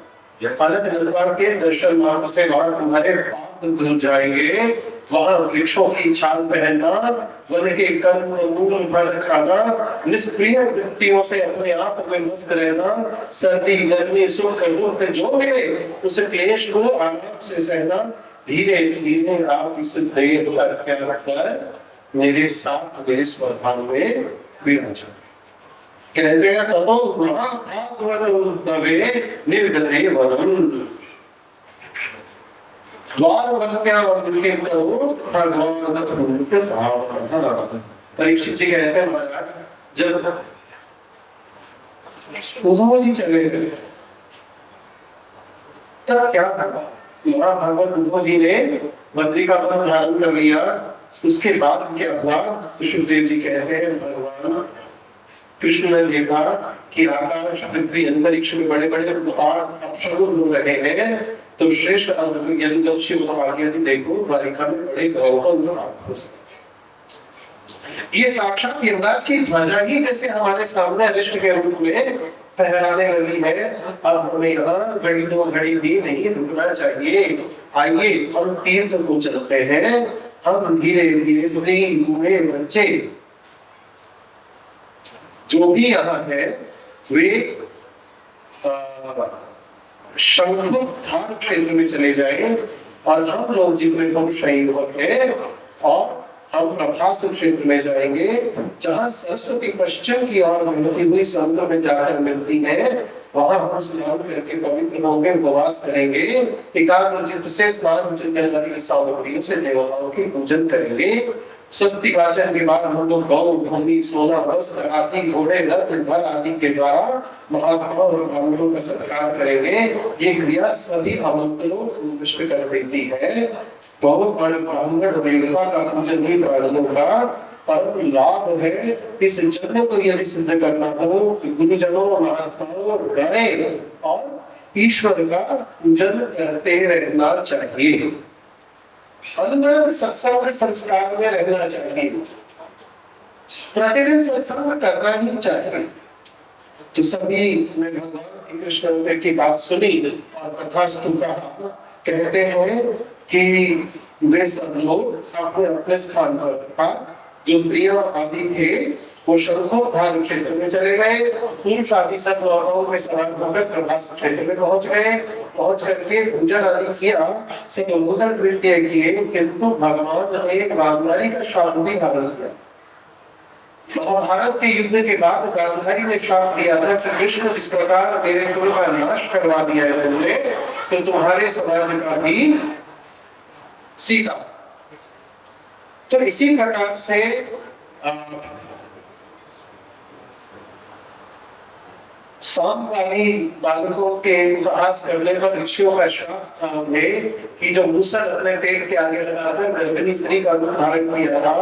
के दर्शन मार्ग से वहां तुम्हारे पाप धुल जाएंगे, वहां वृक्षों की छाल पहनना, वन के कर्म मूल फल खाना, निष्प्रिय वृत्तियों से अपने आप में मस्त रहना, सर्दी गर्मी सुख दुख जो मिले उस क्लेश को आराम से सहना, धीरे धीरे आप इस देह पर प्यार कर मेरे साथ मेरे स्वभाव में विराज। कहते हैं ततो महाभागवतवे निर्गले वदन्, द्वार वंद्या वंदे करो भगवान भूत भावः। परीक्षित जी कहते हैं महाराज जब उद्धव जी चले गए तब क्या कहा? महाभागवत उद्धव जी ने बद्रिका वन धारण कर लिया, उसके बाद क्या हुआ? सुखदेव जी कहते हैं भगवान कृष्ण ने देखा कि आकाश पृथ्वी अंतरिक्ष में बड़े बड़े अप्सर हो रहे हैं, तो श्रेष्ठ आज्ञा दी, देखो द्वारिका में बड़े ग्रहों, ये साक्षात यमराज की ध्वजा ही जैसे हमारे सामने अरिष्ट के रूप में फहराने लगी है। अब हमें यहाँ घड़ी दो घड़ी भी नहीं रुकना चाहिए, आइए हम तीर्थ को चलते हैं, हम धीरे धीरे स्त्री बूढ़े बच्चे जो भी यहाँ है वे शंखधार क्षेत्र में चले जाएं, और हम लोग जितने पुरुष युवक हैं और हम प्रभास क्षेत्र में जाएंगे, जहाँ सरस्वती पश्चिम की ओर बहती हुई समुद्र में जाकर मिलती है, वहां हम स्नान करके पवित्र होंगे, उपवास करेंगे, एकाग्रचित्त से स्नान जल नदी की सामग्रियों से देवताओं की पूजन करेंगे। स्वस्ति वाचन के बाद हम लोग गौ भूमि सोना वस्त्र आदि घोड़े रथ घर आदि के द्वारा महात्मा और ब्राह्मणों का सत्कार करेंगे। ये क्रिया सभी आमंत्रणों को नष्ट कर देती है। बहुत बड़े ब्राह्मण देवता का पूजन ही ब्राह्मणों का परम लाभ है। इस जन्म को यदि सिद्ध करना हो कि गुरुजनों महात्माओं गए और ईश्वर का पूजन करते रहना चाहिए। अनुग्रह सत्संग संस्कार में रहना चाहिए, प्रतिदिन सत्संग करना ही चाहिए। तो सभी ने भगवान की कृष्ण की बात सुनी और तथास्तु कहा। कहते हैं कि वे सब लोग अपने अपने स्थान पर था। जो स्त्रियां आदि थे वो शंखोधार क्षेत्र में चले गए। पुरुष आदि सब लोगों में सवार होकर प्रभास क्षेत्र में पहुंच गए। पहुंच करके पूजन आदि किया, संबोधन नृत्य किए, किंतु भगवान ने गांधारी का शाप भी धारण किया। महाभारत के युद्ध के बाद गांधारी ने शाप दिया था कि कृष्ण जिस प्रकार मेरे कुल का नाश करवा दिया है तुमने, तो तुम्हारे समाज का भी सीधा। तो इसी प्रकार से सामवादी बालकों के उपहास करने पर ऋषियों का श्राप था उन्हें कि जो मूसल अपने पेट के आगे लगाकर गर्भिणी स्त्री का रूप धारण किया था,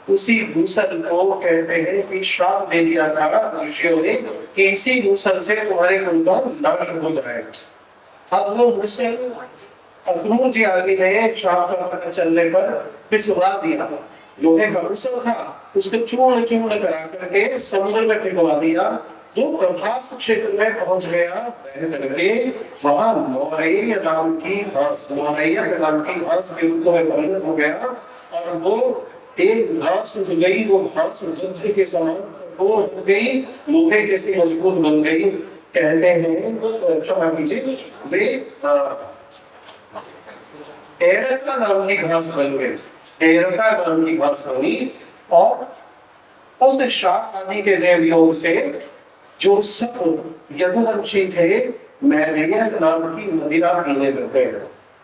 उसी मूसल को कहते हैं कि श्राप दे दिया था ऋषियों ने कि इसी मूसल से तुम्हारे कुल का नाश हो जाएगा। अब वो मूसल अक्रूर जी आदि ने श्राप का पता चलने पर पिसवा दिया। लोहे का मूसल था, उसको चूर्ण चूर्ण करा करके समुद्र में फेंकवा दिया। जो प्रभास क्षेत्र में पहुंच गया बह करके, वहां मौरैया नाम की घास, मौरैया नाम की घास के रूप में परिणत हो गया। और वो एक घास उग गई, वो घास वज्र के समान वो उग गई, लोहे जैसी मजबूत बन गई। कहते हैं क्षमा कीजिए, वे एरका नाम की घास बन गई, एरका नाम की घास बनी। और उस श्राप आदि के देव योग से जो सब यदुवंशी थे मैरेय नाम की मदिरा पीने लग गए।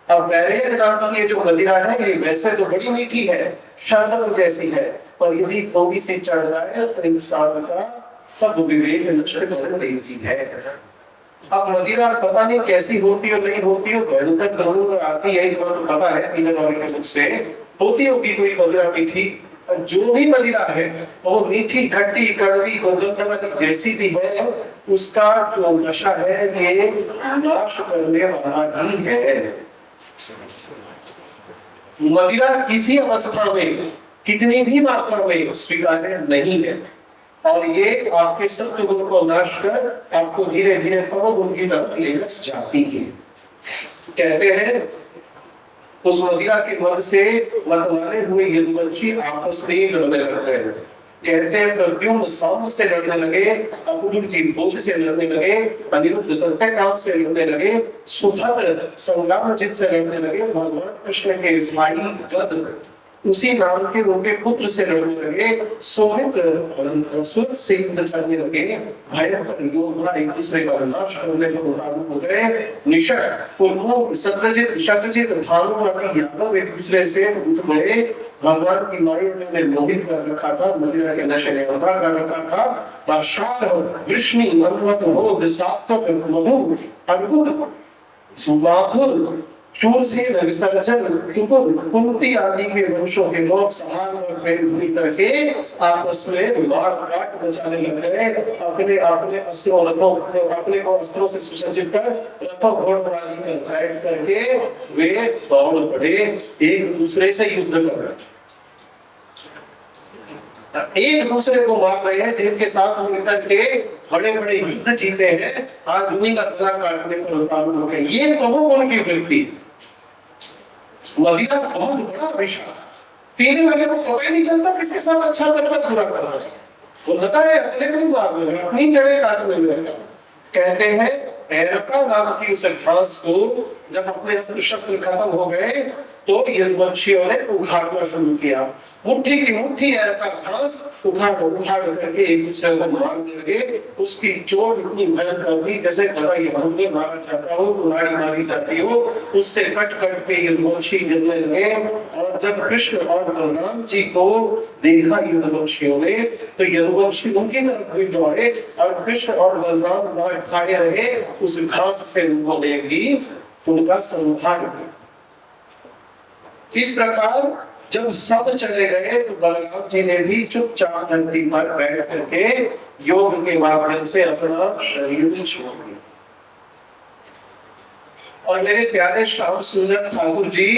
अब मैरेय नाम की ये जो मदिरा है, ये वैसे तो बड़ी मीठी है, शरबत जैसी है, पर यदि थोड़ी सी चढ़ जाए तो इंसान का सब विवेक नष्ट कर देती है। अब मदिरा पता नहीं कैसी होती और नहीं होती हो, भयंकर जरूर आती है, पता है पीने वाले के मुख से होती होगी कोई मदिरा मीठी। जो भी मदिरा है वो मीठी खट्टी कड़वी वाली जैसी भी है, उसका जो नशा है ये नाश करने वाला ही है। मदिरा किसी अवस्था में कितनी भी मात्रा में स्वीकार्य नहीं है, और ये आपके सत्य गुण को नाश कर आपको धीरे धीरे तमो गुण की तरफ ले जाती है। कहते हैं उस मदिरा के मद से मतवाले हुए यदुवंशी आपस में ही लड़ने लग गए। कहते हैं प्रद्युम्न साम्ब से लड़ने लगे, अपुरुष जी भोज से लड़ने लगे, अनिरुद्ध सत्यकाम से लड़ने लगे, सुभद्र संग्रामजित से लड़ने लगे, भगवान कृष्ण के भाई गद उसी नाम के उनके पुत्र से लड़ने लगे, सोमित्र सुर से युद्ध करने लगे, भयंकर योद्धा एक दूसरे का नाश करने को उतारू हो गए। निषद उर्मू सत्यजित शतजित भानु आदि यादव एक दूसरे से उठ गए। भगवान की माया ने उन्हें मोहित कर रखा था, मदिरा के नशे ने अंधा कर रखा था। बादशाह वृष्णि मन्मथ बोध सात्वक मधु अद्भुत माधुर शूरसेन विसर्जन कुंती आदि के वंशों के लोग समान और प्रेम भूमि करके आपस में मारकाट मचाने लग गए। अपने अपने अस्त्रों रथों अपने को अस्त्रों से सुसज्जित कर रथों घोड़ों आदि में बैठ करके वे दौड़ पड़े, एक दूसरे से युद्ध कर रहे, एक दूसरे को मार रहे हैं, जिनके साथ मिलकर के बड़े बड़े युद्ध जीते हैं, आज उन्हीं का गला काटने पर उतारू हो गए। ये तमोगुण की वृत्ति। मदिरा बहुत बड़ा विषय, पीने वाले को पता ही नहीं चलता किसके साथ अच्छा करना बुरा करना, वो लगा है अपने को ही मार लेगा, अपनी जड़ें काटने लगेगा। कहते हैं एरका नाम की उस घास को जब अपने अस्त्र शस्त्र खत्म हो गए तो यदुवंशियों ने उखाड़ना शुरू किया। मुट्ठी की मुट्ठी एरका घास उखाड़ उखाड़ करके एक दूसरे को मारने लगे। उसकी चोट इतनी भयंकर थी जैसे गदा मारा जाता हो, कुल्हाड़ी मारी जाती हो, उससे कट कट के यदुवंशी गिरने लगे। और जब कृष्ण और बलराम जी को देखा यदुवंशियों ने तो यदुवंशी उनकी तरफ भी दौड़े और कृष्ण और बलराम खड़े रहे उस घास से उन्होंने भी उनका संहार किया। इस प्रकार जब सब चले गए तो बलराम जी ने भी चुपचाप धरती पर बैठ करके योग के माध्यम से अपना शरीर छोड़ दिया। और मेरे प्यारे श्याम सुंदर ठाकुर जी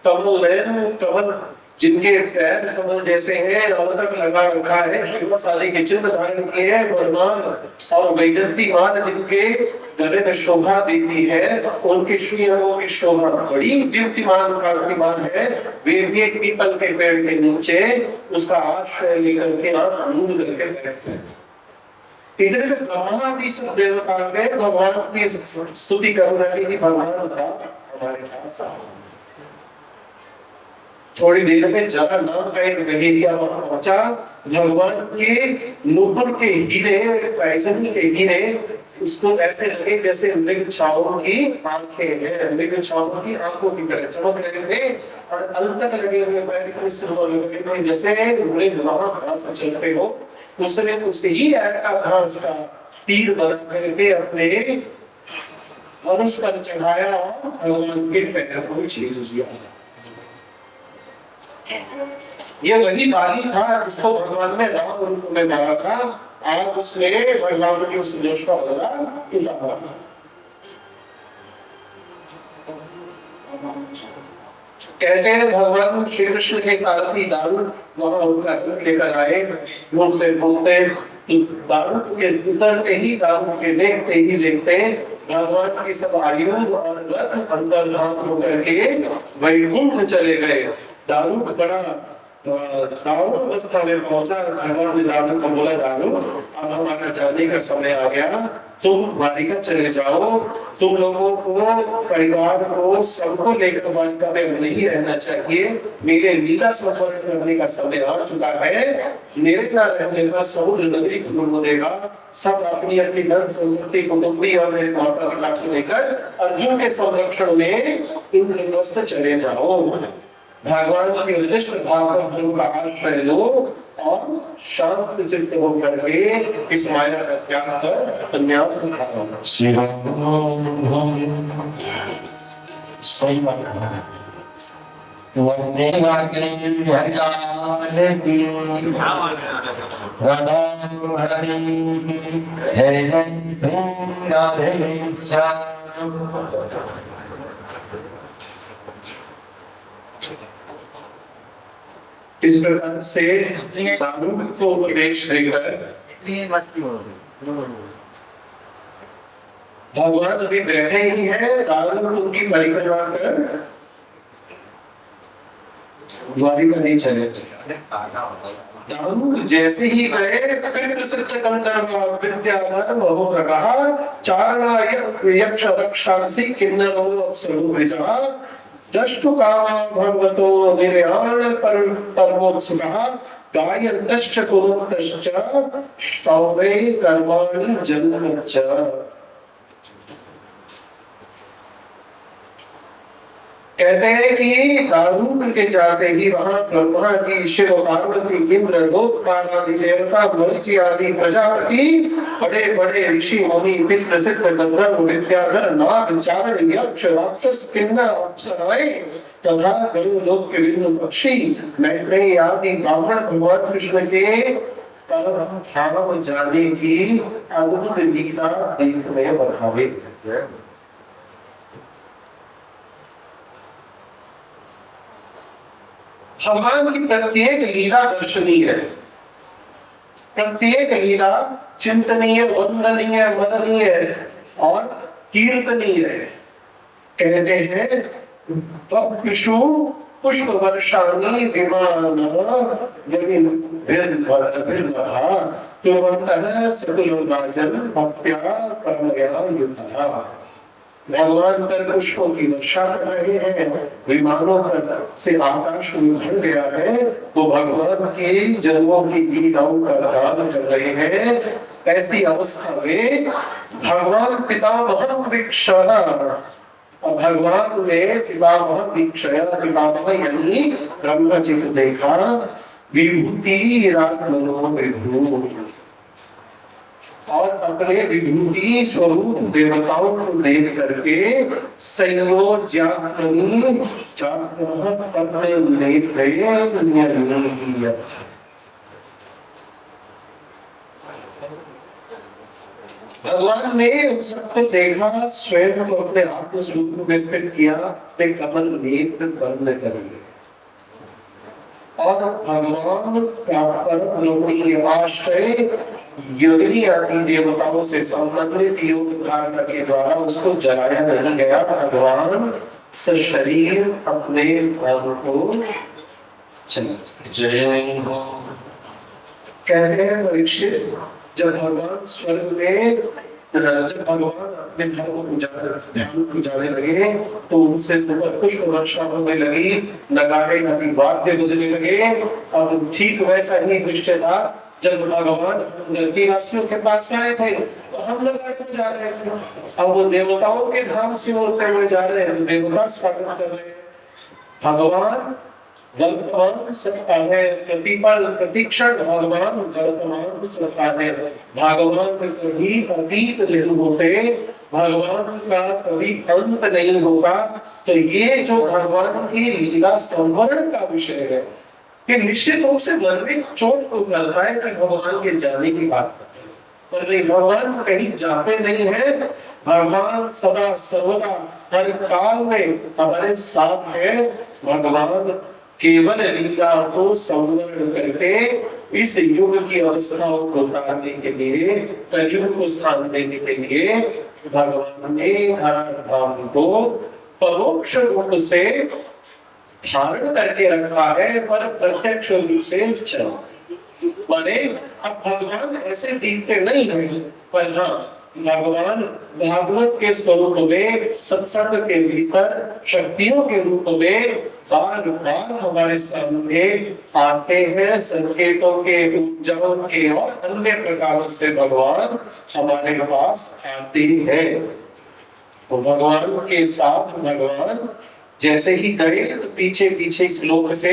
कमल जिनके पैर कमल जैसे हैं, अलग लगा रखा है, शिवशाली के चिन्ह धारण किए हैं, बलवान और वैजयंती मान जिनके गले में शोभा देती है, उनके श्रीअंगों की शोभा बड़ी दीप्तिमान कांतिमान है। वे भी एक पीपल के पेड़ के नीचे उसका आश्रय लेकर के नींद करके बैठते हैं। इतने में ब्रह्मादि सब देवता गए भगवान की स्तुति करने के लिए। भगवान का हमारे पास थोड़ी देर में जगह नाम का एक गहेरिया पहुंचा। भगवान के नुपुर के हीरे, पैजनी के हीरे उसको ऐसे लगे जैसे मृग छाओं की आंखें हैं, मृग छाओं की आंखों की तरह चमक रहे थे। और अलग लगे हुए पैर इतने सुंदर लगे थे जैसे मृग वहां घास चलते हो। उसने उसे ही घास का तीर बना करके अपने धनुष पर चढ़ाया और भगवान के पैर को छीन दिया। ये वही बाली था जिसको भगवान ने राम रूप में मारा था। आज उसने भगवान की उस दोष का बदला उठाया। कहते हैं भगवान श्री कृष्ण के सारथी दारू वहां उनका लेकर आए। घूमते घूमते दारू के उतरते ही, दारू के देखते भगवान की सब आयुध और रथ अंतर्धान होकर के वैकुंठ चले गए। दारू बड़ा दारू अवस्था में पहुंचा। भगवान ने दारू को बोला, दारू अब हमारा जाने का समय आ गया, तुम द्वारिका चले जाओ। तुम लोगों को, परिवार को, सबको लेकर द्वारिका में नहीं रहना चाहिए। मेरे लीला संपन्न करने का समय आ चुका है। मेरे न रहने पर समुद्र नगरी को डूब देगा। सब अपनी अपनी धन संपत्ति कुटुंबी और मेरे माता पिता को लेकर अर्जुन के संरक्षण में इंद्रप्रस्थ चले जाओ। भगवान के उद्दिष्ट भाव का आश्रय लो और शांत चित्त होकर के इस माया का त्याग कर संन्यास उठाओ। सही बात है। वंदे मातरम की राधा हरि की जय जय श्री राधे श्याम। इस प्रकार से दारू को उपदेश देकर भगवान अभी बैठे ही हैं। दारू उनकी परिक्रमा कर द्वारिका नहीं चले। दारू जैसे ही गए विद्याधर महोरगः चारणा यक्ष रक्षांसि किन्नरो अप्सरो द्विजः दष्टु कामा भगवतो निर्याण परमोत्सुकः गायन्तश्च कुरुन्तश्च सौरे कर्माणि जन्मच्च। कहते हैं कि दारू के जाते ही वहां ब्रह्मा जी, शिव, पार्वती, इंद्र, लोकपाल आदि देवता, मरीचि आदि प्रजापति, बड़े बड़े ऋषि मुनि, पितृ सिद्ध गंधर्व, विद्याधर, नाग, चारण, यक्ष, राक्षस, किन्नर, अप्सराएं तथा गरुड़ के विभिन्न पक्षी, मैत्रेयी आदि ब्राह्मण भगवान कृष्ण के परम धाम जाने की अद्भुत लीला देखने बढ़ावे। भगवान की प्रत्येक लीला दर्शनीय है, प्रत्येक लीला चिंतनीय, वंदनीय, मननीय और कीर्तनीय है। कहते हैं बपिशु पुष्प वर्षाणी विमान कुर्वन्तः सकुलो राजन भक्त्या परमया युतः। भगवान पर पुष्पों की वर्षा कर रहे हैं, विमानों पर से आकाश में भर गया है, तो भगवान के जन्मों की लीलाओं का गान कर रहे हैं। ऐसी अवस्था में भगवान पितामह वृक्ष, और भगवान ने पितामह वृक्ष पितामह यानी ब्रह्मा जी को देखा, विभूति रात्मनो विभू, और अपने विभूति स्वरूप देवताओं को देख करके संयोज्यात्मनि भगवान ने उस सबको देखा, स्वयं को अपने आत्म स्वरूप में स्थित किया, अपने कमल नेत्र बंद कर लिए, और भगवान का परम आश्रय योगिनी आदि देवताओं से संबंधित योग धारणा के द्वारा उसको जलाया नहीं गया। भगवान सशरीर अपने प्राण को जय कहते हैं परीक्षित, जब भगवान स्वर्ग में, जब भगवान अपने धर्म को ध्यान को जाने लगे तो उनसे पुष्प वर्षा होने लगी, नगाड़े नदी वाद्य बजने लगे। और ठीक वैसा ही दृश्य था जब भगवान धरतीवासियों के पास आए थे, तो हम नगाड़े में जा रहे थे, अब वो देवताओं के धाम से होते हुए जा रहे हैं, देवता स्वागत कर रहे हैं। भगवान वर्तमान सत्ता है, प्रतिपल प्रतिक्षण भगवान वर्तमान सत्ता है। भगवान कभी अतीत नहीं होते, भगवान का कभी अंत नहीं होगा। तो ये जो भगवान की लीला संवरण का विषय है, ये निश्चित रूप से मन में चोट को करता है कि भगवान के जाने की बात करते हैं, पर नहीं, भगवान कहीं जाते नहीं है। भगवान सदा सर्वदा हर काल में हमारे साथ है। भगवान केवल लीला को संवरण करके इस युग की अवस्थाओं को उतारने के लिए, कलयुग को स्थान देने के लिए भगवान ने धराधाम को परोक्ष रूप से धारण करके रखा है, पर प्रत्यक्ष रूप से चल माने अब भगवान ऐसे दिखते नहीं है, पर हाँ भगवान भागवत के स्वरूप में, सत्संग के भीतर शक्तियों के रूप में बार बार हमारे सामने आते हैं। संकेतों के, उपजाओं के और अन्य प्रकारों से भगवान हमारे पास आते हैं। तो भगवान के साथ भगवान जैसे ही गए तो पीछे पीछे इस लोक से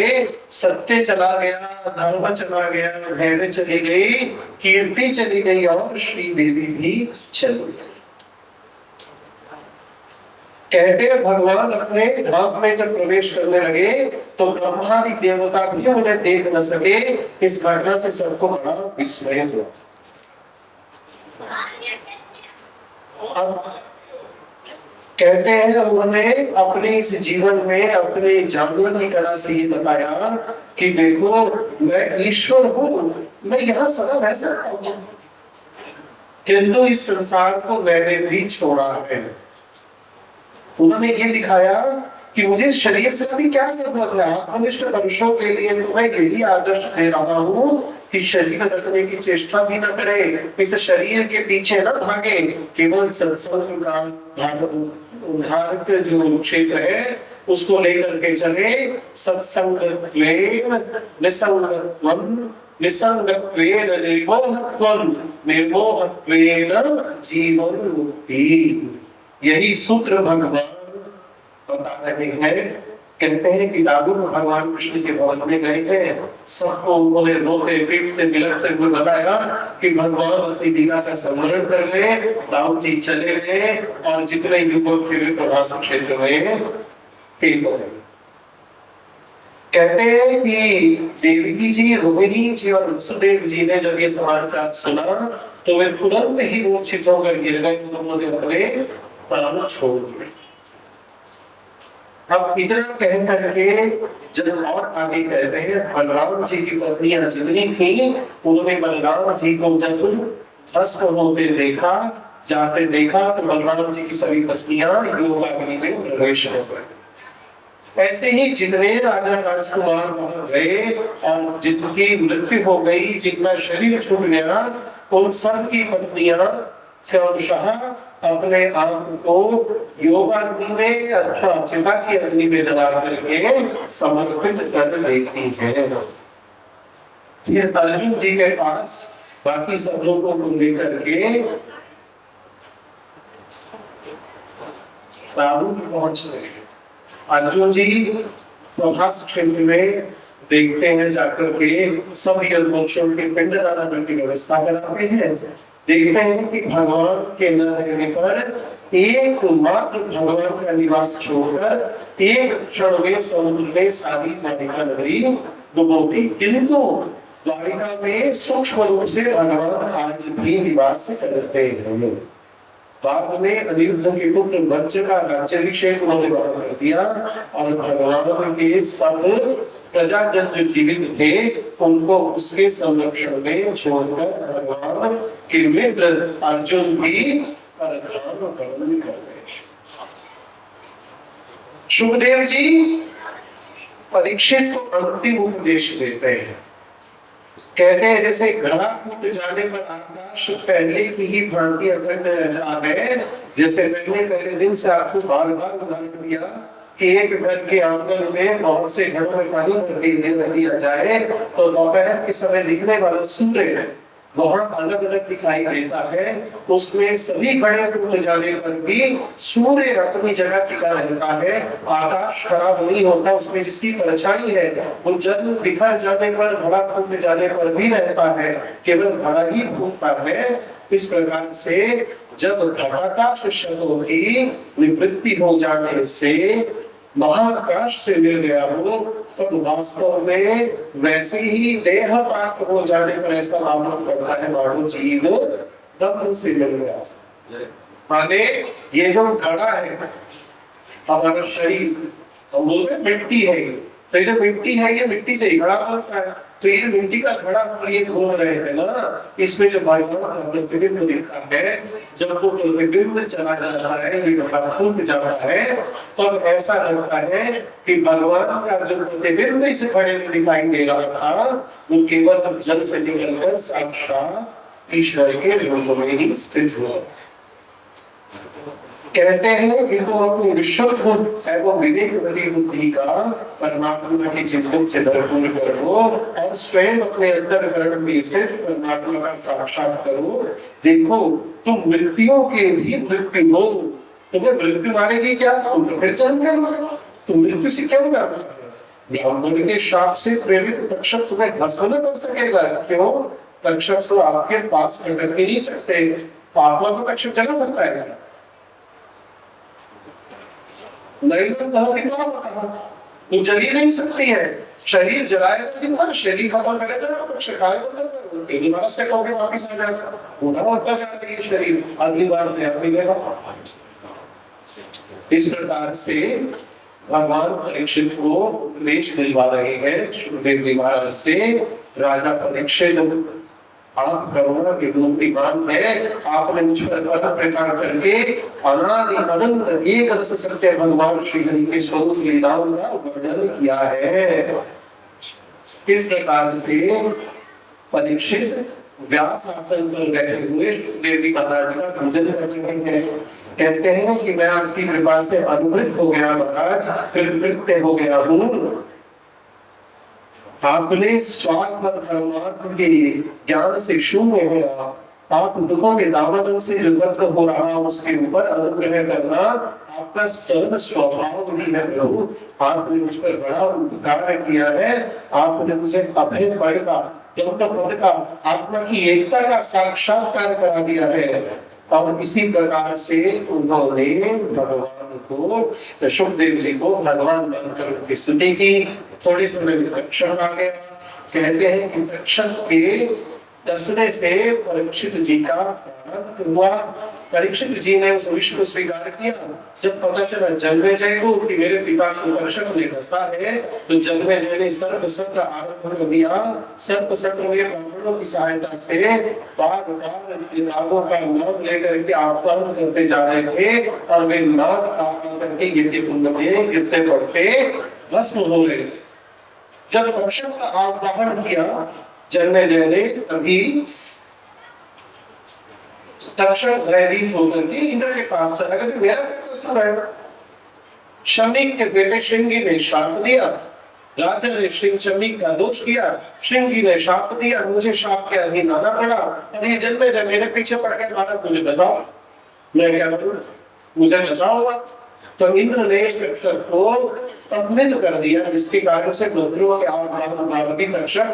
सत्य चला गया, धर्म चला गया, धैर्य चली गई, कीर्ति चली गई, और श्री देवी भी चली गई। कहते हैं भगवान अपने धाम में जब प्रवेश करने लगे तो ब्रह्मादि देवता भी उन्हें देख न सके। इस घटना से सबको बड़ा विस्मय हुआ। अब कहते हैं उन्होंने अपने इस जीवन में अपने जानने की कला से ये बताया कि देखो मैं ईश्वर हूँ, मैं यहाँ सदा रह सकता हूँ, किंतु इस संसार को मैंने भी छोड़ा है। उन्होंने ये दिखाया कि मुझे शरीर से अभी क्या जरूरत है। आत्मनिष्ठ पुरुषों के लिए मैं यही आदर्श दे रहा हूँ कि शरीर रखने की चेष्टा भी न करे, इस शरीर के पीछे न भागे, केवल सत्संग का उद्धार जो क्षेत्र है उसको लेकर के चले। सत्संगत्वेन निसंगत्वं, निसंगत्वेन निर्मोहत्वं, निर्मोहत्वेन जीवन मुक्ति। यही सूत्र भगवान बता रहे हैं। कहते हैं कि दादू भगवान कृष्ण के भवन में गए थे, सबको उन्होंने रोते पीटते बिलखते हुए बताया कि भगवान अपनी लीला का स्मरण कर ले। दाऊ जी चले गए और जितने युवक थे प्रभास क्षेत्र में ठीक हो गए। कहते हैं कि देवकी जी, रोहिणी जी और वसुदेव जी ने जब ये समाचार सुना तो वे तुरंत ही मूर्छित होकर गिर गए। उन्होंने अपने प्राण छोड़ दिए। अब इतना कह करके जब और आगे कहते हैं बलराम जी की पत्नियां जितनी थी, उन्होंने बलराम जी को जब भस्म होते देखा, जाते देखा, तो बलराम जी की सभी पत्नियां योगाग्नि में प्रवेश हो गए। ऐसे ही जितने राजा राजकुमार वहां गए और जिनकी मृत्यु हो गई, जिनका शरीर छूट गया, उन सब की पत्नियां क्रमशः अपने आप को योगाग्नि में अथवा चिता की अग्नि में जला करके समर्पित कर देती है। फिर अर्जुन जी के पास बाकी सब लोगों को लेकर के राहुल पहुंच रहे हैं। अर्जुन जी प्रभास क्षेत्र में देखते हैं, जाकर के सब यज्ञों के पिंड दान की व्यवस्था कराते हैं। देखते हैं कि भगवान के न रहने पर एकमात्र भगवान का निवास छोड़कर एक क्षण में समुद्र में सारी द्वारिका नगरी डुबोती, किंतु द्वारिका में सूक्ष्म रूप से भगवान आज भी निवास करते हैं। बाद में अनिरुद्ध के पुत्र वज्र का राज्याभिषेक उन्होंने कर दिया और भगवान के सब प्रजाजन जो जीवित थे उनको उसके संरक्षण में छोड़कर भगवान के मित्र अर्जुन भी परधाम गमन कर गए। सुखदेव जी परीक्षित को अंतिम उपदेश देते हैं। कहते हैं जैसे घड़ा टूट जाने पर आकाश पहले की ही भांति अखंड रहता है, जैसे मैंने पहले दिन से आपको बार बार उदाहरण दिया कि एक घर के आंगन में बहुत से घड़ों में पानी भर दिया जाए तो दोपहर के समय दिखने वाला सूर्य वहां अलग अलग दिखाई देता है। उसमें सभी घड़े टूट जाने पर भी सूर्य अपनी जगह टिका रहता है, आकाश खराब नहीं होता, उसमें जिसकी परछाई है वो जल बिखर जाने पर, घड़ा टूट जाने पर भी रहता है, केवल घड़ा ही टूटता है। इस प्रकार से जब घटाकाश शब्दों की निवृत्ति हो जाने से महाकाश से मिल गया हो तो वास्तव में वैसे ही देह पाक हो जाने पर ऐसा मालूम पड़ता है मानो जीव दम से मिल गया। माने ये जो घड़ा है हमारा शरीर, हम बोलते हैं मिट्टी है, तो ये जो मिट्टी है ये मिट्टी से ही घड़ा बनता है, तो ये मिट्टी का घड़ा ये घूम रहे हैं ना, इसमें जो भगवान का प्रतिबिंब दिखता है, जब वो प्रतिबिंब चला जाता है, ये घड़ा फूट जाता है, तब ऐसा लगता है कि भगवान का जो प्रतिबिंब इस घड़े में दिखाई दे रहा था वो केवल जल से निकलकर साक्षात ईश्वर के रूप में ही स्थित हुआ। कहते हैं कि तुम अपनी विशुद्ध एवं विवेकवती बुद्धि का परमात्मा के चिंतन से भरपूर करो और स्वयं अपने अंतःकरण में स्थित परमात्मा का साक्षात करो। देखो तुम मृत्युओं के भी मृत्यु हो, तुम्हें मृत्यु मारेगी क्या, तुम तो फिर जन्म लो, तुम मृत्यु से क्यों डरना? ब्राह्मण के शाप से प्रेरित तक्षक तुम्हें भस्म न कर सकेगा। क्यों? तक्षक तो आपके पास प्रकट नहीं सकते, पापा को तक्षक जला सकता है नहीं, तो जल ही नहीं सकती है। शरीर जलाएगा दिन भर, शरीर खत्म करेगा तो दोबारा से कहोगे वापिस आ जाएगा, पूरा होता जा रही है शरीर, अगली बार नया मिलेगा। इस प्रकार से भगवान परीक्षित को उपदेश दिलवा रहे हैं सुखदेव जी महाराज से। राजा परीक्षित आप करुणा के मूर्तिमान है, आपने मुझ पर अलग प्रकार करके अनादि अनंत एक रस सत्य भगवान श्री हरि के स्वरूप लीलाओं का वर्णन किया है। इस प्रकार से परीक्षित व्यास आसन पर बैठे हुए सुखदेव जी महाराज का पूजन कर रहे हैं। कहते हैं कि मैं आपकी कृपा से अनुग्रहित हो गया महाराज, कृतकृत्य हो गया हूँ। आपने स्वार्थ और परमार्थ के ज्ञान से शून्य है, आप दुखों के दामन से जो बद्ध हो रहा उसके ऊपर अनुग्रह करना आपका सर्व स्वभाव भी है प्रभु। आपने मुझ पर बड़ा उपकार किया है, आपने मुझे अभय पद का, पद का, आत्मा की एकता का साक्षात्कार करा दिया है। और इसी प्रकार से उन्होंने भगवान को, सुखदेव जी को भगवान मानकर उनकी स्तुति की। थोड़े समय में तक्षक आ गया। कहते हैं कि तक्षक के दसने से परीक्षित जी का प्राण हुआ। परीक्षित जी ने उस विष को स्वीकार किया। जब पता चला जन्मेजय को कि मेरे पिता सुदर्शन ने डसा है, तो जन्मेजय ने सर्प सत्र आरंभ कर दिया। सर्प सत्र में ब्राह्मणों की सहायता से बार बार नागों का नाम लेकर के आह्वान करते जा रहे थे, और वे नाग आह्वान करके यज्ञ कुंड में गिरते पड़ते भस्म हो रहे। जब तक्षक का आह्वान किया जन्मेजय ने, तभी तक्षक भयभीत होकर के इंद्र के पास चला गया। मेरा क्या कसूर है? शमीक के बेटे श्रृंगी ने शाप दिया, राजा ने शमीक का दोष किया, श्रृंगी ने शाप दिया, मुझे शाप के अधीन आना पड़ा, और ये जन्मेजय मेरे पीछे पड़ गए। महाराज मुझे बताओ मैं क्या करूं, मुझे बचाओ। तो इंद्र ने तक्षक को स्तंभित कर दिया, जिसके कारण से मंत्रियों के आह्वान बाद भी तक्षक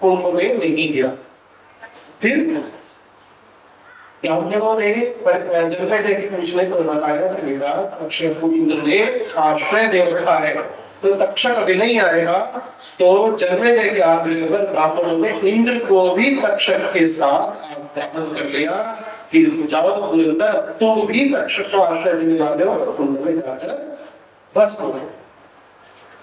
कुंभ में नहीं गया। फिर ब्राह्मणों ने जन्मेजय के पूछने पर बताया कि बेटा तक्षक को इंद्र ने आश्रय दे रखा है, तो तक्षक अभी नहीं आएगा। तो जन्मेजय के आग्रह पर ब्राह्मणों ने इंद्र को भी तक्षक के साथ आह्वान कर लिया कि जाओ पुरंदर, तुम भी तक्षक को आश्रय देने वाले हो, कुंड में जाकर बस हो।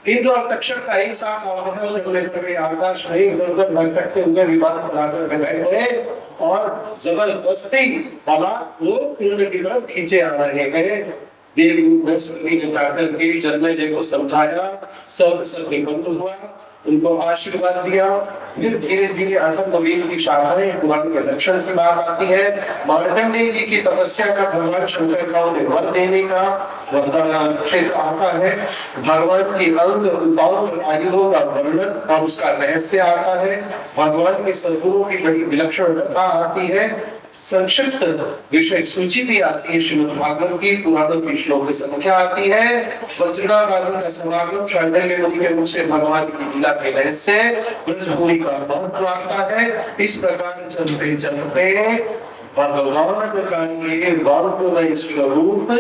इंद्र और तक्षक का एक साथ आह्वान करने पर आकाश में इधर उधर भटकते हुए विमान बनाकर बैठ गए, और जबरदस्ती हवा वो कुंड की तरफ खींचे आ रहे हैं। देवी बृहस्पति ने जाकर के जन्मेजय को समझाया, सब निबंध हुआ, उनको आशीर्वाद दिया। फिर धीरे धीरे अथर्ववेद की शाखाएं भगवान के दर्शन की बात आती है। मार्कंडेय जी की तपस्या का भगवान शंकर का उन्हें वर देने का वरदान क्षेत्र आता है। भगवान की अंग रूपांग आयुधों का वर्णन और उसका रहस्य आता है। भगवान के सद्गुणों की बड़ी विलक्षण कथा आती है। संक्षिप्त विषय सूची भी आती है, श्रीमद् भागवत की, पुराणों की श्लोक संख्या आती है। वज्रावादी का समागम, शांडिल्य मुनि के मुख से भगवान की लीला के रहस्य, ब्रजभूमि का महत्व आता है। इस प्रकार चलते चलते भगवान का ये वास्तविक स्वरूप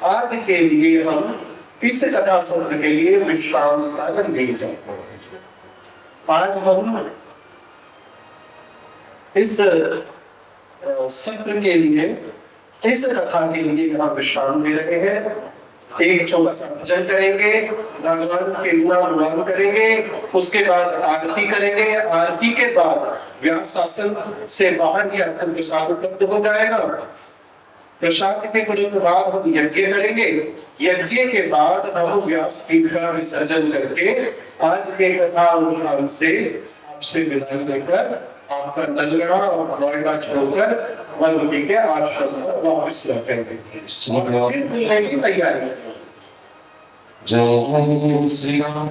आज के लिए हम इस कथा सत्र के लिए विश्राम ले जाते हैं। आज हम इस सत्र के लिए, इस कथा के लिए यहाँ विश्राम दे रहे हैं। एक छोटा सा भजन करेंगे, भगवान के गुण करेंगे, उसके बाद आरती करेंगे। आरती के बाद व्यास आसन से बाहर ही आपको प्रसाद उपलब्ध हो जाएगा। प्रसाद के तुरंत बाद हम यज्ञ करेंगे। यज्ञ के बाद हम व्यास पीठ का विसर्जन करके आज के कथा अनुष्ठान से आपसे विदाई लेकर आपका नलगढ़ा और नोएडा छोड़कर वनवती के आश्रम पर वापस लौटेंगे। फिर मिलने की तैयारी। जय श्री राम।